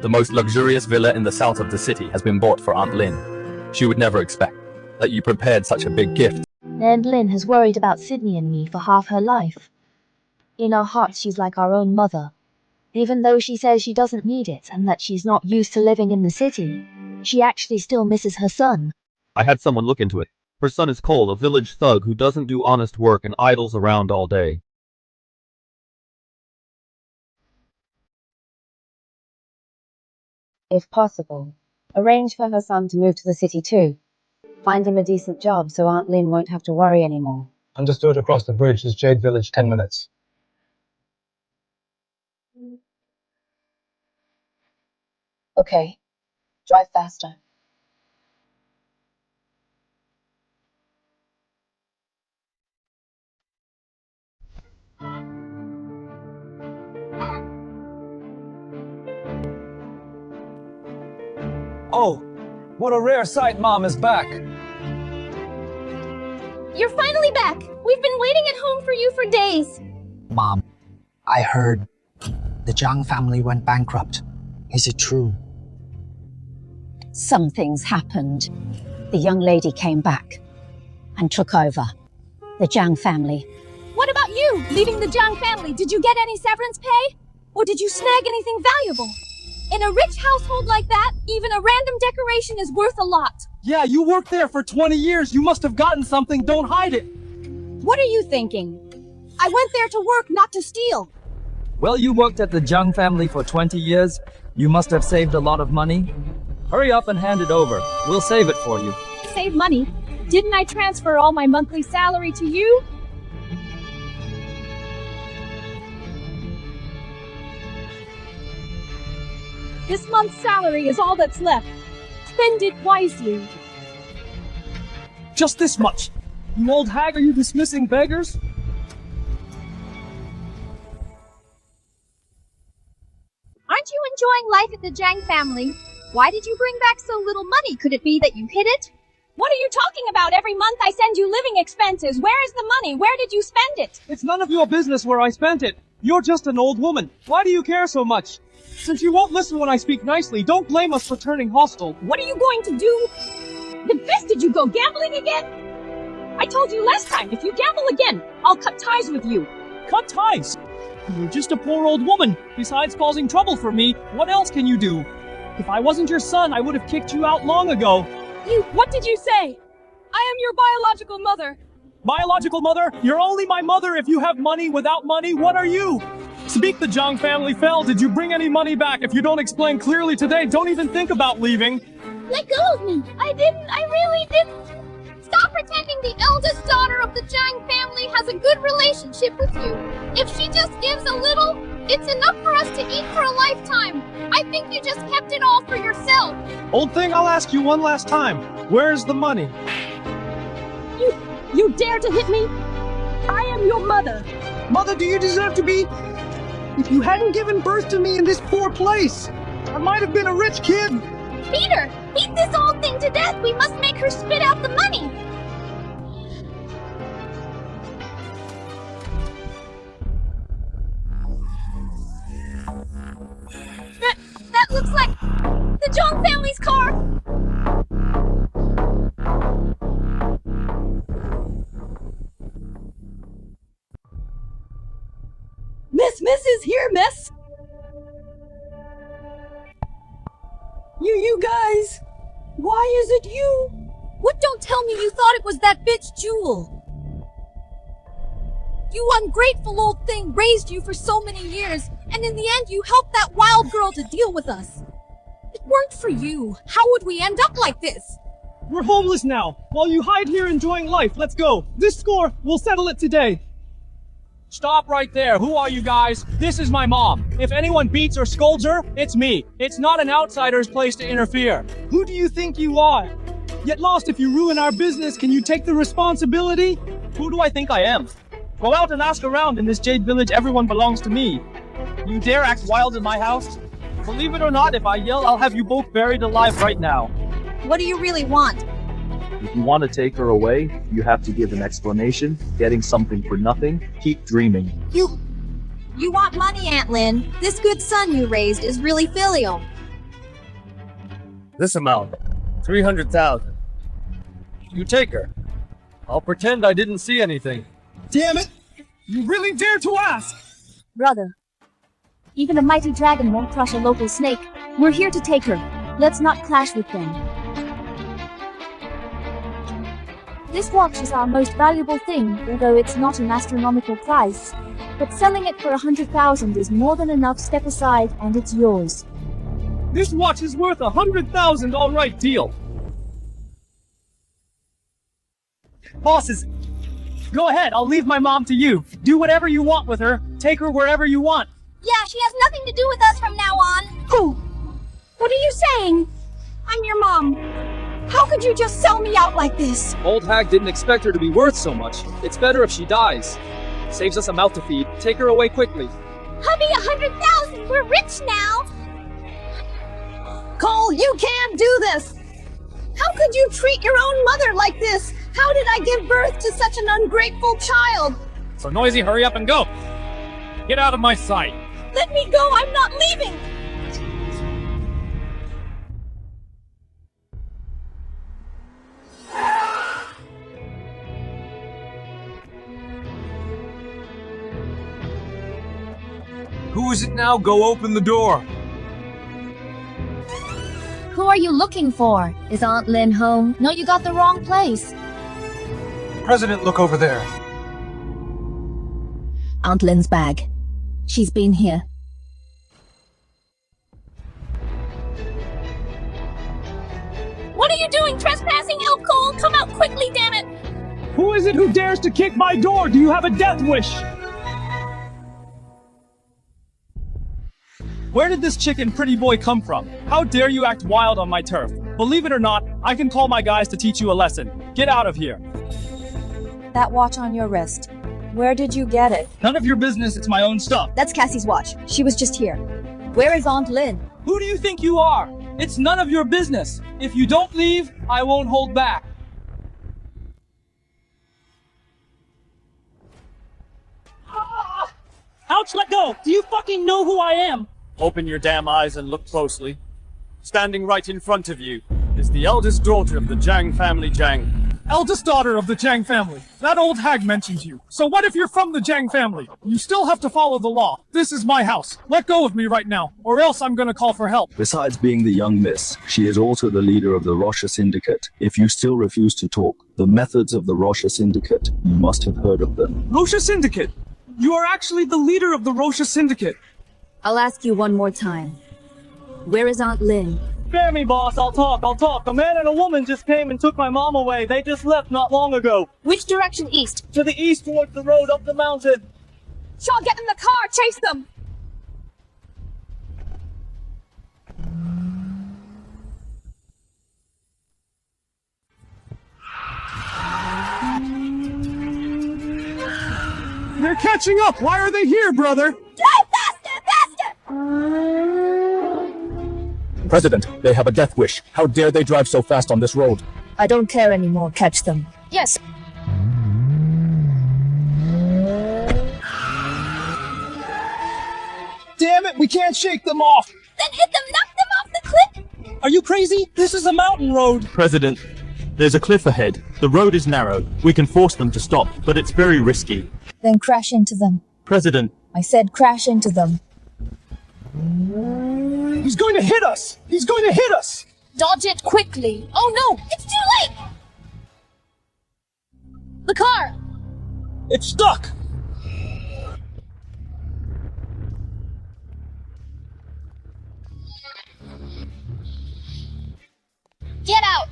The most luxurious villa in the south of the city has been bought for Aunt Lynn. She would never expect that you prepared such a big gift. Aunt Lynn has worried about Sydney and me for half her life. In our hearts, she's like our own mother. Even though she says she doesn't need it and that she's not used to living in the city, she actually still misses her son. I had someone look into it. Her son is Cole, a village thug who doesn't do honest work and idles around all day. If possible, arrange for her son to move to the city too. Find him a decent job so Aunt Lynn won't have to worry anymore. Understood. Across the bridge is Jade Village, 10 minutes. Okay, drive faster. Oh, what a rare sight Mom is back. You're finally back. We've been waiting at home for you for days. Mom, I heard the Zhang family went bankrupt. Is it true? Some things happened. The young lady came back and took over. The Zhang family. What about you, leaving the Zhang family? Did you get any severance pay? Or did you snag anything valuable? In a rich household like that, even a random decoration is worth a lot. Yeah, you worked there for 20 years. You must have gotten something. Don't hide it. What are you thinking? I went there to work, not to steal. Well, you worked at the Zhang family for 20 years. You must have saved a lot of money. Hurry up and hand it over. We'll save it for you. Save money? Didn't I transfer all my monthly salary to you? This month's salary is all that's left. Spend it wisely. Just this much. You old hag, are you dismissing beggars? Aren't you enjoying life at the Jang family? Why did you bring back so little money? Could it be that you hid it? What are you talking about? Every month I send you living expenses. Where is the money? Where did you spend it? It's none of your business where I spent it. You're just an old woman. Why do you care so much? Since you won't listen when I speak nicely, don't blame us for turning hostile. What are you going to do? The best, did you go gambling again? I told you last time, if you gamble again, I'll cut ties with you. Cut ties? You're just a poor old woman. Besides causing trouble for me, what else can you do? If I wasn't your son, I would have kicked you out long ago. What did you say? I am your biological mother. Biological mother? You're only my mother if you have money. Without money, what are you? Speak, the Zhang family fell. Did you bring any money back? If you don't explain clearly today, don't even think about leaving. Let go of me. I really didn't. Stop pretending the eldest daughter of the Zhang family has a good relationship with you. If she just gives a little, it's enough for us to eat for a lifetime. I think you just kept it all for yourself. Old thing, I'll ask you one last time. Where's the money? You dare to hit me? I am your mother. Mother, do you deserve to be? If you hadn't given birth to me in this poor place, I might have been a rich kid. Peter, beat this old thing to death. We must make her spit out the money. That looks like the Zhang family's car. Miss is here, miss. You guys, why is it you? What? Don't tell me you thought it was that bitch Jewel. You ungrateful old thing raised you for so many years, and in the end you helped that wild girl to deal with us. If it weren't for you, how would we end up like this? We're homeless now. While you hide here enjoying life, let's go. This score, we'll settle it today. Stop right there. Who are you guys? This is my mom. If anyone beats or scolds her, it's me. It's not an outsider's place to interfere. Who do you think you are? Get lost if you ruin our business. Can you take the responsibility? Who do I think I am? Go out and ask around. In this Jade Village, everyone belongs to me. You dare act wild in my house? Believe it or not, if I yell, I'll have you both buried alive right now. What do you really want? If you want to take her away, you have to give an explanation. Getting something for nothing, keep dreaming. You want money, Aunt Lynn. This good son you raised is really filial. This amount, 300,000. You take her. I'll pretend I didn't see anything. Damn it! You really dare to ask! Brother, even a mighty dragon won't crush a local snake. We're here to take her. Let's not clash with them. This watch is our most valuable thing, although it's not an astronomical price. But selling it for 100,000 is more than enough. Step aside and it's yours. This watch is worth 100,000, all right, deal. Bosses, go ahead, I'll leave my mom to you. Do whatever you want with her. Take her wherever you want. Yeah, she has nothing to do with us from now on. Who? What are you saying? I'm your mom. How could you just sell me out like this? Old hag didn't expect her to be worth so much. It's better if she dies. Saves us a mouth to feed. Take her away quickly. Hubby, 100,000. We're rich now. Cole, you can't do this. How could you treat your own mother like this? How did I give birth to such an ungrateful child? So Noisy, hurry up and go. Get out of my sight. Let me go. I'm not leaving. Who is it now? Go open the door. Who are you looking for? Is Aunt Lynn home? No, you got the wrong place. President, look over there. Aunt Lynn's bag. She's been here. What are you doing? Trespassing, Elf Cole? Come out quickly, damn it! Who is it who dares to kick my door? Do you have a death wish? Where did this chicken pretty boy come from? How dare you act wild on my turf? Believe it or not, I can call my guys to teach you a lesson. Get out of here. That watch on your wrist. Where did you get it? None of your business, it's my own stuff. That's Cassie's watch. She was just here. Where is Aunt Lynn? Who do you think you are? It's none of your business. If you don't leave, I won't hold back. Ouch, let go! Do you fucking know who I am? Open your damn eyes and look closely. Standing right in front of you is the eldest daughter of the Jiang family, Jiang. Eldest daughter of the Jiang family. That old hag mentioned you. So what if you're from the Jiang family? You still have to follow the law. This is my house. Let go of me right now, or else I'm gonna call for help. Besides being the young miss, she is also the leader of the Rosha Syndicate. If you still refuse to talk, the methods of the Rosha Syndicate, you must have heard of them. Rosha Syndicate! You are actually the leader of the Rosha Syndicate. I'll ask you one more time. Where is Aunt Lynn? Spare me, boss. I'll talk. A man and a woman just came and took my mom away. They just left not long ago. Which direction east? To the east towards the road up the mountain. Shaw, get in the car! Chase them! They're catching up! Why are they here, brother? Drive faster! President, they have a death wish. How dare they drive so fast on this road? I don't care anymore. Catch them. Yes. Damn it, we can't shake them off. Then hit them, knock them off the cliff! Are you crazy? This is a mountain road. President, there's a cliff ahead. The road is narrow. We can force them to stop, but it's very risky. Then crash into them. President. I said crash into them. He's going to hit us! He's going to hit us! Dodge it quickly. Oh no, it's too late! The car! It's stuck! Get out!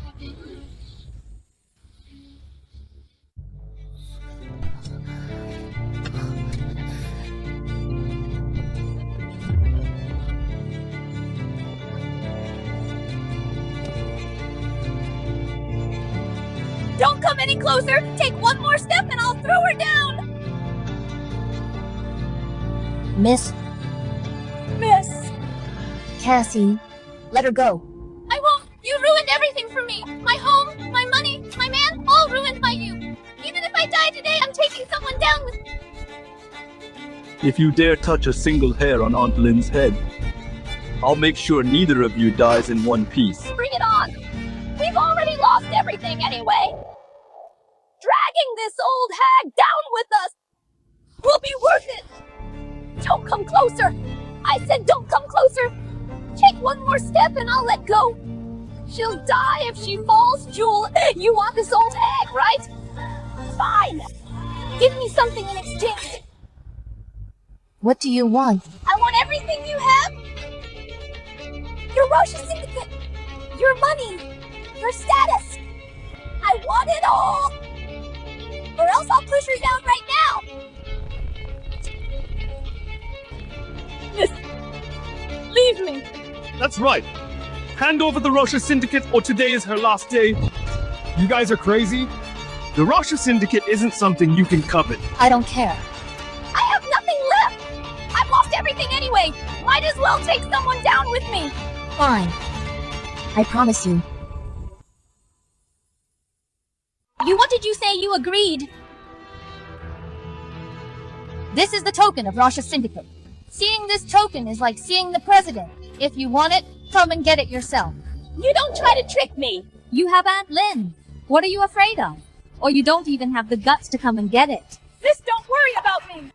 Don't come any closer! Take one more step and I'll throw her down! Miss. Cassie, let her go. I won't! You ruined everything for me! My home, my money, my man, all ruined by you! Even if I die today, I'm taking someone down with me! If you dare touch a single hair on Aunt Lynn's head, I'll make sure neither of you dies in one piece. Bring it on! We've already lost everything anyway! Dragging this old hag down with us will be worth it! Don't come closer! I said don't come closer! Take one more step and I'll let go! She'll die if she falls, Jewel! You want this old hag, right? Fine! Give me something in exchange! What do you want? I want everything you have! Your Rosha Syndicate! Your money! Your status! I want it all! Or else I'll push her down right now! Miss, leave me! That's right. Hand over the Rosha Syndicate or today is her last day. You guys are crazy? The Rosha Syndicate isn't something you can covet. I don't care. I have nothing left! I've lost everything anyway! Might as well take someone down with me! Fine. I promise you. What did you say you agreed? This is the token of Rosha Syndicate. Seeing this token is like seeing the president. If you want it, come and get it yourself. You don't try to trick me! You have Aunt Lynn. What are you afraid of? Or you don't even have the guts to come and get it. Sis, don't worry about me!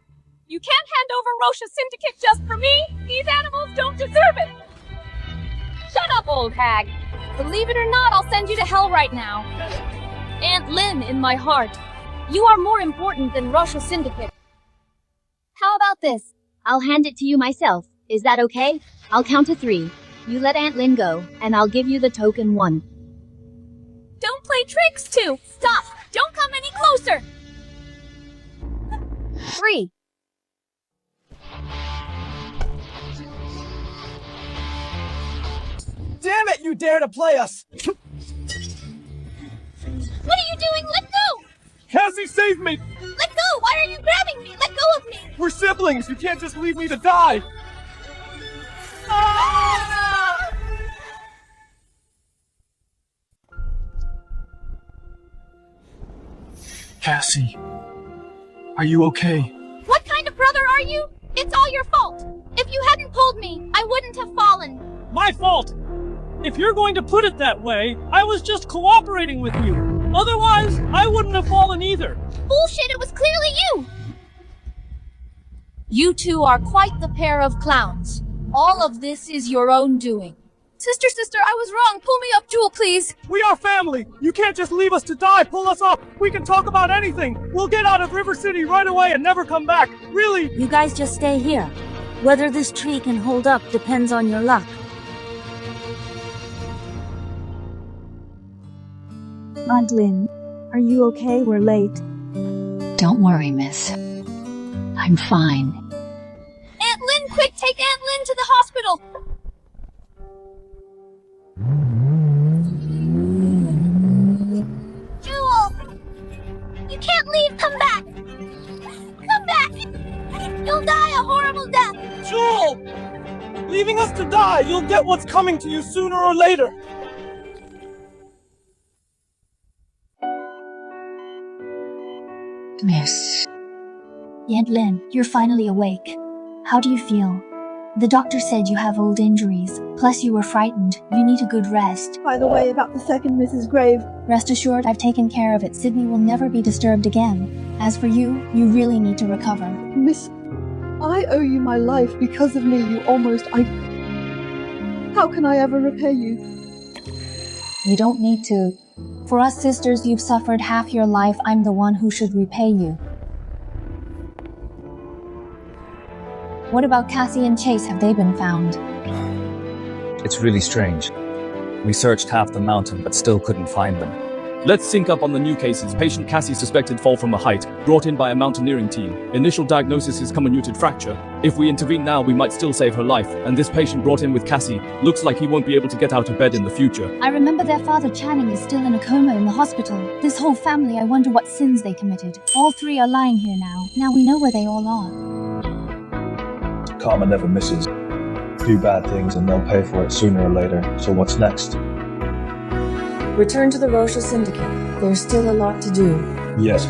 You can't hand over Rosha Syndicate just for me! These animals don't deserve it! Shut up, old hag! Believe it or not, I'll send you to hell right now. Aunt Lynn in my heart. You are more important than Rosha Syndicate. How about this? I'll hand it to you myself. Is that okay? I'll count to 3. You let Aunt Lynn go, and I'll give you the token 1. Don't play tricks too. Stop. Don't come any closer. 3. Damn it, you dare to play us! What are you doing? Let go! Cassie, save me! Let go! Why are you grabbing me? Let go of me! We're siblings! You can't just leave me to die! Ah! Cassie, are you okay? What kind of brother are you? It's all your fault. If you hadn't pulled me, I wouldn't have fallen. My fault! If you're going to put it that way, I was just cooperating with you. Otherwise, I wouldn't have fallen either. Bullshit, it was clearly you! You two are quite the pair of clowns. All of this is your own doing. Sister, I was wrong. Pull me up, Jewel, please. We are family. You can't just leave us to die. Pull us up. We can talk about anything. We'll get out of River City right away and never come back. Really? You guys just stay here. Whether this tree can hold up depends on your luck. Aunt Lynn, are you okay? We're late. Don't worry, miss. I'm fine. Aunt Lynn, quick, take Aunt Lynn to the hospital. Jewel! You can't leave, come back! Come back! You'll die a horrible death! Jewel! Leaving us to die, you'll get what's coming to you sooner or later. Miss. Aunt Lynn, you're finally awake. How do you feel? The doctor said you have old injuries, plus you were frightened. You need a good rest. By the way, about the second Mrs. Grave. Rest assured, I've taken care of it. Sydney will never be disturbed again. As for you, you really need to recover. Miss, I owe you my life. Because of me, How can I ever repay you? You don't need to. For us sisters, you've suffered half your life. I'm the one who should repay you. What about Cassie and Chase? Have they been found? It's really strange. We searched half the mountain, but still couldn't find them. Let's sync up on the new cases. Patient Cassie suspected fall from a height, brought in by a mountaineering team. Initial diagnosis is comminuted fracture. If we intervene now, we might still save her life. And this patient brought in with Cassie looks like he won't be able to get out of bed in the future. I remember their father Channing is still in a coma in the hospital. This whole family, I wonder what sins they committed. All 3 are lying here now. Now we know where they all are. Karma never misses. Do bad things and they'll pay for it sooner or later. So what's next? Return to the Rosha Syndicate. There's still a lot to do. Yes,